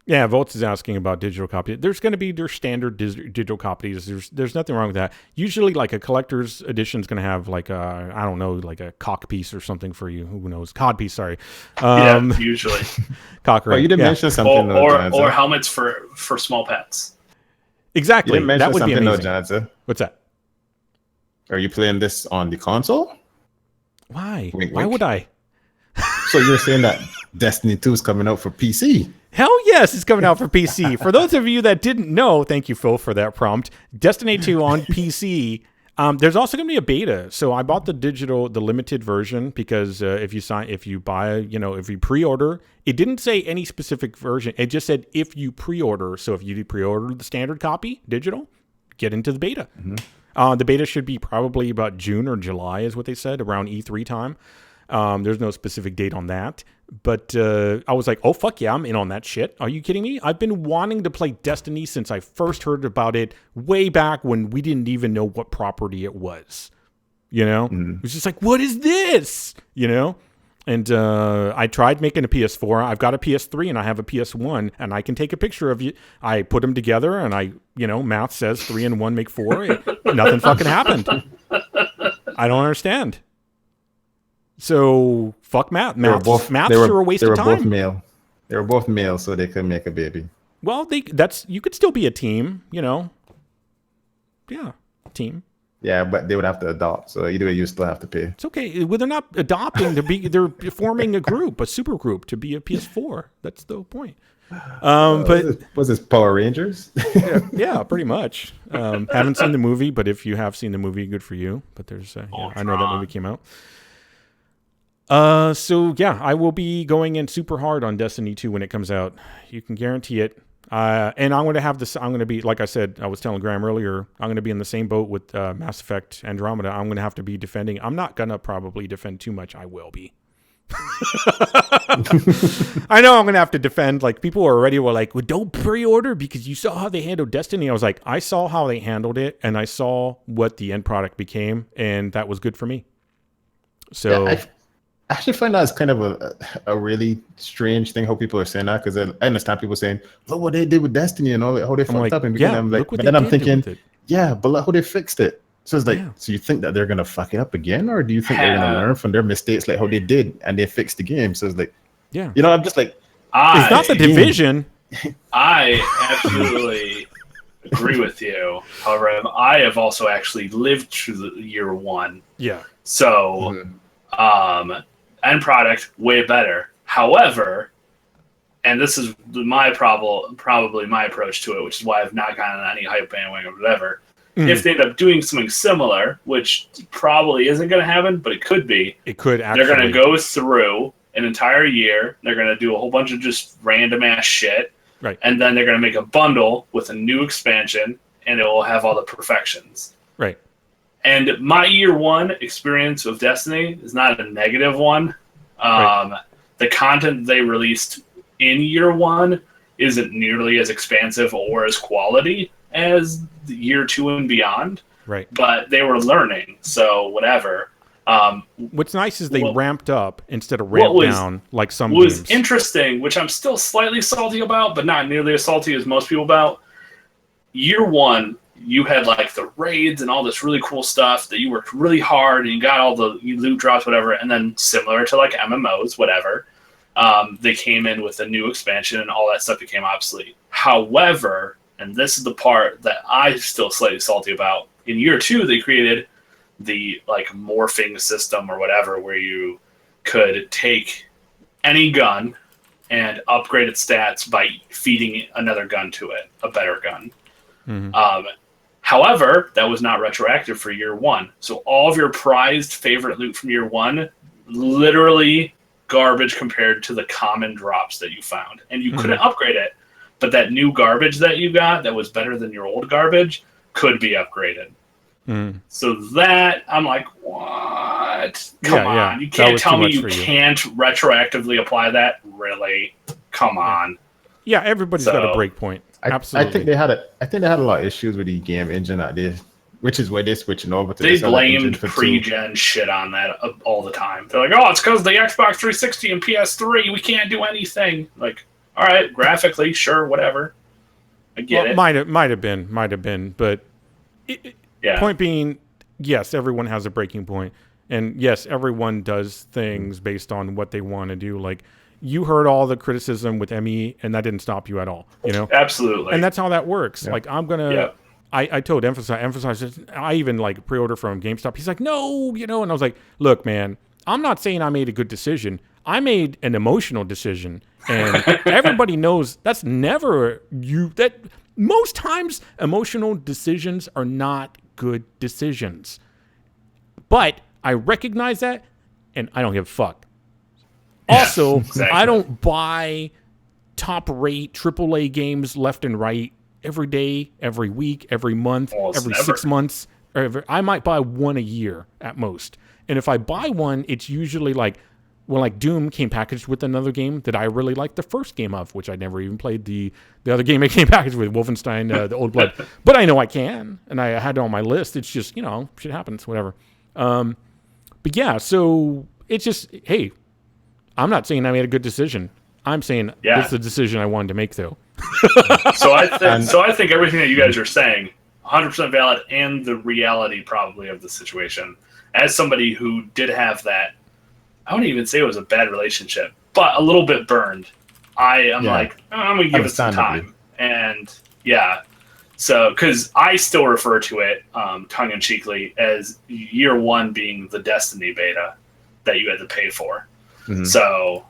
Yeah, Volts is asking about digital copy. There's going to be their standard digital copies. There's nothing wrong with that. Usually, like a collector's edition is going to have like a, I don't know, like a cock piece or something for you. Who knows? Cod piece, sorry. Yeah, usually. Cock ring. Oh, you did mention something. Or helmets for small pets. Exactly. You did That would be amazing. Janza. What's that? Are you playing this on the console? Why? Wink, Why wink. would I? So you're saying that Destiny 2 is coming out for PC? Hell yes, it's coming out for PC. For those of you that didn't know, thank you, Phil, for that prompt. Destiny 2 on PC. There's also going to be a beta. So I bought the limited version because if you pre-order, it didn't say any specific version. It just said if you pre-order. So if you pre-order the standard copy, digital, get into the beta. Mm-hmm. The beta should be probably about June or July, is what they said, around E3 time. There's no specific date on that. But I was like, oh, fuck yeah, I'm in on that shit. Are you kidding me? I've been wanting to play Destiny since I first heard about it way back when we didn't even know what property it was. You know? It was just like, what is this? You know? And I tried making a PS4. I've got a PS3 and I have a PS1, and I can take a picture of you. I put them together, and math says 3 and 1 make 4. Nothing fucking happened. I don't understand. So fuck math. Maths are a waste of time. They were both male. They were both male, so they could make a baby. Well, you could still be a team, you know. Yeah, team. Yeah, but they would have to adopt. So either way, you still have to pay. It's okay. Well, they're not adopting. They're forming a group, a super group, to be a PS4. That's the point. But was this Power Rangers? yeah, pretty much. Haven't seen the movie, but if you have seen the movie, good for you. But there's, I know that movie came out. So yeah, I will be going in super hard on Destiny 2 when it comes out. You can guarantee it. And I'm going to have this. I'm going to be, like I said, I was telling Graham earlier, I'm going to be in the same boat with Mass Effect Andromeda. I'm going to have to be defending. I'm not going to probably defend too much. I will be. I know I'm going to have to defend. Like, people already were like, well, don't pre-order because you saw how they handled Destiny. I was like, I saw how they handled it, and I saw what the end product became, and that was good for me. So. Yeah, I actually find that it's kind of a really strange thing how people are saying that, because I understand people saying, look what they did with Destiny and all that, how they fucked up. And I'm like, but then I'm thinking, yeah, but look how they fixed it. So it's like, so you think that they're going to fuck it up again? Or do you think they're going to learn from their mistakes, like how they did, and they fixed the game? So it's like, I'm just like, it's not the Division. I absolutely agree with you. However, I have also actually lived through the year 1. Yeah. So, end product way better. However, and this is my probably my approach to it, which is why I've not gotten on any hype bandwagon or whatever. If they end up doing something similar, which probably isn't going to happen, but it could be. It could actually. They're going to go through an entire year. They're going to do a whole bunch of just random ass shit. Right. And then they're going to make a bundle with a new expansion, and it will have all the perfections. Right. And my year 1 experience of Destiny is not a negative one. Right. The content they released in year 1 isn't nearly as expansive or as quality as the year 2 and beyond. Right. But they were learning, so whatever. What's nice is they ramped up instead of ramped down like some games. What was interesting, which I'm still slightly salty about, but not nearly as salty as most people about, year 1, you had like the raids and all this really cool stuff that you worked really hard and you got all the loot drops, whatever. And then similar to like MMOs, whatever, they came in with a new expansion and all that stuff became obsolete. However, and this is the part that I'm still slightly salty about, in year 2, they created the like morphing system or whatever, where you could take any gun and upgrade its stats by feeding another gun to it, a better gun. Mm-hmm. However, that was not retroactive for year 1. So all of your prized favorite loot from year 1, literally garbage compared to the common drops that you found. And you couldn't upgrade it. But that new garbage that you got that was better than your old garbage could be upgraded. So that, I'm like, what? Come on. You can't tell me you can't retroactively apply that? Really? Come on. Yeah, everybody's got a break point. Absolutely. I think they had a lot of issues with the game engine that they, which is why they're switching over to. They blamed pre-gen shit on that all the time. They're like, "Oh, it's because the Xbox 360 and PS3, we can't do anything." Like, all right, graphically, sure, whatever. I get it. Might have been, but point being, yes, everyone has a breaking point, and yes, everyone does things based on what they want to do. Like, you heard all the criticism with ME, and that didn't stop you at all. You know, absolutely, and that's how that works. Yeah. Like, I'm gonna. I told emphasize it. I even like pre-order from GameStop. He's like, no, you know, and I was like, look, man, I'm not saying I made a good decision. I made an emotional decision, and everybody knows that's never you. That most times emotional decisions are not good decisions. But I recognize that, and I don't give a fuck. Also, exactly. I don't buy top-rate AAA games left and right every day, every week, every month, every 6 months. I might buy one a year at most. And if I buy one, it's usually like, well, like Doom came packaged with another game that I really liked the first game of, which I never even played the other game it came packaged with, Wolfenstein, the Old Blood. But I know I can, and I had it on my list. It's just, you know, shit happens, whatever. But yeah, so it's just, hey, I'm not saying I made a good decision. I'm saying this is the decision I wanted to make, though. So I think everything that you guys are saying, 100% valid, and the reality probably of the situation. As somebody who did have that, I wouldn't even say it was a bad relationship, but a little bit burned. I'm like, I'm going to give it some time. And so, because I still refer to it tongue-in-cheekly as year one being the Destiny beta that you had to pay for. Mm-hmm. So,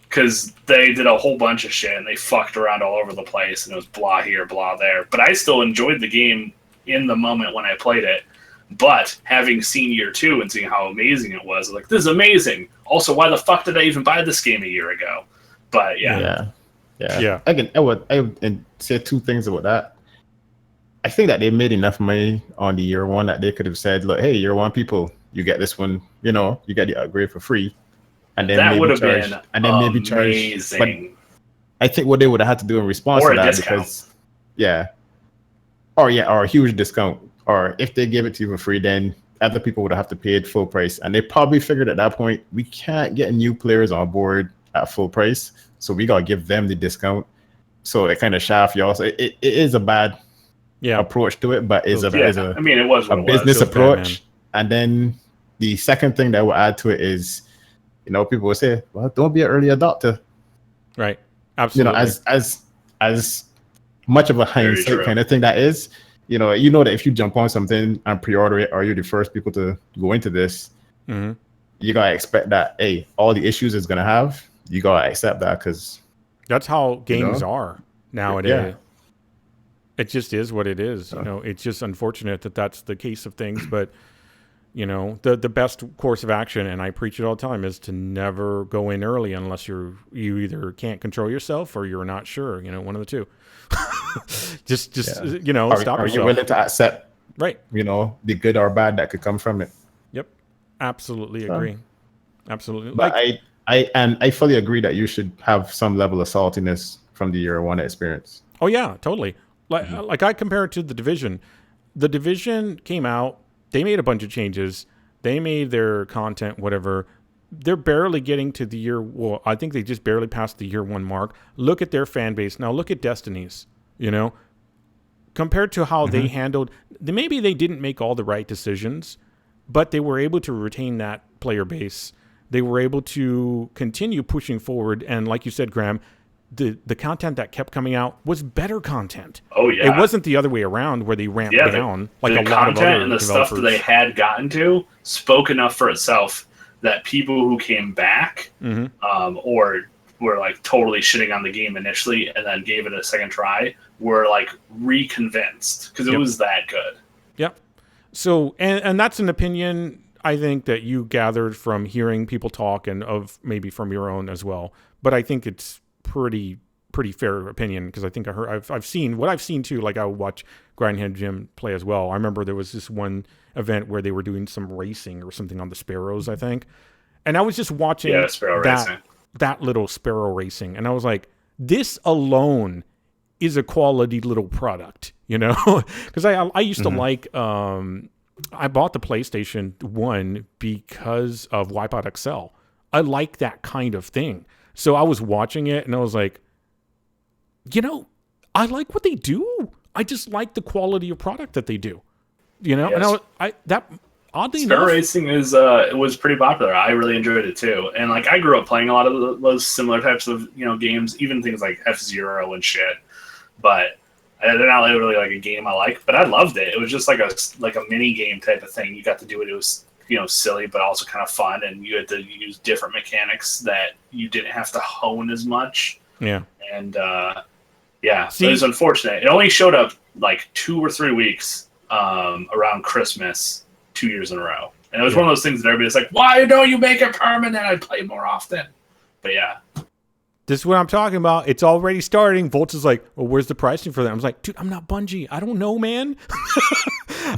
because they did a whole bunch of shit and they fucked around all over the place and it was blah here, blah there. But I still enjoyed the game in the moment when I played it. But having seen year two and seeing how amazing it was, like, this is amazing. Also, why the fuck did I even buy this game a year ago? But yeah. I would say two things about that. I think that they made enough money on the year one that they could have said, look, hey, year one people, you get this one, you know, you get the upgrade for free. And then that would have been amazing. But I think what they would have had to do in response to that, discount. or a huge discount, or if they gave it to you for free, then other people would have to pay it full price. And they probably figured at that point, we can't get new players on board at full price, so we gotta give them the discount. So it kind of shaft y'all. So it is a bad approach to it, but it was a business approach. And then the second thing that I would add to it is, you know, people will say, well, don't be an early adopter. Right. Absolutely. You know, as much of a hindsight kind of thing that is, you know that if you jump on something and pre-order it, or you're the first people to go into this, you gotta expect that, hey, all the issues it's gonna have, you gotta accept that, because that's how games are nowadays. Yeah. It just is what it is. You know, it's just unfortunate that that's the case of things, but you know, the best course of action, and I preach it all the time, is to never go in early unless you either can't control yourself or you're not sure. You know, one of the two. just you know, stop yourself. Are you willing to accept, you know, the good or bad that could come from it? Yep, absolutely agree. Absolutely. But I fully agree that you should have some level of saltiness from the year one experience. Oh yeah, totally. Like I compare it to The Division. The Division came out. They made a bunch of changes. They made their content, whatever. They're barely getting to the year. Well, I think they just barely passed the year one mark. Look at their fan base. Now look at Destiny's, you know, compared to how they handled. Maybe they didn't make all the right decisions, but they were able to retain that player base. They were able to continue pushing forward. And like you said, Graham, the content that kept coming out was better content. Oh yeah, it wasn't the other way around where they ramped down like a lot of other and the developers. Stuff that they had gotten to spoke enough for itself that people who came back or were like totally shitting on the game initially and then gave it a second try were like reconvinced because it was that good. Yep. So and that's an opinion I think that you gathered from hearing people talk and of maybe from your own as well. But I think it's pretty fair opinion, because I think I've seen what I've seen too. Like I would watch Grindhead Jim play as well. I remember there was this one event where they were doing some racing or something on the Sparrows, I think, and I was just watching that little Sparrow racing, and I was like, this alone is a quality little product, you know, because I used to like I bought the PlayStation 1 because of Wipeout XL. I like that kind of thing. So I was watching it and I was like, I like what they do. I just like the quality of product that they do. Yes. And oddly Star enough, Racing it was pretty popular. I really enjoyed it too. And like I grew up playing a lot of those similar types of games, even things like F-Zero and shit. But they're not really like a game I like. But I loved it. It was just like a mini game type of thing. You got to do it. It was silly, but also kind of fun. And you had to use different mechanics that you didn't have to hone as much. Yeah. And it was unfortunate. It only showed up like 2 or 3 weeks around Christmas 2 years in a row. And it was one of those things that everybody's like, why don't you make it permanent? I'd play more often. But yeah. This is what I'm talking about. It's already starting. Volts is like, well, where's the pricing for that? I was like, dude, I'm not Bungie. I don't know, man.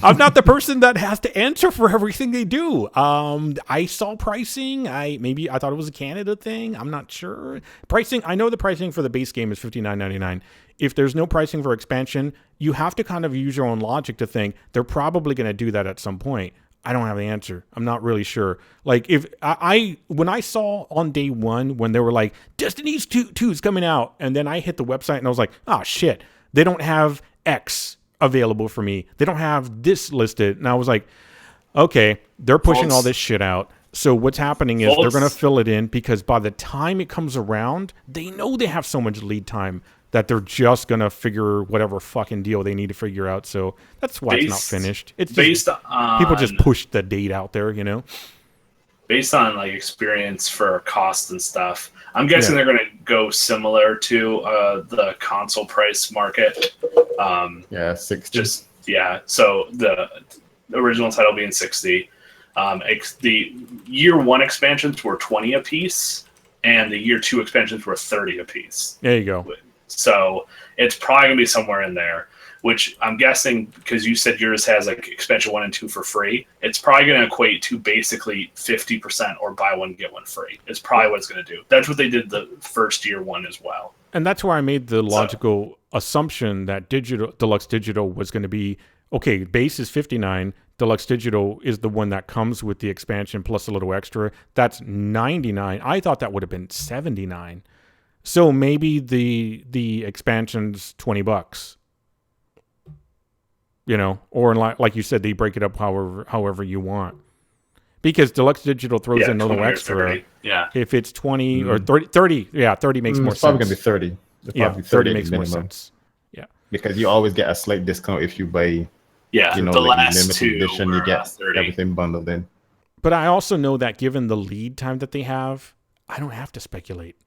I'm not the person that has to answer for everything they do. I saw pricing. I thought it was a Canada thing. I'm not sure. Pricing. I know the pricing for the base game is $59.99. If there's no pricing for expansion, you have to kind of use your own logic to think they're probably going to do that at some point. I don't have the answer. I'm not really sure. Like when I saw on day one when they were like Destiny 2 is coming out, and then I hit the website and I was like, oh shit, they don't have X available for me. They don't have this listed, and I was like, okay, they're pushing all this shit out. So what's happening is they're going to fill it in because by the time it comes around, they know they have so much lead time that they're just going to figure whatever fucking deal they need to figure out. So that's why it's not finished. It's based on people just push the date out there, Based on like experience for cost and stuff, I'm guessing they're going to go similar to the console price market. 60. So the original title being 60. The year 1 expansions were 20 a piece, and the year 2 expansions were 30 a piece. There you go. So it's probably going to be somewhere in there, which I'm guessing, because you said yours has like expansion 1 and 2 for free, it's probably going to equate to basically 50% or buy one, get one free. It's probably what it's going to do. That's what they did the first year 1 as well. And that's where I made the logical assumption that Deluxe Digital was going to be, okay, base is $59, Deluxe Digital is the one that comes with the expansion plus a little extra. That's $99. I thought that would have been $79. So maybe the expansion's $20, or like you said, they break it up however you want. Because Deluxe Digital throws in a little extra. Yeah. If it's 20 or 30, 30 makes more sense. It's probably going to be 30. Yeah, 30 makes more sense. Yeah. Because you always get a slight discount if you buy, the like last limited 2 edition, you get 30. everything bundled in. But I also know that given the lead time that they have, I don't have to speculate.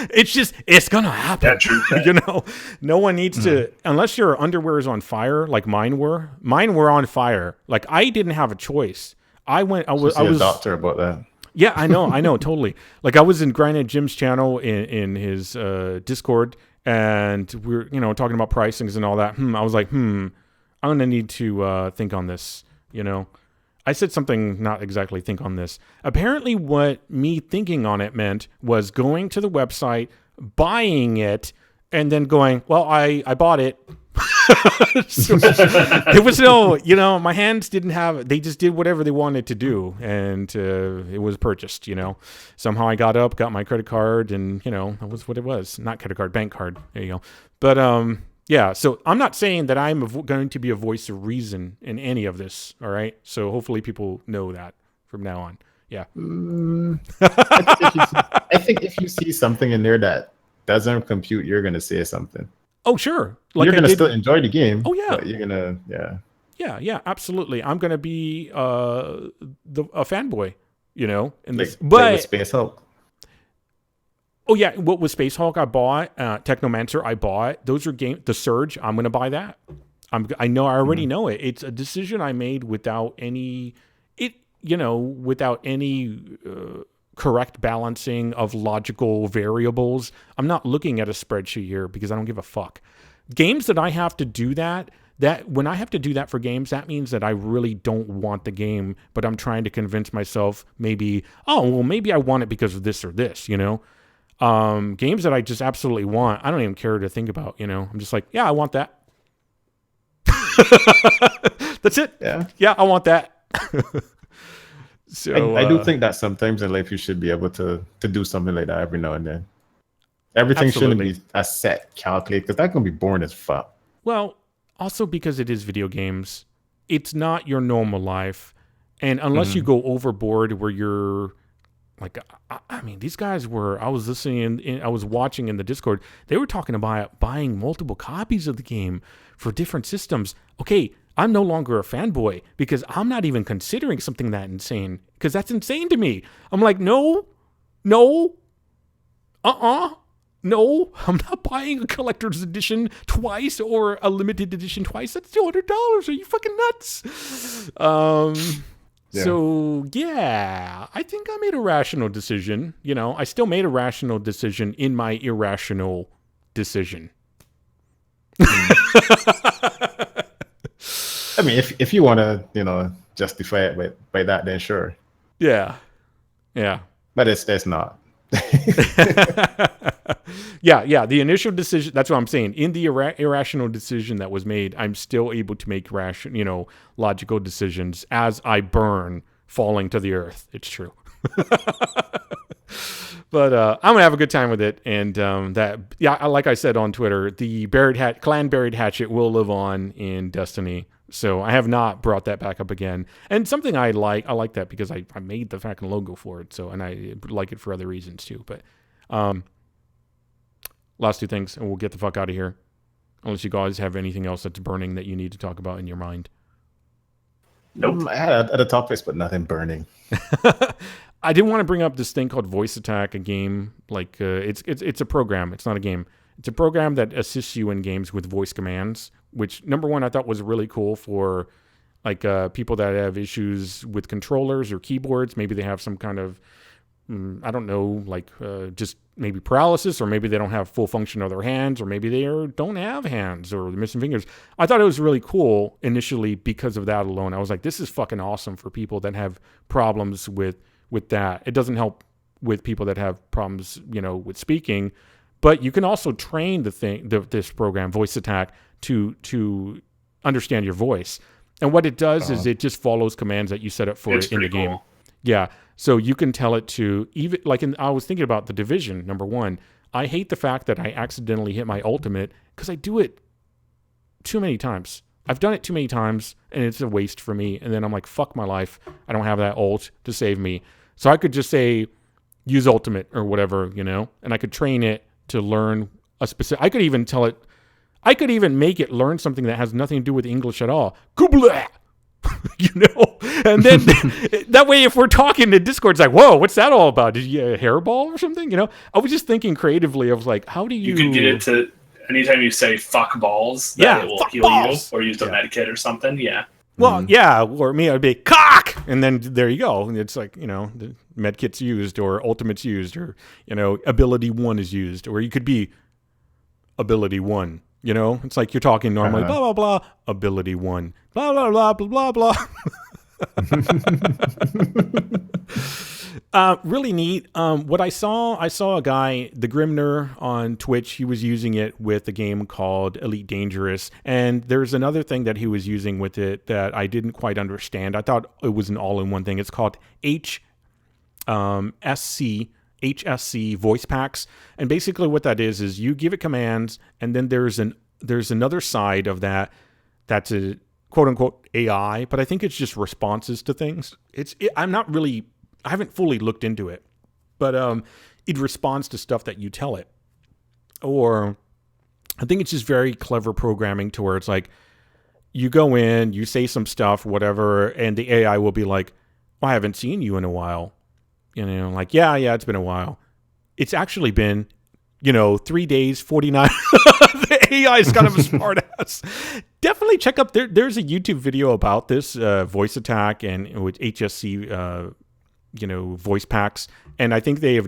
It's gonna happen. Yeah, true. No one needs to, unless your underwear is on fire, like mine were. Mine were on fire. Like I didn't have a choice. I was a doctor about that. Yeah, I know, totally. Like I was in Granite Jim's channel in his Discord, and we're talking about pricings and all that. I was like, I'm gonna need to think on this. I said something, not exactly think on this. Apparently what me thinking on it meant was going to the website, buying it, and then going, well, I bought it. So, it was my hands didn't have, they just did whatever they wanted to do. And it was purchased, Somehow I got up, got my credit card, and, that was what it was. Not credit card, bank card. There you go. But, yeah, so I'm not saying that I'm going to be a voice of reason in any of this, all right? So hopefully people know that from now on. Yeah. I think if you see something in there that doesn't compute, you're going to say something. Oh, sure. Like you're going to still enjoy the game. Oh, yeah. But you're going to, Yeah, absolutely. I'm going to be a fanboy, in this. But Space Hulk. Oh yeah, what was Space Hulk? I bought Technomancer. I bought those are The Surge. I'm gonna buy that. I know. I already know it. It's a decision I made without any correct balancing of logical variables. I'm not looking at a spreadsheet here because I don't give a fuck. Games that I have to do that when I have to do that for games, that means that I really don't want the game, but I'm trying to convince myself maybe I want it because of this or this. Games that I just absolutely want, I don't even care to think about, I'm just like, yeah, I want that. That's it. Yeah, I want that. So I do think that sometimes in life you should be able to do something like that every now and then. Everything Absolutely. shouldn't be a set calculate, because that's gonna be boring as fuck. Well, also because it is video games, it's not your normal life. And unless you go overboard where you're like, I mean, these guys were, I was listening, I was watching in the Discord, they were talking about buying multiple copies of the game for different systems. Okay, I'm no longer a fanboy because I'm not even considering something that insane, because that's insane to me. I'm like, no, no, no, I'm not buying a collector's edition twice or a limited edition twice. That's $200. Are you fucking nuts? So yeah, I think I made a rational decision. You know, I still made a rational decision in my irrational decision. I mean, if you want to, justify it by that, then sure. Yeah. But that's not. Yeah. The initial decision, that's what I'm saying. In the irrational decision that was made, I'm still able to make logical decisions as I burn falling to the earth. It's true. But I'm gonna have a good time with it, and like I said on Twitter, the clan buried hatchet will live on in Destiny. So I have not brought that back up again. And something I like that because I made the fucking logo for it. So, and I like it for other reasons too. But last two things, and we'll get the fuck out of here. Unless you guys have anything else that's burning that you need to talk about in your mind. Nope. I had other topics, but nothing burning. I did want to bring up this thing called Voice Attack, a game. Like it's a program. It's not a game. It's a program that assists you in games with voice commands, which, number one, I thought was really cool for like people that have issues with controllers or keyboards. Maybe they have some kind of, I don't know, like just maybe paralysis, or maybe they don't have full function of their hands, or maybe they don't have hands or they're missing fingers. I thought it was really cool initially because of that alone. I was like, this is fucking awesome for people that have problems with that. It doesn't help with people that have problems, with speaking. But you can also train this program, Voice Attack, to understand your voice. And what it does is it just follows commands that you set up for it in the game. Cool. Yeah. So you can tell it to, even like I was thinking about The Division, number one. I hate the fact that I accidentally hit my ultimate because I do it too many times. I've done it too many times and it's a waste for me. And then I'm like, fuck my life. I don't have that ult to save me. So I could just say, use ultimate or whatever, and I could train it to learn a specific. I could even tell it. I could even make it learn something that has nothing to do with English at all. Kubla, and then that way, if we're talking to Discord, it's like, whoa, what's that all about? Did you get a hairball or something? I was just thinking creatively. I was like, how do you? You could get it to anytime you say "fuck balls," that it will heal balls. You, or use a medkit or something. Yeah. Well, yeah, or me, I'd be cock, and then there you go. It's like, the medkit's used, or ultimate's used, or ability 1 is used, or you could be ability 1. It's like you're talking normally, blah blah blah, ability 1, blah blah blah blah blah blah. Really neat. What I saw a guy, the Grimner on Twitch. He was using it with a game called Elite Dangerous, and there's another thing that he was using with it that I didn't quite understand. I thought it was an all-in-one thing. It's called HSC voice packs, and basically what that is you give it commands, and then there's another side of that's a quote-unquote AI, but I think it's just responses to things. I haven't fully looked into it, but it responds to stuff that you tell it. Or I think it's just very clever programming to where it's like you go in, you say some stuff, whatever, and the AI will be like, well, I haven't seen you in a while. Like, yeah, it's been a while. It's actually been, 3 days, 49. The AI is kind of a smart ass. Definitely check up there's a YouTube video about this voice attack and with HSC voice packs. And I think they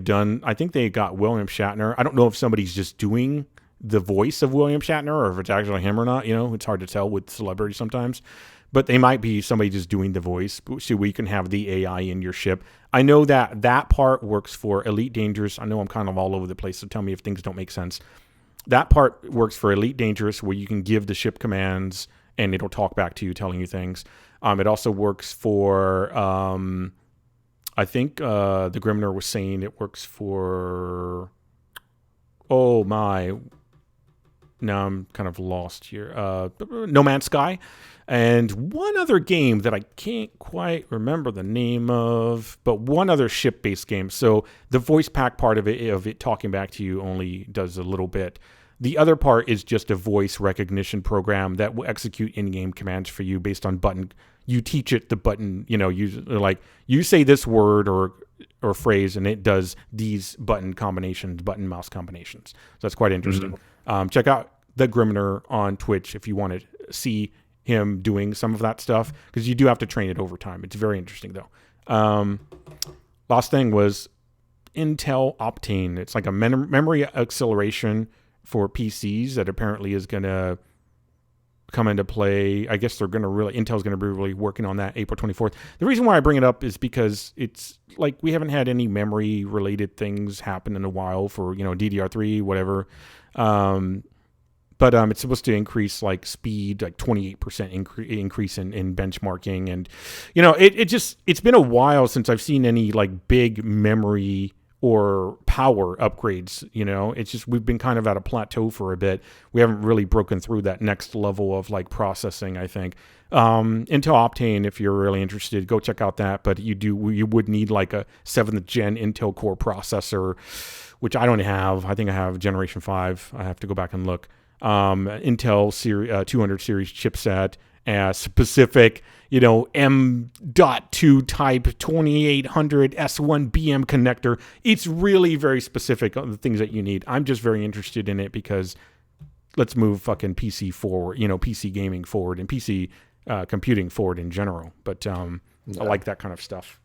got William Shatner. I don't know if somebody's just doing the voice of William Shatner or if it's actually him or not. It's hard to tell with celebrities sometimes. But they might be somebody just doing the voice so we can have the AI in your ship. I know that part works for Elite Dangerous. I know I'm kind of all over the place, so tell me if things don't make sense. That part works for Elite Dangerous where you can give the ship commands and it'll talk back to you telling you things. It also works for... I think the Grimner was saying it works for oh my, now I'm kind of lost here. No Man's Sky, and one other game that I can't quite remember the name of, but one other ship-based game. So the voice pack part of it talking back to you only does a little bit. The other part is just a voice recognition program that will execute in-game commands for you based on button. You teach it the button, you say this word or phrase, and it does these button mouse combinations. So that's quite interesting. Mm-hmm. Check out the Grimner on Twitch if you want to see him doing some of that stuff, because you do have to train it over time. It's very interesting, though. Last thing was Intel Optane. It's like a memory acceleration for PCs that apparently is going to come into play. I guess Intel's going to be really working on that April 24th. The reason why I bring it up is because it's like we haven't had any memory related things happen in a while for, DDR3, whatever. But it's supposed to increase like speed, like 28% increase in benchmarking. And, it's been a while since I've seen any like big memory or power upgrades. It's just, we've been kind of at a plateau for a bit. We haven't really broken through that next level of like processing, I think. Intel Optane, if you're really interested, go check out that. But you would need like a 7th gen Intel Core processor, which I don't have. I think I have Generation 5. I have to go back and look. Intel 200 series chipset, specific, M.2 type 2800 S1 BM connector. It's really very specific on the things that you need. I'm just very interested in it because let's move fucking PC forward, PC gaming forward and PC computing forward in general. But I like that kind of stuff.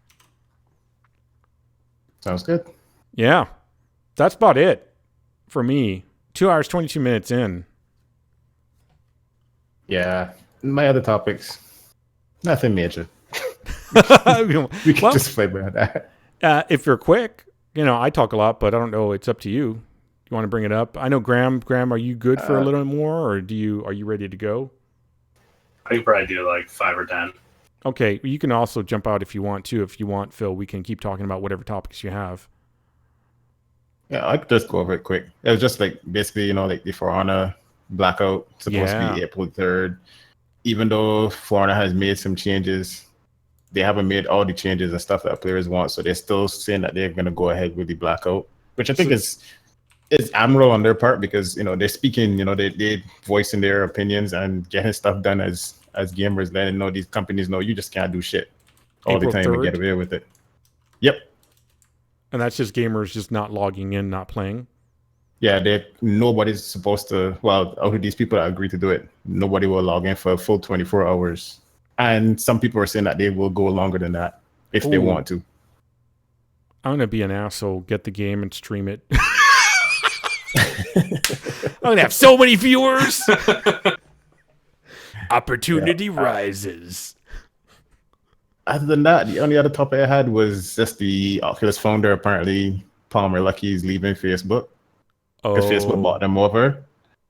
Sounds good. Yeah, that's about it for me. 2 hours, 22 minutes in. Yeah. My other topics, nothing major. we can just play by that. If you're quick, I talk a lot, but I don't know. It's up to you. You want to bring it up? I know Graham, are you good for a little more, or are you ready to go? I could probably do like 5 or 10. Okay. You can also jump out if you want to. If you want, Phil, we can keep talking about whatever topics you have. Yeah, I could just go over it quick. It was just like basically, like the For Honor blackout supposed to be April 3rd. Even though For Honor has made some changes, they haven't made all the changes and stuff that players want. So they're still saying that they're going to go ahead with the blackout, which I think is admirable on their part because they're speaking, they're voicing their opinions and getting stuff done as gamers. Letting these companies know you just can't do shit all April the time 3rd? And get away with it. Yep. And that's just gamers just not logging in, not playing? Yeah, nobody's supposed to, out of these people that agree to do it, nobody will log in for a full 24 hours. And some people are saying that they will go longer than that if they want to. I'm going to be an asshole, get the game and stream it. I'm going to have so many viewers. Opportunity rises. Other than that, the only other topic I had was just the Oculus founder, apparently Palmer Luckey, is leaving Facebook. Because Facebook bought them over.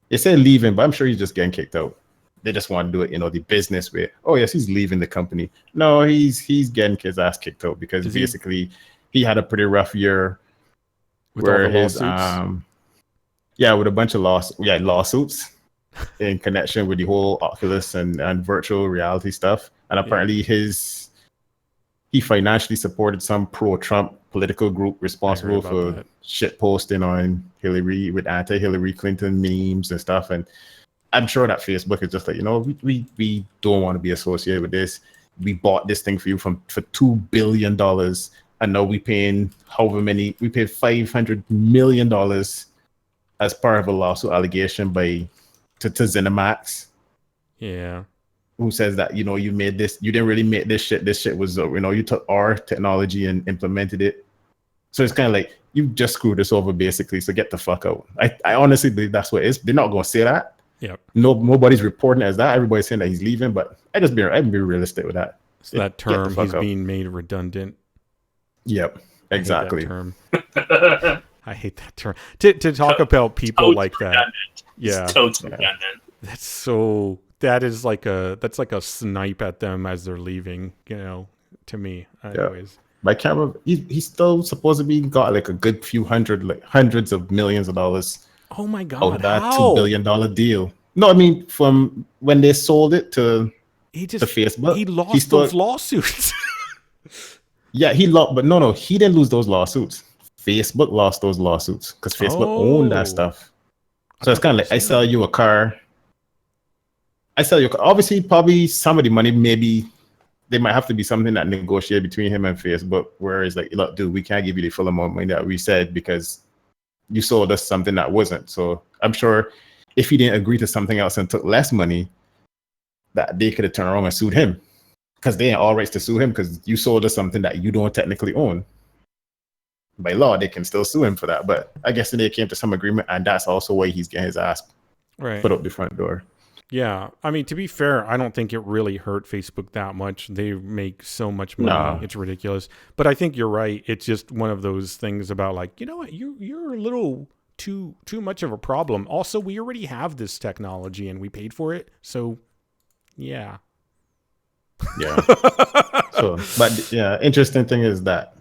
They said leaving, but I'm sure he's just getting kicked out. They just want to do it, the business way. Oh, yes, he's leaving the company. No, he's getting his ass kicked out because basically he had a pretty rough year with all the lawsuits? With a bunch of lawsuits in connection with the whole Oculus and virtual reality stuff. And apparently he financially supported some pro-Trump political group responsible for shit posting on Hillary with anti-Hillary Clinton memes and stuff. And I'm sure that Facebook is just like, we don't want to be associated with this. We bought this thing for you for $2 billion. And now we paid $500 million as part of a lawsuit allegation to ZeniMax. Yeah. Who says that, you made this, you didn't really make this shit. This shit was, you took our technology and implemented it. So it's kind of like, you just screwed us over basically. So get the fuck out. I honestly believe that's what it is. They're not going to say that. Yep. Nobody's reporting as that. Everybody's saying that he's leaving, but I'd be realistic with that. So that term, he's being made redundant. Yep. Exactly. I hate that term. To talk about people like that. Yeah. Redundant. That's like a snipe at them as they're leaving, to me. Anyways. But I can't remember. He's still supposedly got like a good few hundred, like hundreds of millions of dollars. Oh my God! Out of that how? $2 billion deal. No, I mean from when they sold it to Facebook. He lost those lawsuits. Yeah, he lost, but no, he didn't lose those lawsuits. Facebook lost those lawsuits because Facebook owned that stuff. So it's kind of like I sell you a car. Obviously, probably some of the money, maybe there might have to be something that negotiated between him and Facebook, where it's like, look, dude, we can't give you the full amount of money that we said because you sold us something that wasn't. So I'm sure if he didn't agree to something else and took less money, that they could have turned around and sued him because they ain't all rights to sue him because you sold us something that you don't technically own. By law, they can still sue him for that. But I guess they came to some agreement, and that's also why he's getting his ass put out the front door. Yeah, I mean, to be fair, I don't think it really hurt Facebook that much. They make so much money; it's ridiculous. But I think you're right. It's just one of those things about like, you know what, you're a little too much of a problem. Also, we already have this technology and we paid for it, so yeah. So, but yeah, interesting thing is that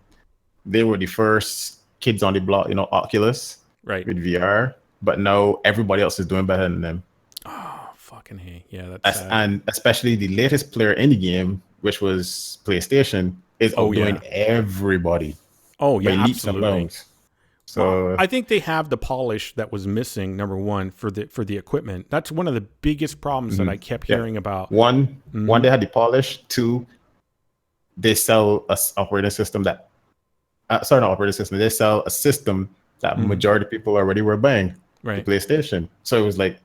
they were the first kids on the block, Oculus, right, with VR. But now everybody else is doing better than them. Fucking hey, yeah, that's sad. And especially the latest player in the game, which was PlayStation, is outdoing everybody. Oh yeah, absolutely. So I think they have the polish that was missing. Number one, for the equipment. That's one of the biggest problems that I kept hearing about. One, they had the polish. Two, they sell a operating system that. Sorry, not operating system. They sell a system that majority of people already were buying. Right. The PlayStation. So it was like.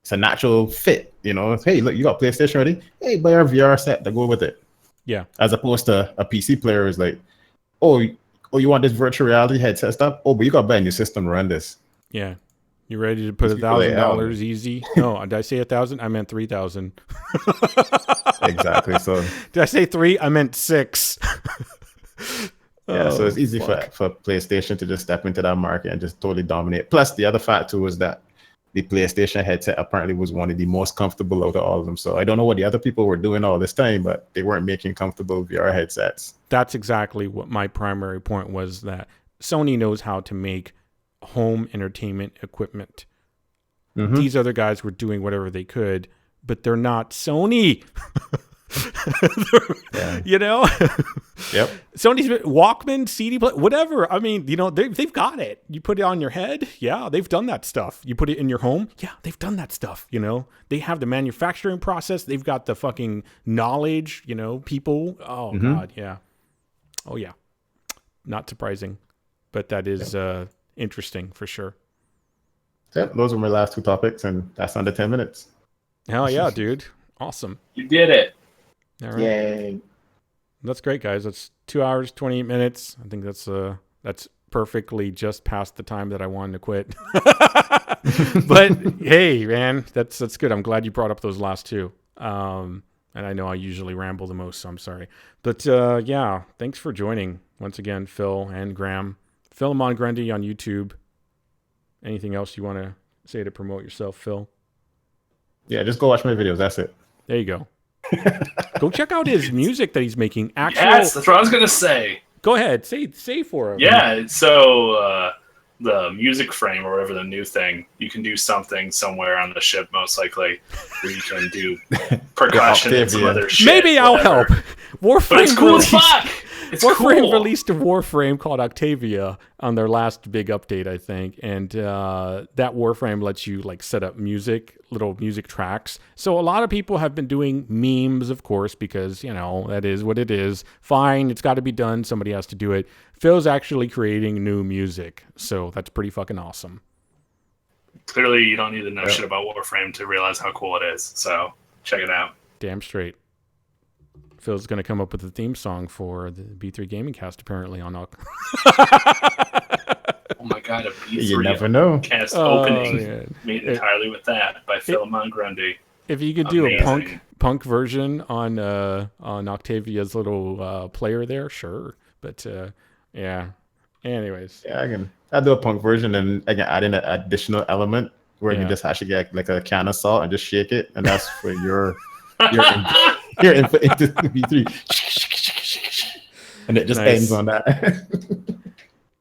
It's a natural fit, Hey, look, you got PlayStation ready? Hey, buy our VR set to go with it. Yeah. As opposed to a PC player is like, oh, you want this virtual reality headset stuff? Oh, but you got to buy a new system to run this. Yeah. You ready to put $1,000 easy? No, did I say 1,000? I meant 3,000. Exactly. So did I say 3? I meant 6. Yeah, so it's easy for PlayStation to just step into that market and just totally dominate. Plus, the other factor was that the PlayStation headset apparently was one of the most comfortable out of all of them. So I don't know what the other people were doing all this time, but they weren't making comfortable VR headsets. That's exactly what my primary point was, that Sony knows how to make home entertainment equipment. These other guys were doing whatever they could, but they're not Sony. Yep. Sony's Walkman, CD player, whatever. I mean, they've got it. You put it on your head, yeah, they've done that stuff. You put it in your home, yeah, they've done that stuff. They have the manufacturing process. They've got the fucking knowledge. People. Oh God, yeah. Oh yeah. Not surprising, but that is interesting for sure. Yep, those were my last two topics, and that's under 10 minutes. Hell yeah, dude! Awesome. You did it. All right. Yay. That's great, guys. That's 2 hours, 28 minutes. I think that's perfectly just past the time that I wanted to quit. But hey, man, that's good. I'm glad you brought up those last two. And I know I usually ramble the most, so I'm sorry. But yeah, thanks for joining once again, Phil and Graham. Philemon Grundy on YouTube. Anything else you want to say to promote yourself, Phil? Yeah, just go watch my videos. That's it. There you go. Go check out his music that he's making. Yes, that's what I was gonna say. Go ahead, say for him. Yeah, so the music frame or whatever, the new thing, you can do something somewhere on the ship, most likely, where you can do percussion and some other shit. Maybe I'll help. Warframe, but it's cool as fuck. Warframe released a Warframe called Octavia on their last big update, I think, and that Warframe lets you like set up little music tracks. So a lot of people have been doing memes, of course, because that is what it is. Fine, it's got to be done. Somebody has to do it. Phil's actually creating new music, so that's pretty fucking awesome. Clearly, you don't need to know shit about Warframe to realize how cool it is. So check it out. Damn straight. Phil's going to come up with a theme song for the B3 GamingCast, apparently, on Oh my God, a B3 You never know. cast opening made entirely with that by Philemon Grundy. If you could do a punk version on Octavia's little player there, sure. But yeah. Anyways. Yeah, I'll do a punk version, and I can add in an additional element where you just actually get like a can of salt and just shake it, and that's for your input into B3. And it just ends on that.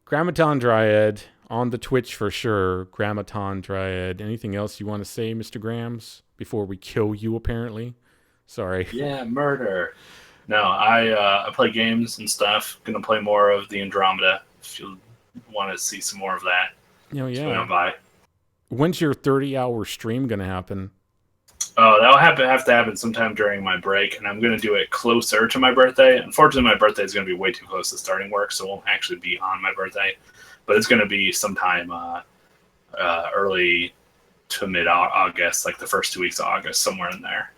Grammaton Dryad on the Twitch for sure. Grammaton Dryad. Anything else you want to say, Mr. Grams, before we kill you? Apparently, sorry. Yeah, murder. No, I play games and stuff. Gonna play more of the Andromeda. If you want to see some more of that, Oh yeah. By. When's your 30-hour stream gonna happen? Oh, that'll have to happen sometime during my break, and I'm going to do it closer to my birthday. Unfortunately, my birthday is going to be way too close to starting work, so it won't actually be on my birthday. But it's going to be sometime early to mid-August, like the first 2 weeks of August, somewhere in there.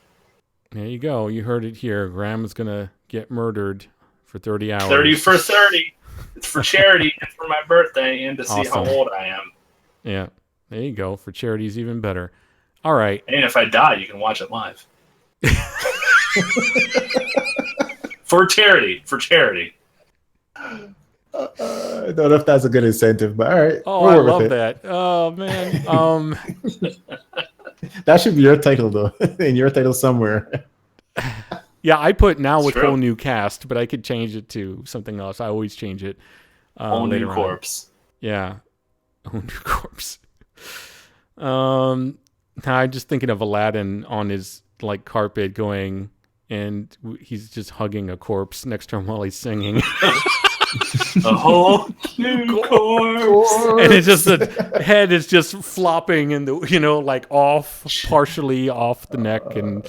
There you go. You heard it here. Graham is going to get murdered for 30 hours. 30 for 30. It's for charity and for my birthday and to see how old I am. Yeah, there you go. For charity is even better. All right. And if I die, you can watch it live. For charity. For charity. I don't know if that's a good incentive, but all right. Oh, I love that. Oh, man. That should be your title, though. In your title somewhere. Yeah, I put now with whole new cast, but I could change it to something else. I always change it. Whole new corpse. Yeah. Whole new corpse. I'm just thinking of Aladdin on his like carpet going, and he's just hugging a corpse next to him while he's singing. A whole new corpse. And it's just the head is just flopping and like partially off the neck and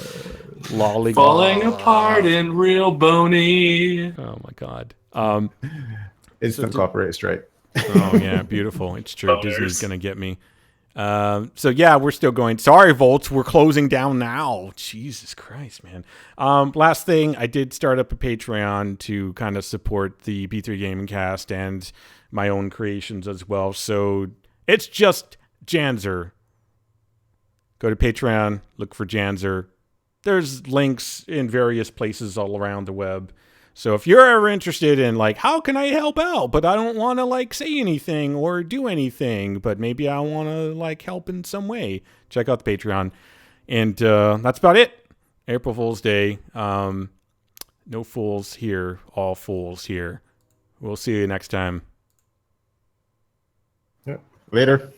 lolling, falling apart and real bony. Oh my God. Instant copyright strike. Oh yeah, beautiful. It's true. Disney's gonna get me. So yeah, we're still going. Sorry, Volts, we're closing down now. Jesus Christ, man. Last thing, I did start up a Patreon to kind of support the B3 GamingCast and my own creations as well. So it's just Janzer. Go to Patreon, look for Janzer. There's links in various places all around the web. So if you're ever interested in like, how can I help out? But I don't want to like say anything or do anything, but maybe I want to like help in some way. Check out the Patreon. And that's about it. April Fool's Day. No fools here. All fools here. We'll see you next time. Yeah. Later.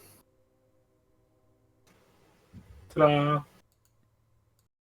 Ta-da.